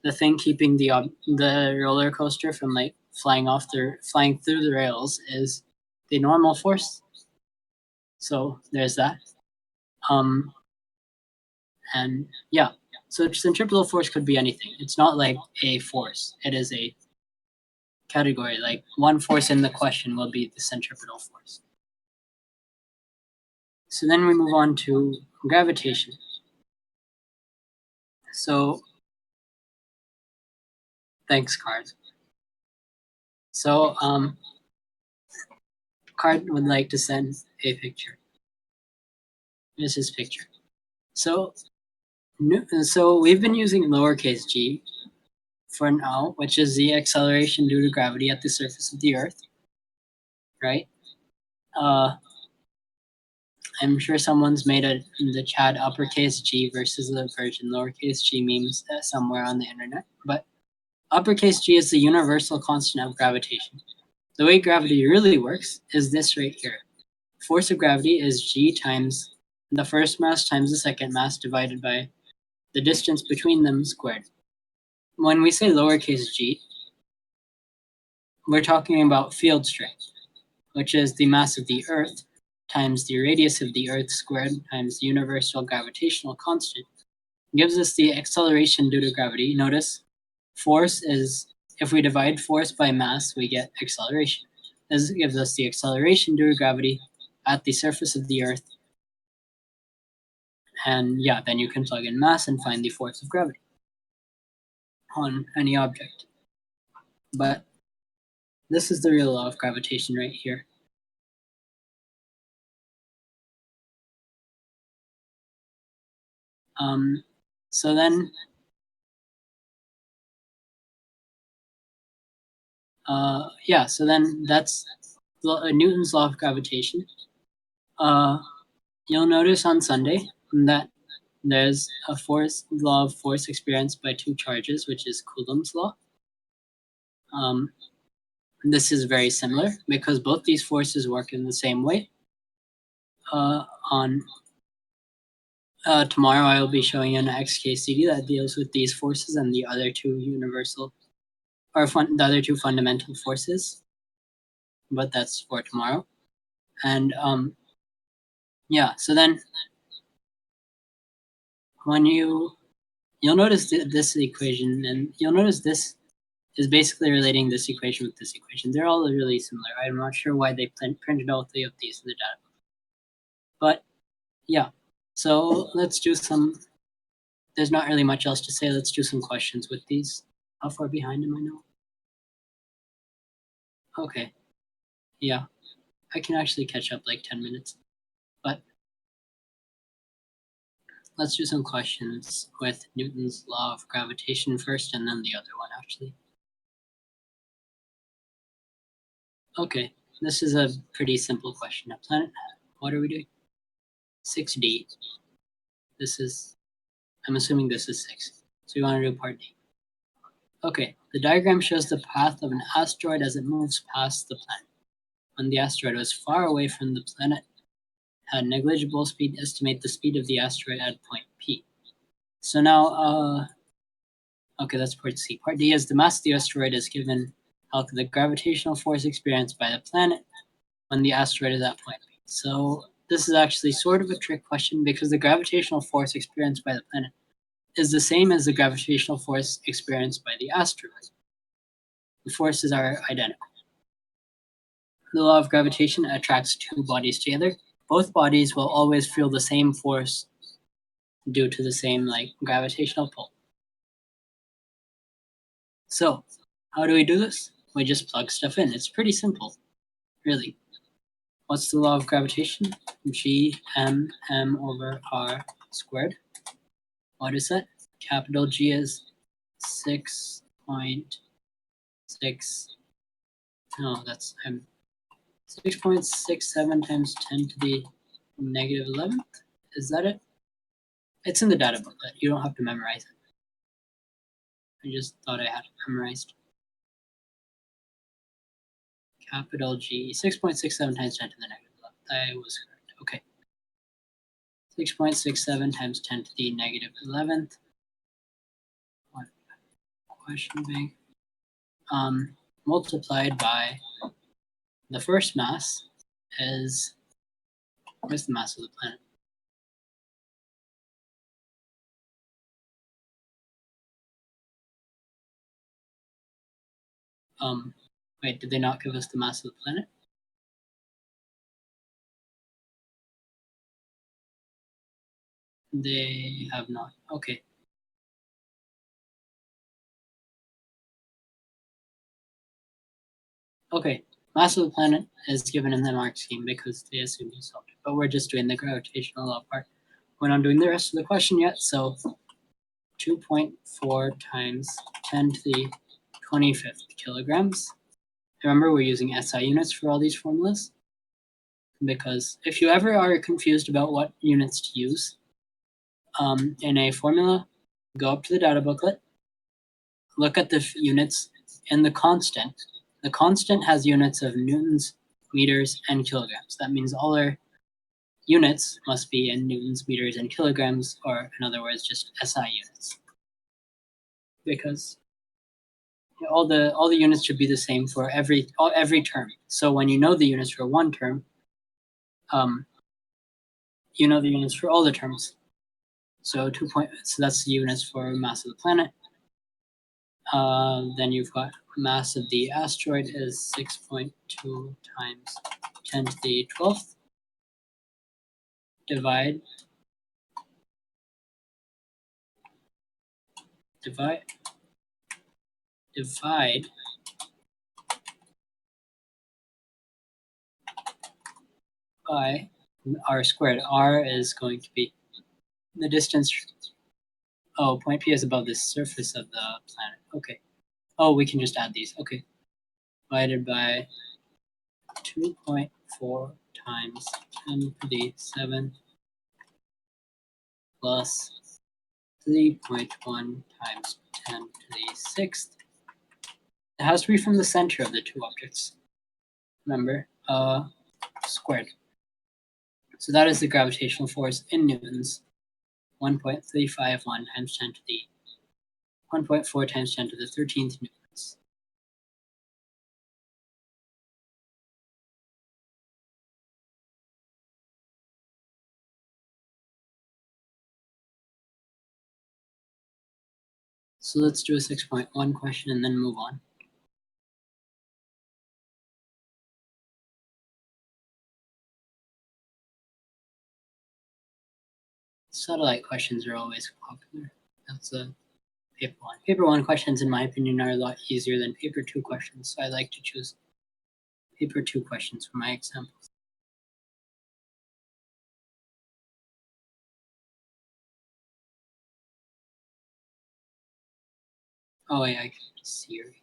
The thing keeping the roller coaster from like flying through the rails is the normal force. So there's that. And yeah, so centripetal force could be anything. It's not like a force. It is a category. Like one force in the question will be the centripetal force. So then we move on to gravitation. So thanks, Card. So Card would like to send a picture. This is picture. So we've been using lowercase g for now, which is the acceleration due to gravity at the surface of the Earth, right? I'm sure someone's made in the chat uppercase G versus the version lowercase g memes somewhere on the internet, but uppercase G is the universal constant of gravitation. The way gravity really works is this right here. Force of gravity is G times the first mass times the second mass divided by the distance between them squared. When we say lowercase g, we're talking about field strength, which is the mass of the Earth times the radius of the Earth squared times the universal gravitational constant, gives us the acceleration due to gravity. Notice force is, if we divide force by mass, we get acceleration. This gives us the acceleration due to gravity at the surface of the Earth. And yeah, then you can plug in mass and find the force of gravity on any object. But this is the real law of gravitation right here. So then, so then that's Newton's law of gravitation. You'll notice on Sunday that there's a law of force experienced by two charges, which is Coulomb's law. This is very similar because both these forces work in the same way. Tomorrow I will be showing an XKCD that deals with these forces and the other two the other two fundamental forces, but that's for tomorrow. And so then when you'll notice this equation, and you'll notice this is basically relating this equation with this equation. They're all really similar. I'm not sure why they printed all three of these in the data. But yeah, so let's do some, there's not really much else to say. Let's do some questions with these. How far behind am I now? Okay, yeah, I can actually catch up like 10 minutes. But let's do some questions with Newton's law of gravitation first, and then the other one actually. Okay, this is a pretty simple question. At planet, what are we doing? 6D. This is, I'm assuming this is 6. So you want to do part D. Okay, The diagram shows the path of an asteroid as it moves past the planet. When the asteroid was far away from the planet, had negligible speed, estimate the speed of the asteroid at point P. So now, okay, that's part C. Part D is the mass of the asteroid is given how the gravitational force experienced by the planet when the asteroid is at point P. So this is actually sort of a trick question because the gravitational force experienced by the planet is the same as the gravitational force experienced by the asteroid. The forces are identical. The law of gravitation attracts two bodies together. Both bodies will always feel the same force due to the same gravitational pull. So, how do we do this? We just plug stuff in. It's pretty simple, really. What's the law of gravitation? G(m) over r squared. What is that? Capital G is 6.6. No, that's 6.67 times 10 to the negative 11th. Is that it? It's in the data booklet. You don't have to memorize it. I just thought I had it memorized. Capital G, 6.67 times 10 to the negative 11th. I was correct. Okay. 6.67 times 10 to the negative 11th. What question bank? Multiplied by the first mass is, where's the mass of the planet? Wait, did they not give us the mass of the planet? They have not. Okay. Okay. Mass of the planet is given in the mark scheme because they assume you solved it. But we're just doing the gravitational law part. We're not doing the rest of the question yet. So 2.4 times 10 to the 25th kilograms. Remember, we're using SI units for all these formulas. Because if you ever are confused about what units to use in a formula, go up to the data booklet, look at the units and the constant. The constant has units of newtons, meters, and kilograms. That means all our units must be in newtons, meters, and kilograms, or in other words, just SI units. Because all the units should be the same for every term. So when you know the units for one term, you know the units for all the terms. So so that's the units for mass of the planet. Then you've got mass of the asteroid is 6.2 times 10 to the 12th. Divide by r squared. R is going to be the distance. Oh, point P is above the surface of the planet. Okay. Oh, we can just add these. Okay. Divided by 2.4 times 10 to the 7th plus 3.1 times 10 to the 6th. It has to be from the center of the two objects. Remember, squared. So that is the gravitational force in newtons. 1.351 times 10 to the 1.4 times 10 to the 13th newtons. So let's do a 6.1 question and then move on. Satellite questions are always popular. That's a paper one. Paper one questions, in my opinion, are a lot easier than paper two questions. So I like to choose paper two questions for my examples. Oh yeah, I can see her.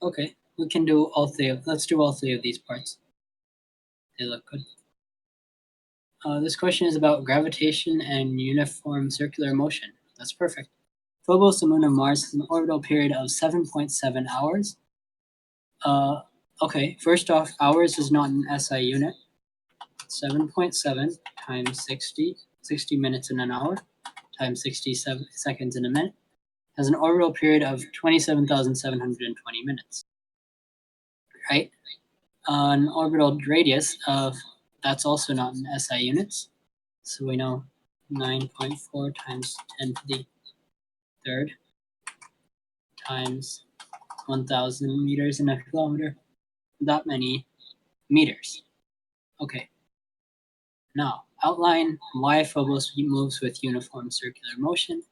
Okay, we can do all three of. Let's do all three of these parts. They look good. This question is about gravitation and uniform circular motion. That's perfect. Phobos, the moon of Mars, has an orbital period of 7.7 hours. Okay, first off, hours is not an SI unit. 7.7 times 60 minutes in an hour, times 67 seconds in a minute, has an orbital period of 27,720 minutes, right? An orbital radius of, that's also not in SI units, so we know 9.4 times 10 to the third times 1,000 meters in a kilometer, that many meters. Okay, now outline why Phobos moves with uniform circular motion.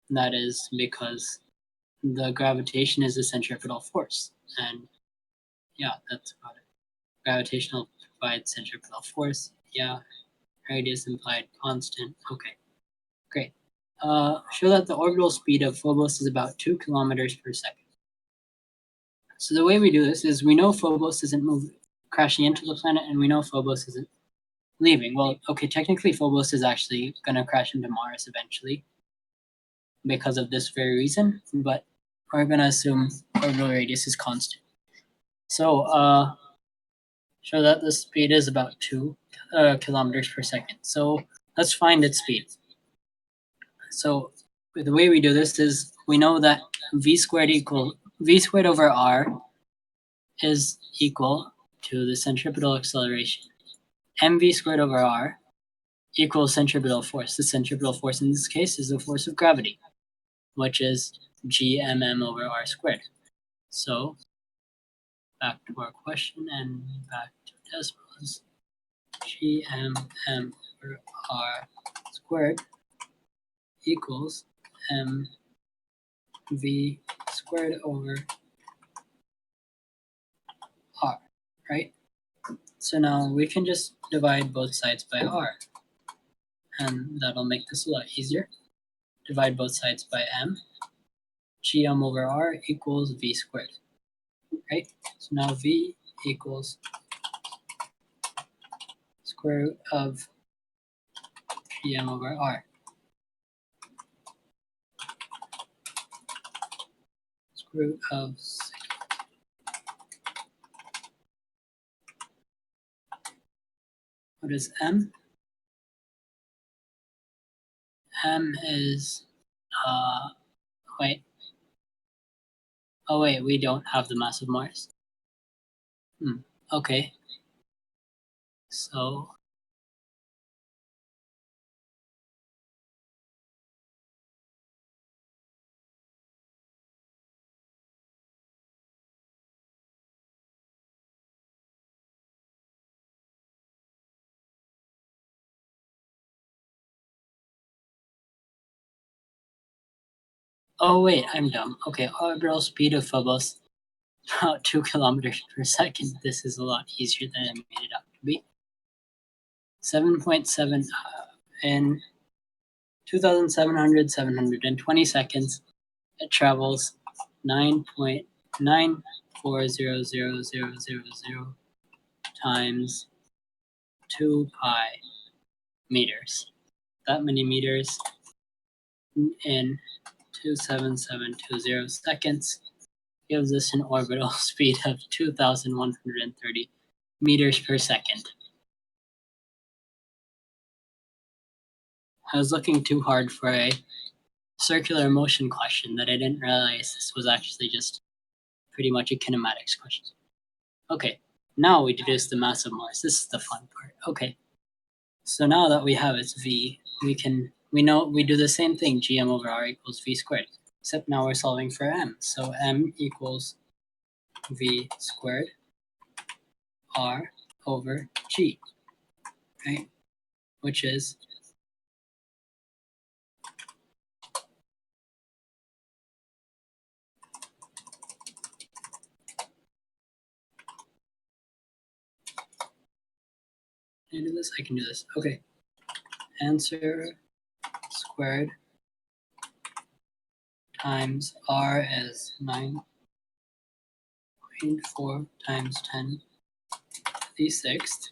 That is because the gravitation is the centripetal force, and yeah, that's about it. Gravitational provides centripetal force, yeah. Radius implied constant, okay, great. Show that the orbital speed of Phobos is about 2 kilometers per second. So the way we do this is we know Phobos isn't crashing into the planet, and we know Phobos isn't leaving. Well, okay, technically Phobos is actually going to crash into Mars eventually because of this very reason, but we're going to assume orbital radius is constant. So show that the speed is about 2 kilometers per second. So let's find its speed. So the way we do this is we know that v squared over r is equal to the centripetal acceleration. mv squared over r equals centripetal force. The centripetal force in this case is the force of gravity, which is gmm over r squared. So back to our question and back to decimals. Gmm over r squared equals mv squared over r, right? So now we can just divide both sides by r, and that'll make this a lot easier. Divide both sides by m. Gm over r equals v squared, right? So now v equals square root of Gm over r. Square root of 6. What is m? M is, wait. Oh wait, we don't have the mass of Mars. Okay. So oh wait, I'm dumb. Okay, orbital speed of Phobos, about 2 kilometers per second. This is a lot easier than I made it out to be. 7.7 in 720 seconds. It travels 9.940000 times 2 pi meters. That many meters in 27720 seconds gives us an orbital speed of 2,130 meters per second. I was looking too hard for a circular motion question that I didn't realize this was actually just pretty much a kinematics question. Okay, now we deduce the mass of Mars. This is the fun part. Okay, so now that we have its v, we do the same thing. Gm over r equals v squared, except now we're solving for m. So m equals v squared r over g, right? Which is can I do this? I can do this. Okay. Answer squared times r is 9.4 times 10 the sixth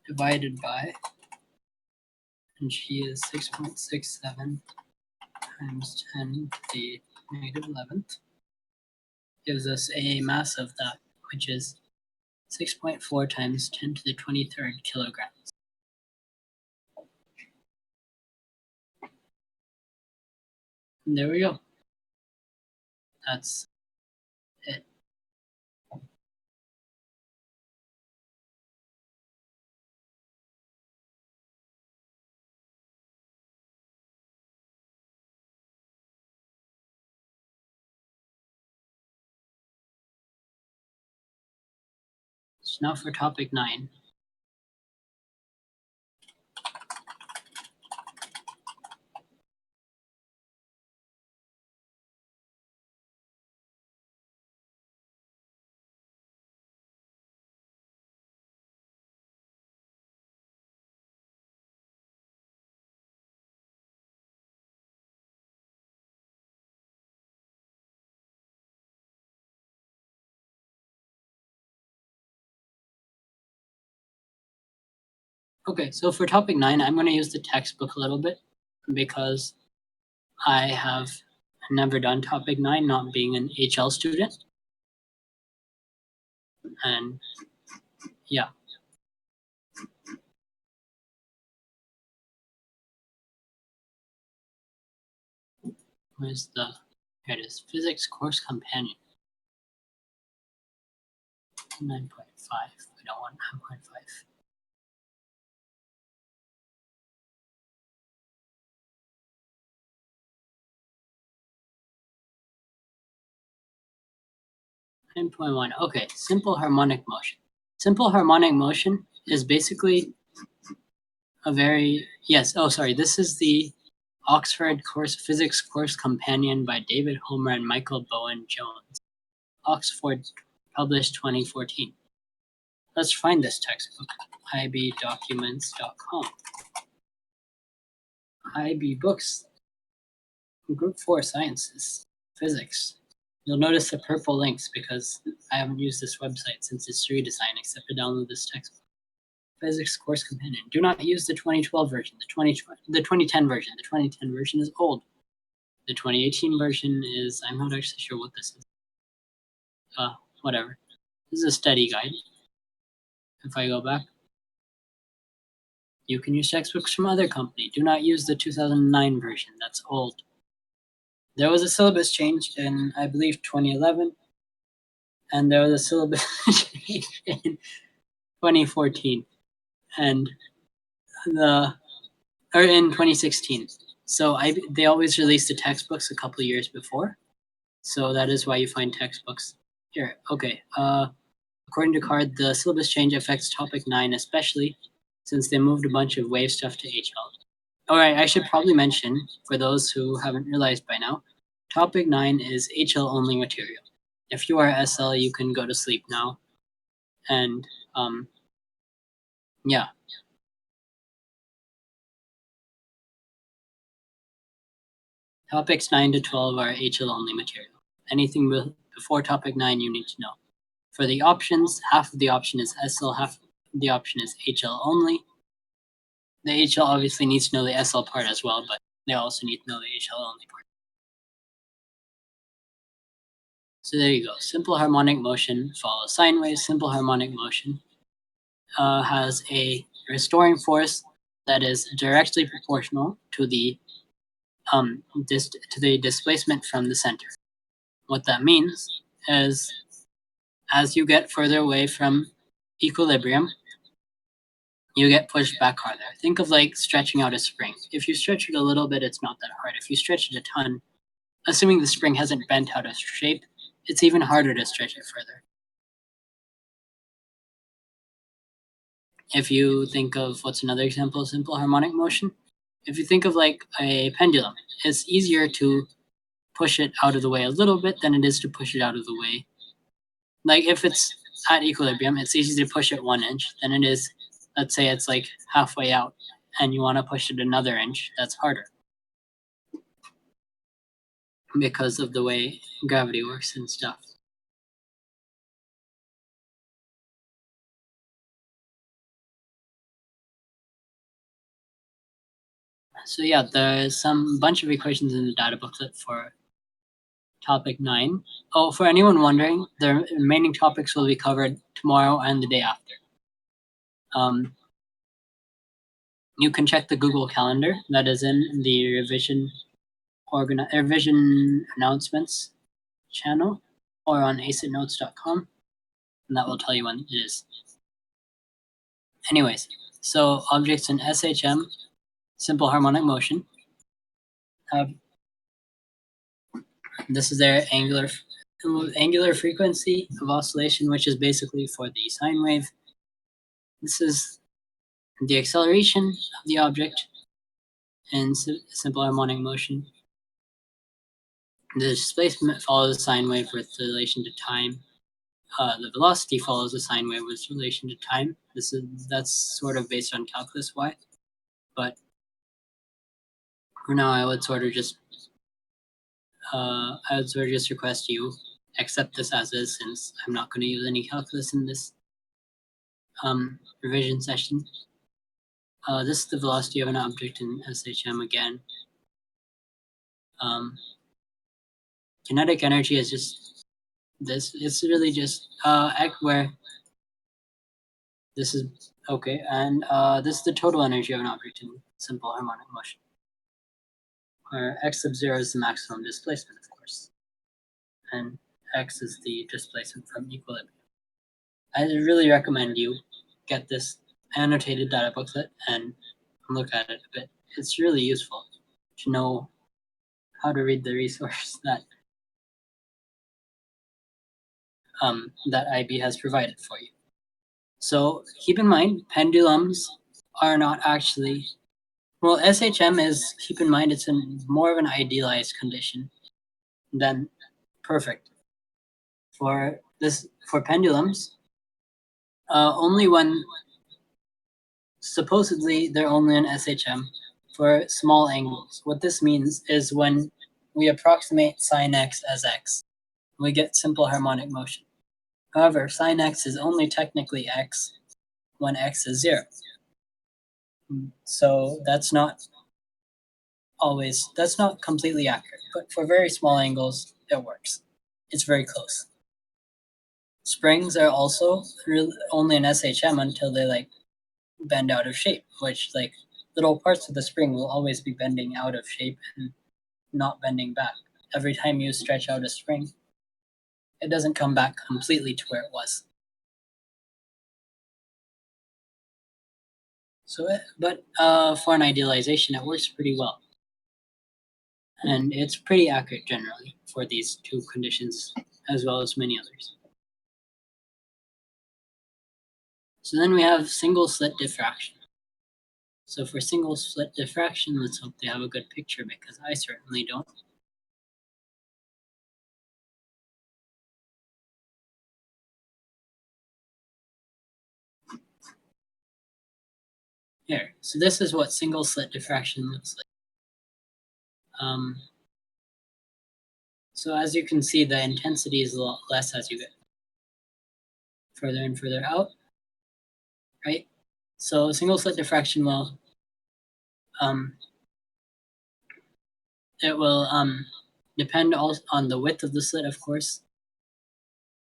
divided by, and g is 6.67 times 10 to the negative 11th, gives us a mass of that, which is 6.4 times 10 to the 23rd kilograms. And there we go. That's it. So now for topic 9. Okay, so for topic 9, I'm going to use the textbook a little bit because I have never done topic 9, not being an HL student. And yeah. Where's the, here it is, physics course companion. 9.5, we don't want 9.5. 9.1, okay, simple harmonic motion. Simple harmonic motion is basically a very, yes, oh sorry, this is the Oxford Physics Course Companion by David Homer and Michael Bowen Jones. Oxford, published 2014. Let's find this textbook, ibdocuments.com. IB Books, Group 4 Sciences, Physics. You'll notice the purple links because I haven't used this website since its redesign except to download this textbook. Physics Course Companion. Do not use the 2012 version, the 2010 version. The 2010 version is old. The 2018 version is, I'm not actually sure what this is. Whatever. This is a study guide. If I go back, you can use textbooks from other company. Do not use the 2009 version. That's old. There was a syllabus change in, I believe, 2011, and there was a syllabus change in 2014, and in 2016. So they always release the textbooks a couple of years before. So that is why you find textbooks here. Okay. According to Card, the syllabus change affects topic 9 especially since they moved a bunch of wave stuff to HL. All right, I should probably mention, for those who haven't realized by now, topic 9 is HL only material. If you are SL, you can go to sleep now. And yeah. Topics 9 to 12 are HL only material. Anything before topic 9 you need to know. For the options, half of the option is SL, half of the option is HL only. The HL obviously needs to know the SL part as well, but they also need to know the HL only part. So there you go. Simple harmonic motion follows sine waves. Simple harmonic motion has a restoring force that is directly proportional to the displacement from the center. What that means is, as you get further away from equilibrium, you get pushed back harder. Think of like stretching out a spring. If you stretch it a little bit, it's not that hard. If you stretch it a ton, assuming the spring hasn't bent out of shape, it's even harder to stretch it further. If you think of, what's another example of simple harmonic motion? If you think of like a pendulum, it's easier to push it out of the way a little bit than it is to push it out of the way. Like if it's at equilibrium, it's easy to push it 1 inch than it is, let's say it's like halfway out and you want to push it another inch, that's harder because of the way gravity works and stuff. So yeah, there's some bunch of equations in the data booklet for topic 9. Oh, for anyone wondering, the remaining topics will be covered tomorrow and the day after. You can check the Google Calendar that is in the revision announcements channel or on acitnotes.com, and that will tell you when it is. Anyways, so objects in SHM, simple harmonic motion, have this is their angular frequency of oscillation, which is basically for the sine wave. This is the acceleration of the object in simple harmonic motion. The displacement follows the sine wave with relation to time. The velocity follows the sine wave with relation to time. That's sort of based on calculus y, but for now I would sort of just request you accept this as is, since I'm not going to use any calculus in this revision session. This is the velocity of an object in SHM again. Kinetic energy is just this. It's really just where this is okay, and this is the total energy of an object in simple harmonic motion, where x sub 0 is the maximum displacement, of course, and x is the displacement from equilibrium. I really recommend you get this annotated data booklet and look at it a bit. It's really useful to know how to read the resource that that IB has provided for you. So keep in mind, pendulums are not actually, well, SHM is, keep in mind, it's more of an idealized condition than perfect. For pendulums, only when supposedly they're only in SHM for small angles. What this means is when we approximate sine x as x, we get simple harmonic motion. However, sine x is only technically x when x is 0. So that's not completely accurate, but for very small angles, it works. It's very close. Springs are also only in SHM until they bend out of shape, which little parts of the spring will always be bending out of shape and not bending back. Every time you stretch out a spring, it doesn't come back completely to where it was. So, but for an idealization, it works pretty well. And it's pretty accurate generally for these two conditions, as well as many others. So then we have single slit diffraction. So for single slit diffraction, let's hope they have a good picture, because I certainly don't. Here, so this is what single slit diffraction looks like. So as you can see, the intensity is a lot less as you get further and further out, right? So single slit diffraction will, depend also on the width of the slit, of course.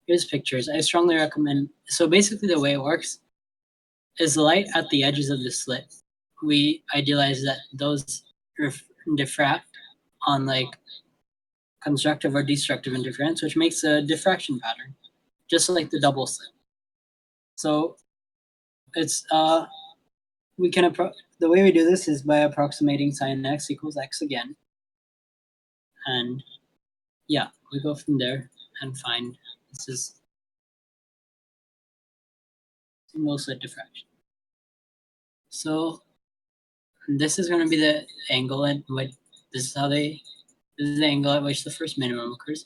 Here's pictures. I strongly recommend. So basically the way it works is the light at the edges of the slit. We idealize that those diffract on constructive or destructive interference, which makes a diffraction pattern, just like the double slit. So it's we can the way we do this is by approximating sine x equals x again, and yeah, we go from there and find this is single slit diffraction. So this is going to be the angle at which this is the angle at which the first minimum occurs.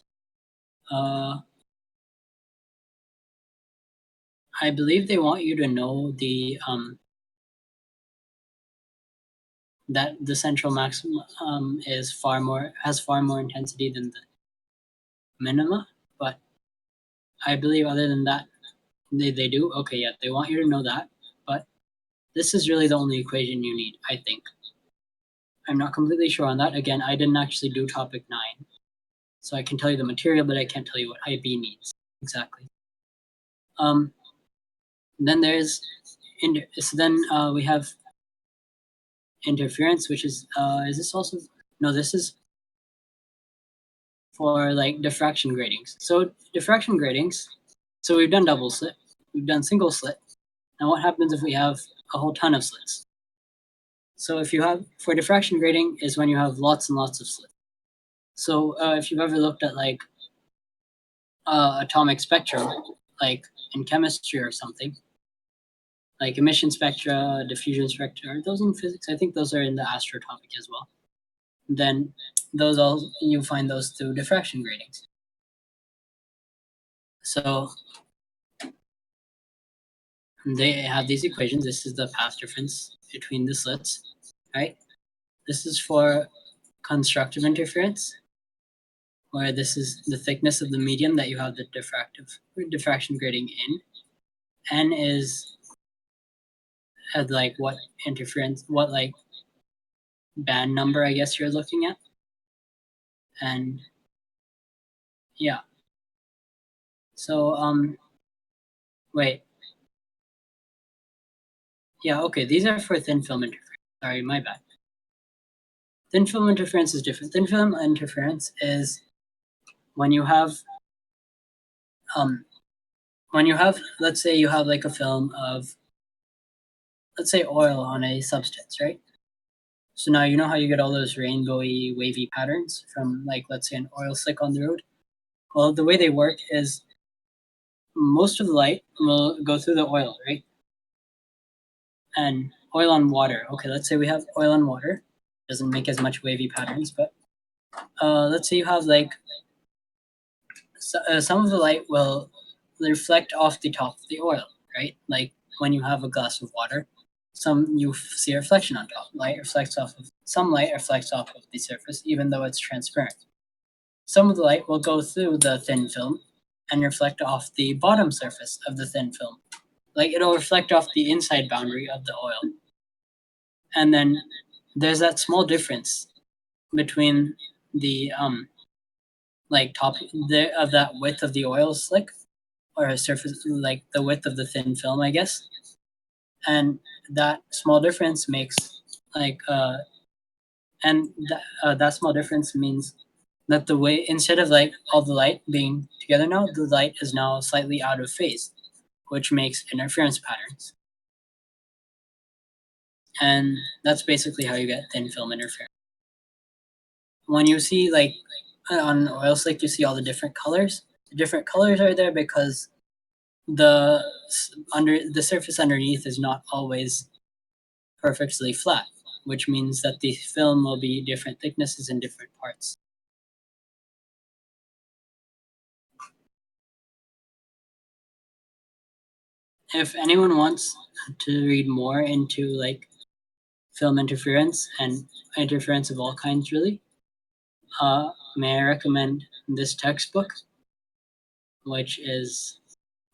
I believe they want you to know that the central maximum has far more intensity than the minima, but I believe other than that, they do. Okay, yeah, they want you to know that, but this is really the only equation you need, I think. I'm not completely sure on that. Again, I didn't actually do topic 9. So I can tell you the material, but I can't tell you what IB means exactly. Then there's we have interference, which is this also? No, this is for like diffraction gratings. So diffraction gratings. So we've done double slit, we've done single slit. Now what happens if we have a whole ton of slits? So if you have, for diffraction grating is when you have lots and lots of slits. So if you've ever looked at like atomic spectra, like in chemistry or something, like emission spectra, diffusion spectra, are those in physics? I think those are in the astro topic as well. Then those all, you find those through diffraction gratings. So they have these equations. This is the path difference between the slits, right? This is for constructive interference, where this is the thickness of the medium that you have the diffraction grating in. N is like what interference, what like band number, I guess you're looking at. And yeah. So wait. Yeah, okay, these are for thin film interference. Sorry, my bad. Thin film interference is different. Thin film interference is when you have let's say you have like a film of, let's say, oil on a substance, right? So now you know how you get all those rainbowy wavy patterns from, like, let's say an oil slick on the road? Well, the way they work is most of the light will go through the oil, right? And oil on water. Okay, let's say we have oil on water. Doesn't make as much wavy patterns, but let's say you have like some of the light will reflect off the top of the oil, right? Like when you have a glass of water, you see a reflection on top. Some light reflects off of the surface, even though it's transparent. Some of the light will go through the thin film and reflect off the bottom surface of the thin film. Like it'll reflect off the inside boundary of the oil. And then there's that small difference between the like top of that width of the oil slick, or a surface, like the width of the thin film, I guess. And that small difference makes like that small difference means that the way, instead of like all the light being together now, the light is now slightly out of phase, which makes interference patterns. And that's basically how you get thin film interference. When you see like on oil slick, you see all the different colors. The different colors are there because the surface underneath is not always perfectly flat, which means that the film will be different thicknesses in different parts. If anyone wants to read more into like film interference and interference of all kinds, really, may I recommend this textbook, which is,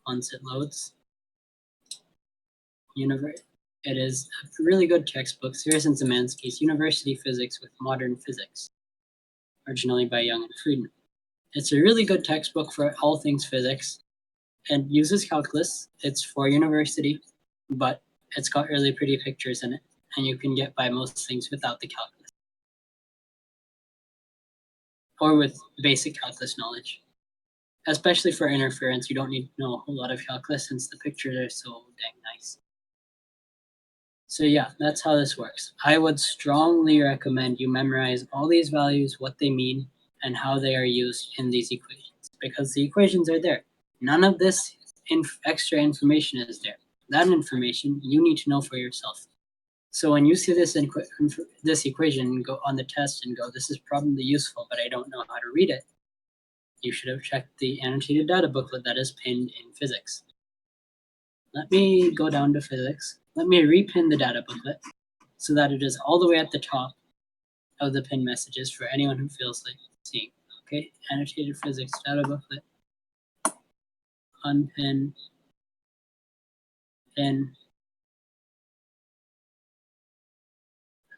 once it loads, it is a really good textbook, Cirrus and Zemansky's University Physics with Modern Physics, originally by Young and Friedman. It's a really good textbook for all things physics and uses calculus. It's for university, but it's got really pretty pictures in it, and you can get by most things without the calculus, or with basic calculus knowledge. Especially for interference, you don't need to know a whole lot of calculus since the pictures are so dang nice. So yeah, that's how this works. I would strongly recommend you memorize all these values, what they mean, and how they are used in these equations, because the equations are there. None of this extra information is there. That information you need to know for yourself. So when you see this equation and go on the test and go, this is probably useful, but I don't know how to read it, you should have checked the annotated data booklet that is pinned in physics. Let me go down to physics. Let me repin the data booklet so that it is all the way at the top of the pin messages for anyone who feels like seeing. Okay, annotated physics data booklet, unpin, pin,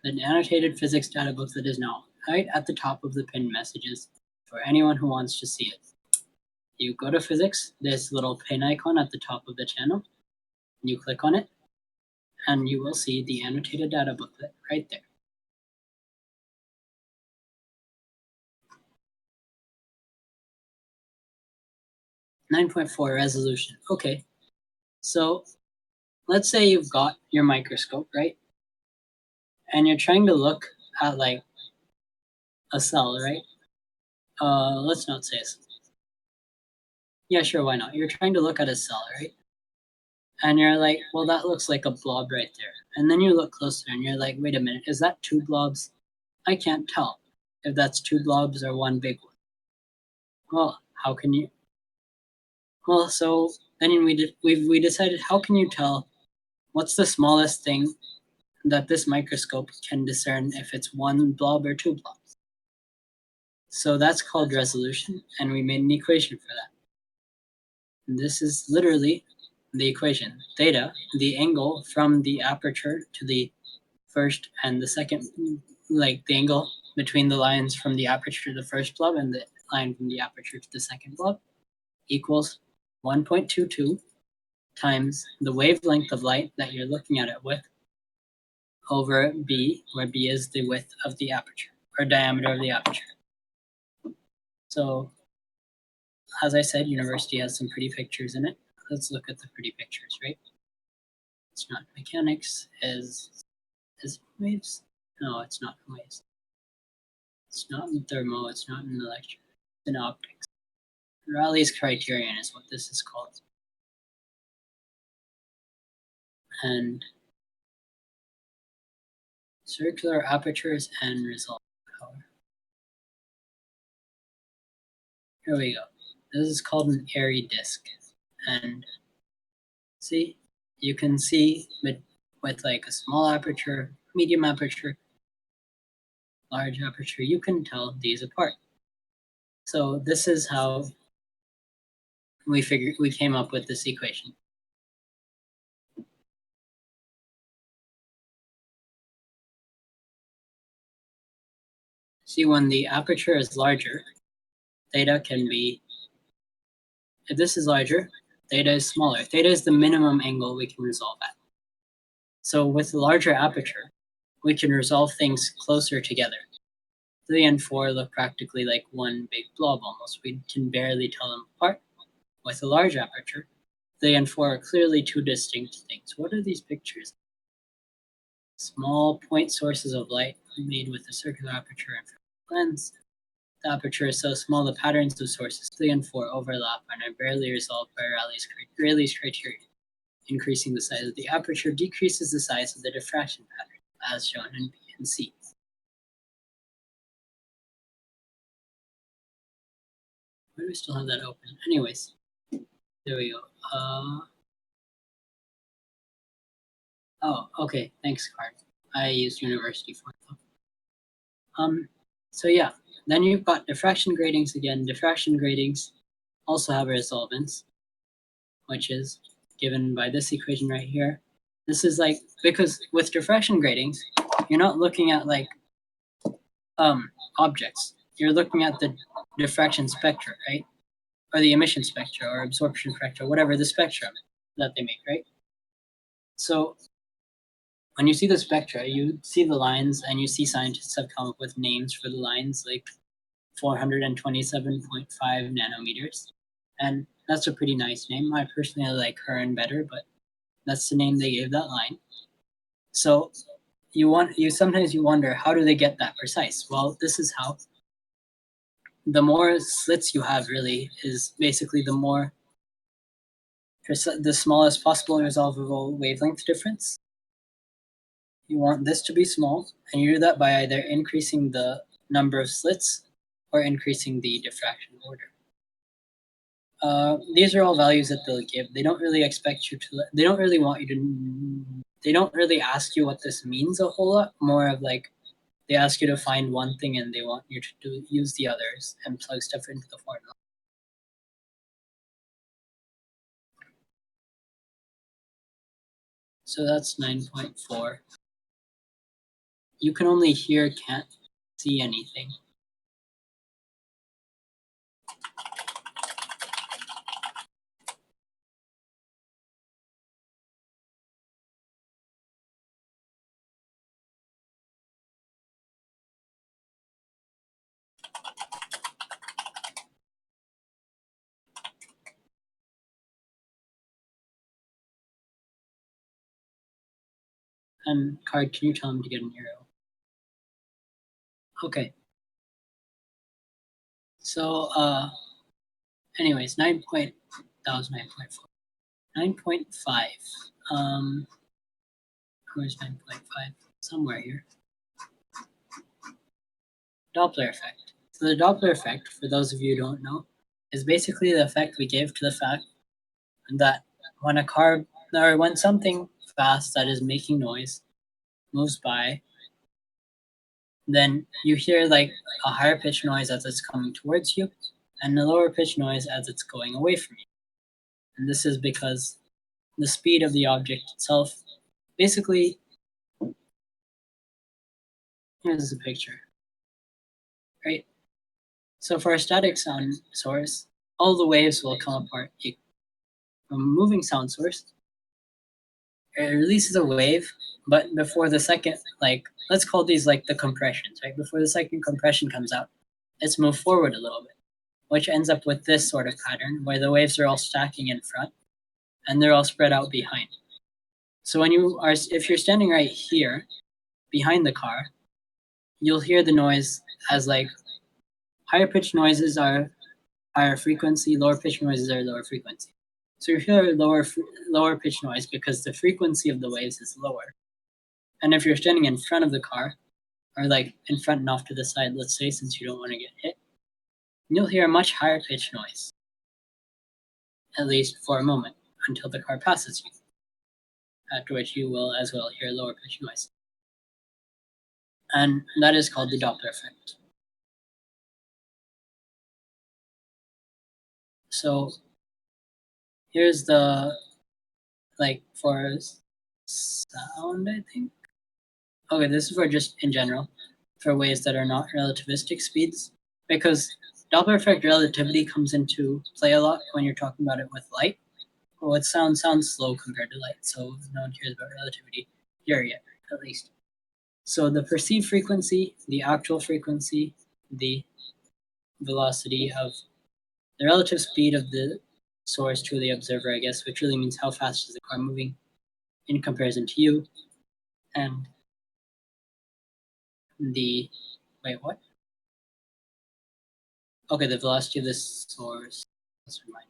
an annotated physics data book that is now right at the top of the pinned messages for anyone who wants to see it. You go to physics, this little pin icon at the top of the channel, and you click on it, and you will see the annotated data booklet right there. "9.4 resolution." Okay, so let's say you've got your microscope, right? And you're trying to look at like a cell, right? Let's not say a cell. Yeah, sure, why not? You're trying to look at a cell, right? And you're like, well, that looks like a blob right there. And then you look closer and you're like, wait a minute, is that two blobs? I can't tell if that's two blobs or one big one. Well, how can you? Well, so then we decided, how can you tell what's the smallest thing that this microscope can discern if it's one blob or two blobs? So that's called resolution, and we made an equation for that. And this is literally the equation. Theta, the angle from the aperture to the first and the second, like the angle between the lines from the aperture to the first blob and the line from the aperture to the second blob, equals 1.22 times the wavelength of light that you're looking at it with over b, where b is the width of the aperture, or diameter of the aperture. So, as I said, university has some pretty pictures in it. Let's look at the pretty pictures, right? It's not mechanics. Is it waves? No, it's not waves. It's not in thermo. It's not in electric. It's in optics. Raleigh's criterion is what this is called. And circular apertures and resolve power. Here we go. This is called an airy disk. And see, you can see with like a small aperture, medium aperture, large aperture, you can tell these apart. So this is how we came up with this equation. See, when the aperture is larger, theta can be, if this is larger, theta is smaller. Theta is the minimum angle we can resolve at. So with the larger aperture, we can resolve things closer together. 3 and 4 look practically like one big blob almost. We can barely tell them apart. With a large aperture, 3 and 4 are clearly two distinct things. What are these pictures? Small point sources of light made with a circular aperture and lens. The aperture is so small the patterns of sources 3 and 4 overlap and are barely resolved by Rayleigh's criterion. Increasing the size of the aperture decreases the size of the diffraction pattern, as shown in B and C. Why do we still have that open? Anyways, there we go. Oh, okay. Thanks, Card. I used university for it though. So yeah, then you've got diffraction gratings again. Diffraction gratings also have a resolvence, which is given by this equation right here. This is like, because with diffraction gratings, you're not looking at like objects. You're looking at the diffraction spectra, right? Or the emission spectra or absorption spectra, whatever the spectrum that they make, right? So when you see the spectra, you see the lines and you see scientists have come up with names for the lines like 427.5 nanometers. And that's a pretty nice name. I personally like Hearn better, but that's the name they gave that line. So sometimes you wonder, how do they get that precise? Well, this is how. The more slits you have really is basically the smallest possible resolvable wavelength difference. You want this to be small, and you do that by either increasing the number of slits or increasing the diffraction order. These are all values that they'll give. They don't really expect you to, they don't really want you to, they don't really ask you what this means a whole lot, more of like, they ask you to find one thing and they want you to use the others and plug stuff into the formula. So that's 9.4. you can only hear, can't see anything. And Card, can you tell him to get an arrow? Okay. So, anyways, 9.4. 9.5. Where's 9.5? Somewhere here. Doppler effect. So the Doppler effect, for those of you who don't know, is basically the effect we gave to the fact that when a car or when something fast that is making noise moves by, then you hear like a higher pitch noise as it's coming towards you and a lower pitch noise as it's going away from you. And this is because the speed of the object itself, basically, here's a picture, right? So for a static sound source, all the waves will come apart equally. From a moving sound source, it releases a wave, but before the second, like, let's call these like the compressions, right? Before the second compression comes out, it's moved forward a little bit, which ends up with this sort of pattern where the waves are all stacking in front and they're all spread out behind. So if you're standing right here behind the car, you'll hear the noise as like higher pitched noises are higher frequency, lower pitched noises are lower frequency. So you hear lower pitch noise because the frequency of the waves is lower. And if you're standing in front of the car, or like in front and off to the side, let's say, since you don't want to get hit, you'll hear a much higher pitch noise, at least for a moment, until the car passes you, after which you will as well hear lower pitch noise. And that is called the Doppler effect. So here's the, like, for sound, I think. Okay, this is for just in general, for waves that are not relativistic speeds, because Doppler effect relativity comes into play a lot when you're talking about it with light. Well, it sounds slow compared to light, so no one cares about relativity here yet, at least. So the perceived frequency, the actual frequency, the velocity of the relative speed of the source to the observer, I guess, which really means how fast is the car moving in comparison to you, and the wait, what? Okay, the velocity of the source. Let's remind.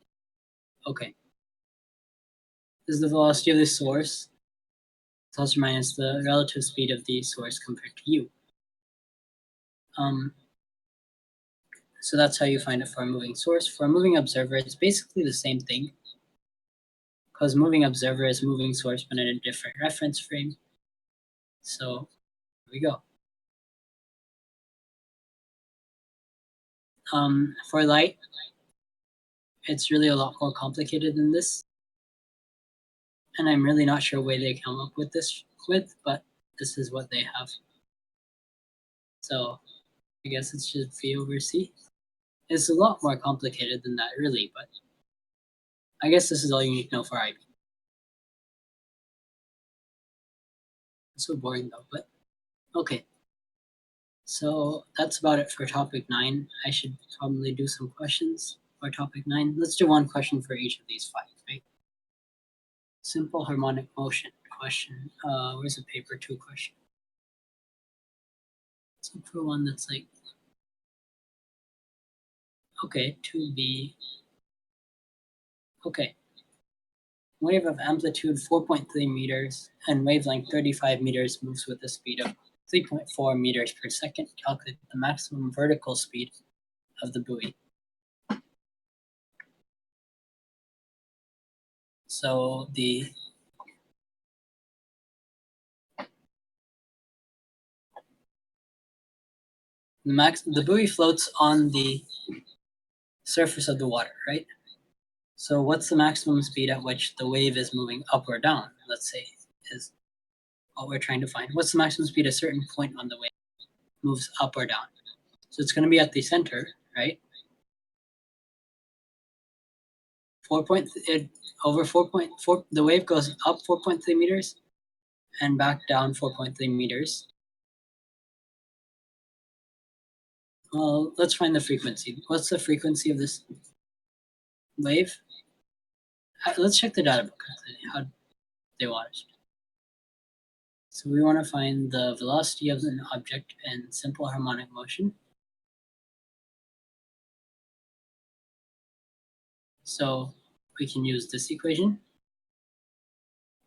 Okay, this is the velocity of the source plus or minus the relative speed of the source compared to you. So that's how you find it for a moving source. For a moving observer, it's basically the same thing, because moving observer is moving source but in a different reference frame. So here we go. For light, it's really a lot more complicated than this, and I'm really not sure where they come up with this with, but this is what they have. So I guess it's just V over C. It's a lot more complicated than that, really, but I guess this is all you need to know for IB. It's so boring though, but okay. So that's about it for topic 9. I should probably do some questions for topic 9. Let's do one question for each of these 5, right? Simple harmonic motion question. Where's the paper 2 question? Let's look for one that's like, okay, 2B. Okay. Wave of amplitude 4.3 meters and wavelength 35 meters moves with a speed of 3.4 meters per second. Calculate the maximum vertical speed of the buoy. So the buoy floats on the surface of the water, right? So what's the maximum speed at which the wave is moving up or down? Let's say is what we're trying to find. What's the maximum speed at a certain point on the wave? Moves up or down. So it's going to be at the center, right? 4.4, the wave goes up 4.3 meters and back down 4.3 meters. Well, let's find the frequency. What's the frequency of this wave? Let's check the data book, how they want it. So we want to find the velocity of an object in simple harmonic motion. So we can use this equation,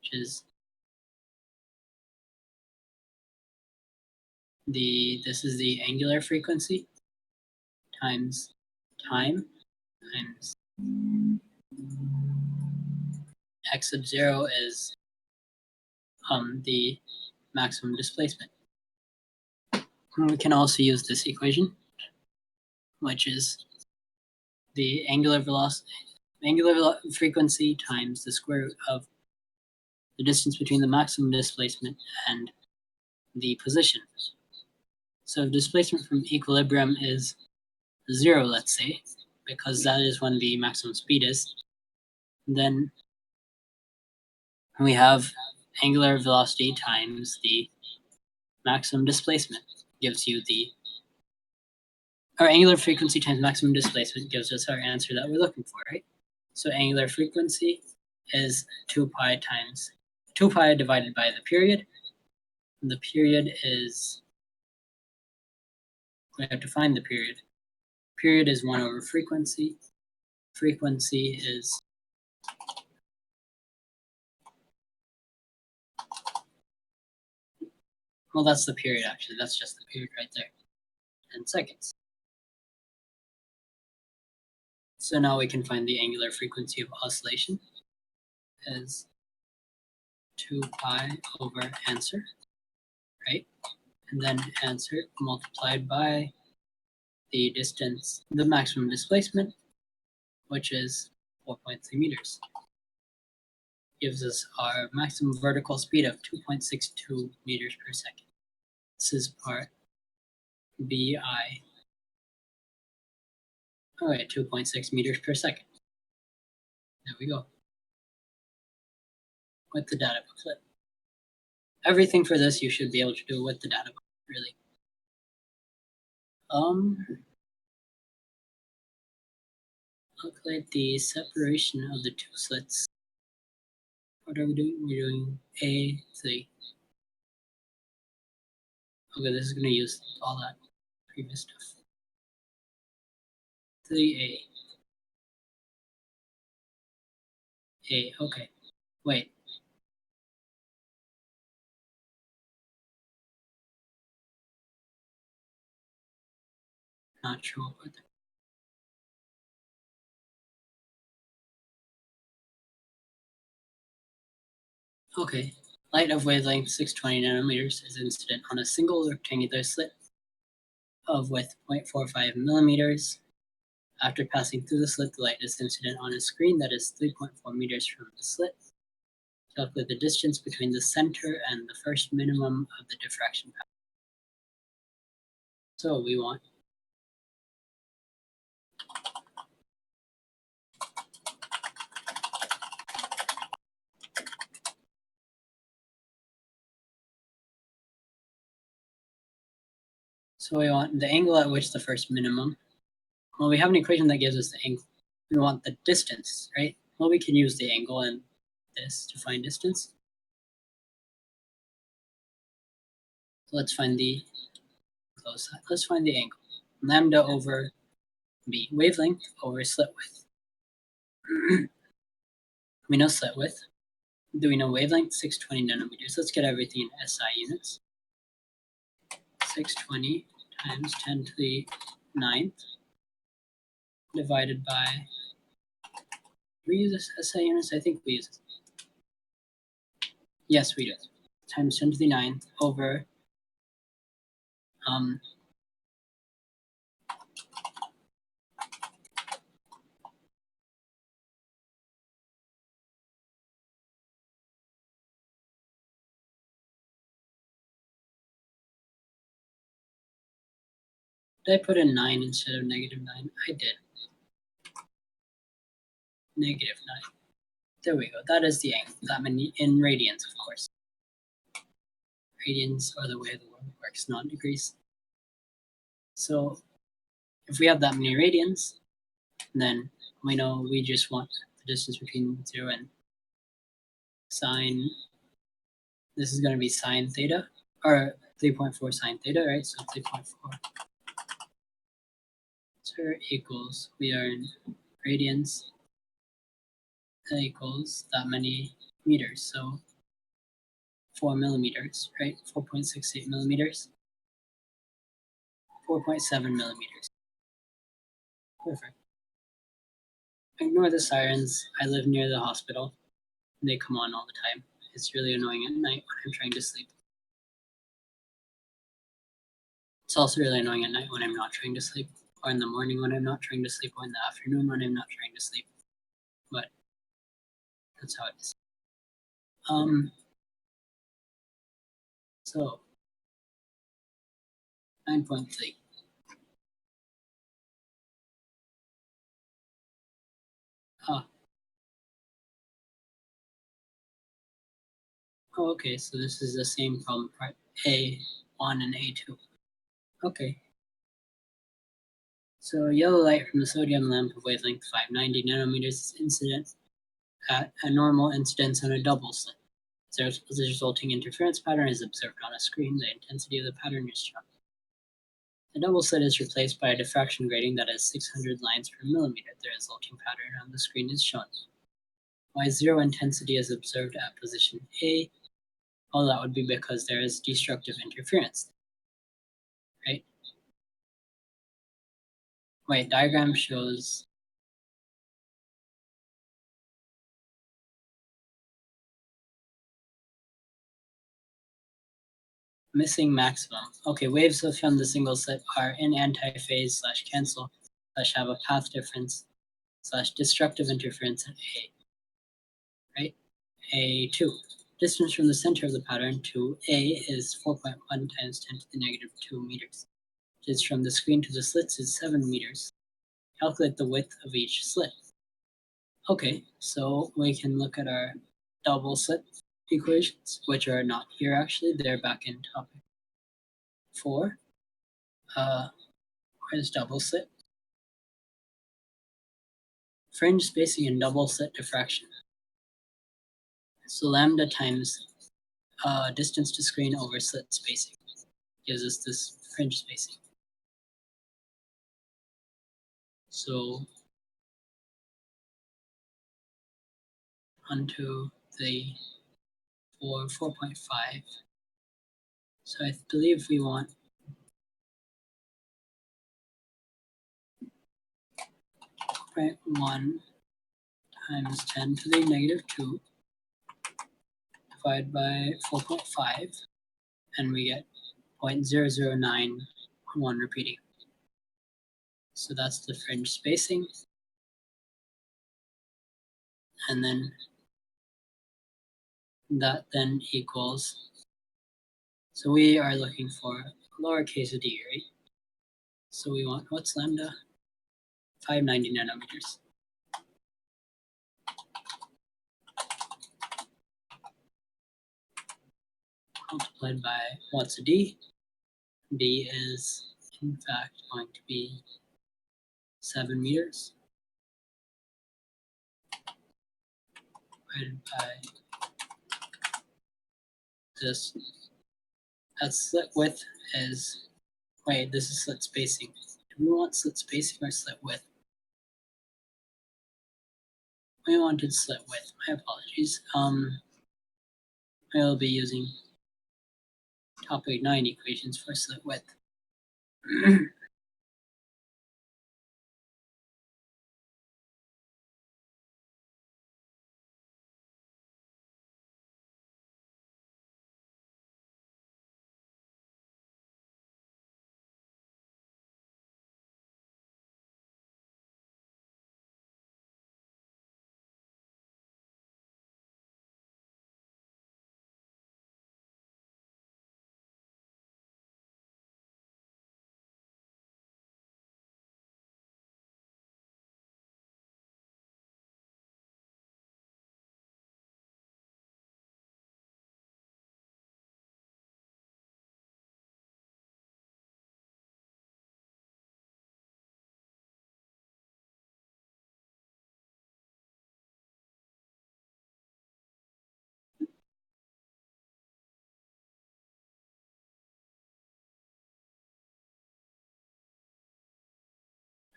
which is this is the angular frequency times time times x sub 0 is the maximum displacement. And we can also use this equation, which is the angular frequency times the square root of the distance between the maximum displacement and the position. So if displacement from equilibrium is 0, let's say, because that is when the maximum speed is, then we have angular velocity times the maximum displacement gives you our angular frequency times maximum displacement gives us our answer that we're looking for, right? So angular frequency is 2 pi divided by the period. And the period is, we have to find the period. Period is 1 over frequency. Frequency is well, that's the period actually. That's just the period right there. 10 seconds. So now we can find the angular frequency of oscillation as 2 pi over answer, right? And then answer multiplied by the distance, the maximum displacement, which is 4.3 meters. Gives us our maximum vertical speed of 2.62 meters per second. This is part BI. All right, 2.6 meters per second. There we go. With the data booklet. Everything for this you should be able to do with the data book, really. Calculate the separation of the two slits. What are we doing? We're doing A3. Okay, this is going to use all that previous stuff. 3A. A, okay. Wait. Not sure what the Okay. Light of wavelength 620 nanometers is incident on a single rectangular slit of width 0.45 millimeters. After passing through the slit, the light is incident on a screen that is 3.4 meters from the slit. Calculate the distance between the center and the first minimum of the diffraction path. So we want the angle at which the first minimum. Well, we have an equation that gives us the angle. We want the distance, right? Well, we can use the angle and this to find distance. So let's find the angle. Lambda over b, wavelength over slit width. We know slit width. Do we know wavelength? 620 nanometers. Let's get everything in SI units. 620 times 10 to the 9th divided by, do we use SI units? I think we use it. Yes, we do. Times 10 to the 9th over Did I put in 9 instead of -9? I did. -9. There we go. That is the angle. That many in radians, of course. Radians are the way the world works, not degrees. So if we have that many radians, then we know we just want the distance between 0 and sine. This is going to be sine theta, or 3.4 sine theta, right? So 3.4 equals, we are in radians, that equals that many meters. So 4 millimeters, right? 4.68 millimeters, 4.7 millimeters. Perfect. Ignore the sirens. I live near the hospital. They come on all the time. It's really annoying at night when I'm trying to sleep. It's also really annoying at night when I'm not trying to sleep, or in the morning when I'm not trying to sleep, or in the afternoon when I'm not trying to sleep. But that's how it is. So 9.3. Oh, okay, so this is the same problem, part A1 and A2. Okay. So yellow light from the sodium lamp of wavelength 590 nanometers is incident at a normal incidence on a double slit. The resulting interference pattern is observed on a screen. The intensity of the pattern is shown. The double slit is replaced by a diffraction grating that is 600 lines per millimeter. The resulting pattern on the screen is shown. Why zero intensity is observed at position A? Well, that would be because there is destructive interference, right? Wait, diagram shows missing maximum. Okay, waves from the single slit are in antiphase / cancel / have a path difference / destructive interference at A, right? A2. Distance from the center of the pattern to A is 4.1 times 10 to the -2 meters. Distance from the screen to the slits is 7 meters. Calculate the width of each slit. Okay, so we can look at our double slit equations, which are not here actually, they're back in topic 4. Where's double slit? Fringe spacing and double slit diffraction. So lambda times distance to screen over slit spacing gives us this fringe spacing. So 1, 2, 3, 4, 4.5. So I believe we want 0.1 times 10 to the -2 divided by 4.5, and we get 0.0091 repeating. So that's the fringe spacing. And then that then equals, so we are looking for lowercase d, right? So we want, what's lambda? 590 nanometers. Multiplied by, what's a d? D is, in fact, going to be 7 meters. Divided by this. That slit width is, wait, this is slit spacing. Do we want slit spacing or slit width? We wanted slit width. My apologies. I'll be using topic 9 equations for slit width.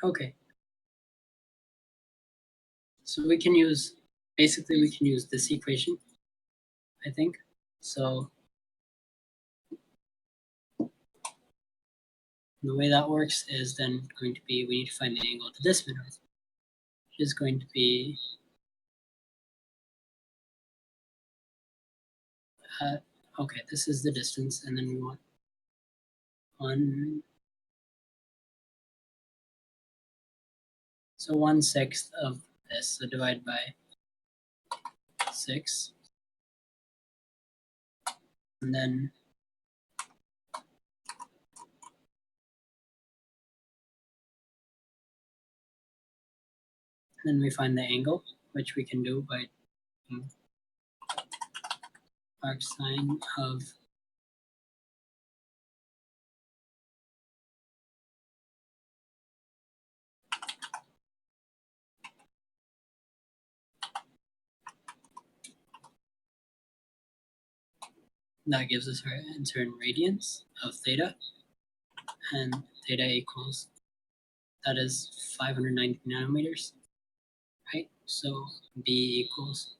Okay. So we can use, basically we can use this equation, I think. So the way that works is then going to be, we need to find the angle to this minimum, which is going to be okay, this is the distance, and then we want 1, so 1/6 of this, so divide by 6, and then we find the angle, which we can do by arcsine of that gives us our answer in radians of theta, and theta equals, that is 590 nanometers, right? So B equals,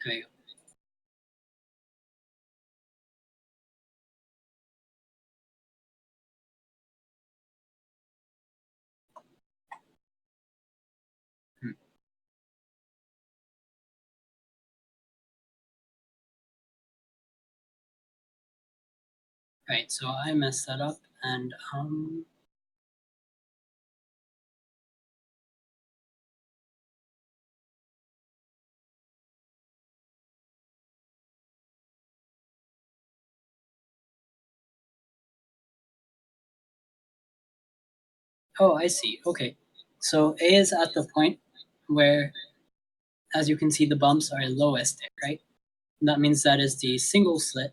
there you go. Right, so I messed that up, and oh, I see. Okay, so A is at the point where, as you can see, the bumps are lowest, right? And that means that is the single slit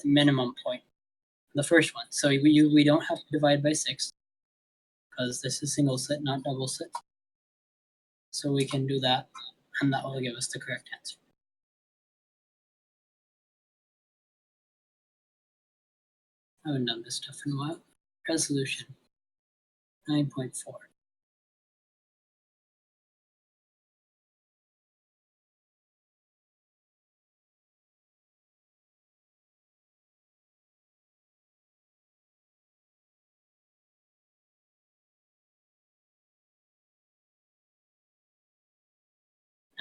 minimum point, the first one. So we don't have to divide by 6 because this is single slit, not double slit. So we can do that, and that will give us the correct answer. I haven't done this stuff in a while. Resolution 9.4.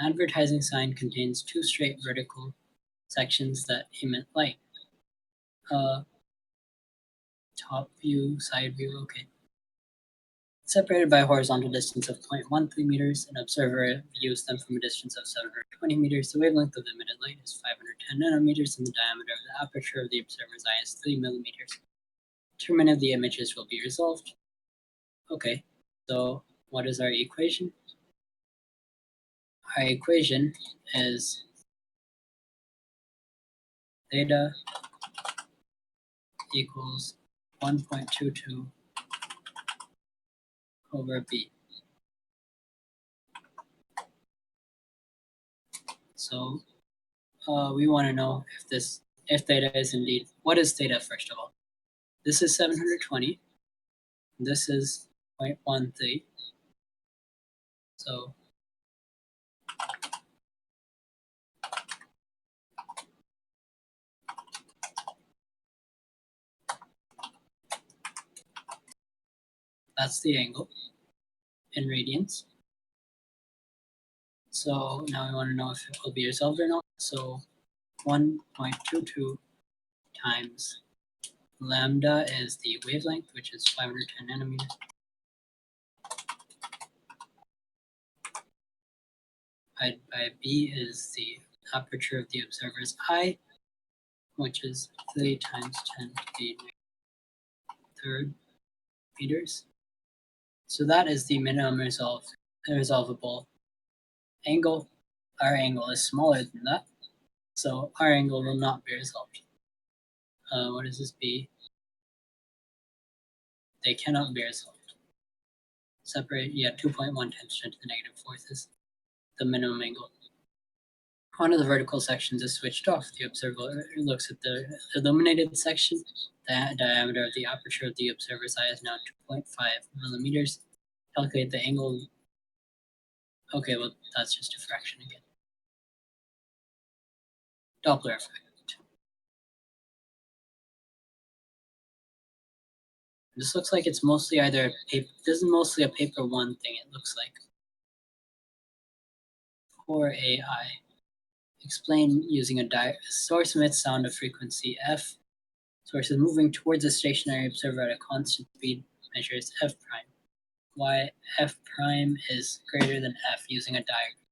An advertising sign contains 2 straight vertical sections that emit light. Top view, side view, okay. Separated by a horizontal distance of 0.13 meters, an observer views them from a distance of 720 meters. The wavelength of the emitted light is 510 nanometers, and the diameter of the aperture of the observer's eye is 3 millimeters. Determine if the images will be resolved. Okay, so what is our equation? Our equation is theta equals 1.22 over b. So we want to know if theta is indeed, what is theta first of all? This is 720. This is 0.13. So that's the angle in radians. So now we want to know if it will be resolved or not. So 1.22 times lambda is the wavelength, which is 510 nanometers. Divided by b is the aperture of the observer's eye, which is 3 times 10 to the third meters. So that is the minimum resolvable angle. Our angle is smaller than that, so our angle will not be resolved. What does this be? They cannot be resolved. Separate, yeah, 2.1 times 10 to the negative fourth is the minimum angle. one of the vertical sections is switched off. The observer looks at the illuminated section. The diameter of the aperture of the observer's eye is now 2.5 millimeters. Calculate the angle. Okay, well, that's just diffraction again. Doppler effect. This looks like it's mostly either paper. This is mostly a paper one thing, it looks like. For AI. Explain using a source emits sound of frequency f. Source is moving towards a stationary observer at a constant speed, measures f prime. Why f prime is greater than f using a diagram.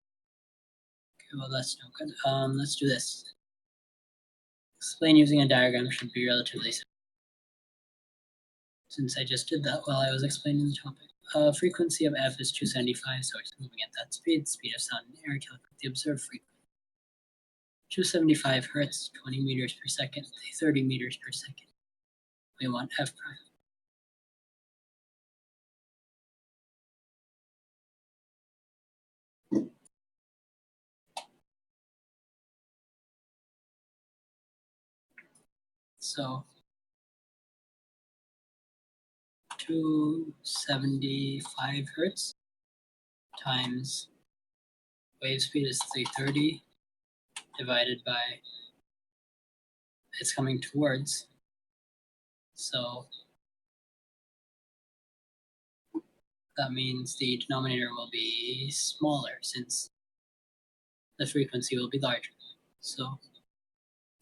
Okay, well, that's no good. Let's do this. Explain using a diagram should be relatively simple, since I just did that while I was explaining the topic. Frequency of f is 275, so it's moving at that speed. Speed of sound in air, calculate the observed frequency. 275 hertz, 20 meters per second, 30 meters per second. We want f prime. So 275 hertz times wave speed is 330 divided by it's coming towards. So that means the denominator will be smaller since the frequency will be larger. So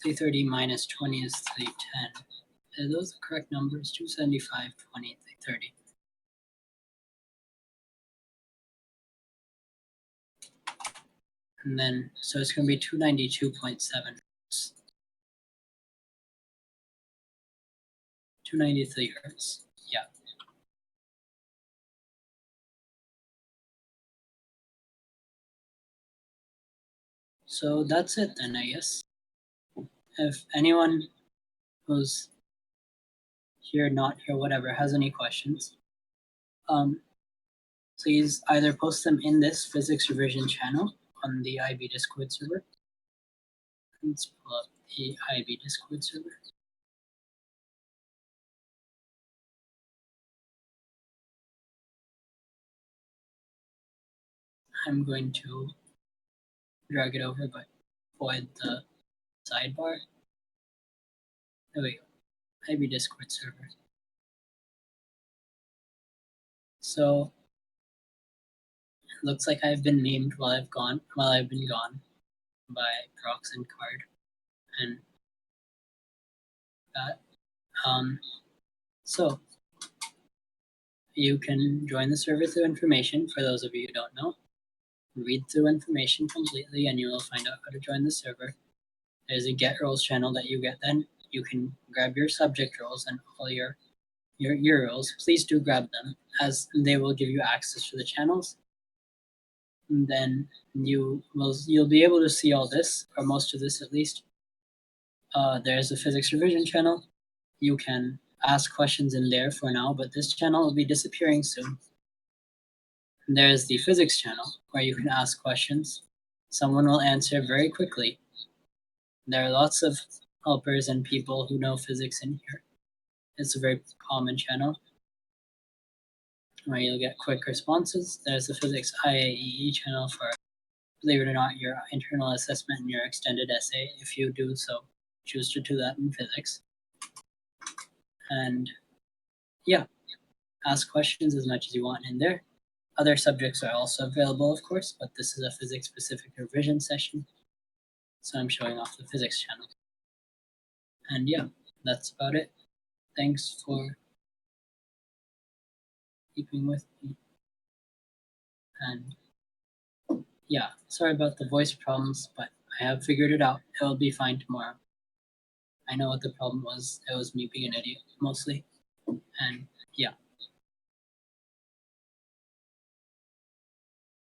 330 minus 20 is 310. Are those the correct numbers? 275, 20, 330. And then, so it's going to be 292.7 hertz. 293 hertz. Yeah. So that's it then, I guess. If anyone who's here, not here, whatever, has any questions, please either post them in this physics revision channel on the IB Discord server. Let's pull up the IB Discord server. I'm going to drag it over, but avoid the sidebar. There we go. IB Discord server. So it looks like I've been named while I've been gone by Prox and Card and that. So you can join the server through information. For those of you who don't know, read through information completely and you will find out how to join the server. There's a get roles channel that you get then. You can grab your subject roles and all your roles. Please do grab them as they will give you access to the channels. And then you'll be able to see all this, or most of this at least. There's a physics revision channel. You can ask questions in there for now, but this channel will be disappearing soon. And there's the physics channel where you can ask questions. Someone will answer very quickly. There are lots of helpers and people who know physics in here. It's a very common channel where you'll get quick responses. There's the physics IAEE channel for, believe it or not, your internal assessment and your extended essay. If you do so, choose to do that in physics. And yeah, ask questions as much as you want in there. Other subjects are also available, of course, but this is a physics-specific revision session. So I'm showing off the physics channel. And yeah, that's about it. Thanks for keeping with me. And yeah, sorry about the voice problems, but I have figured it out. It'll be fine tomorrow. I know what the problem was. It was me being an idiot, mostly. And yeah.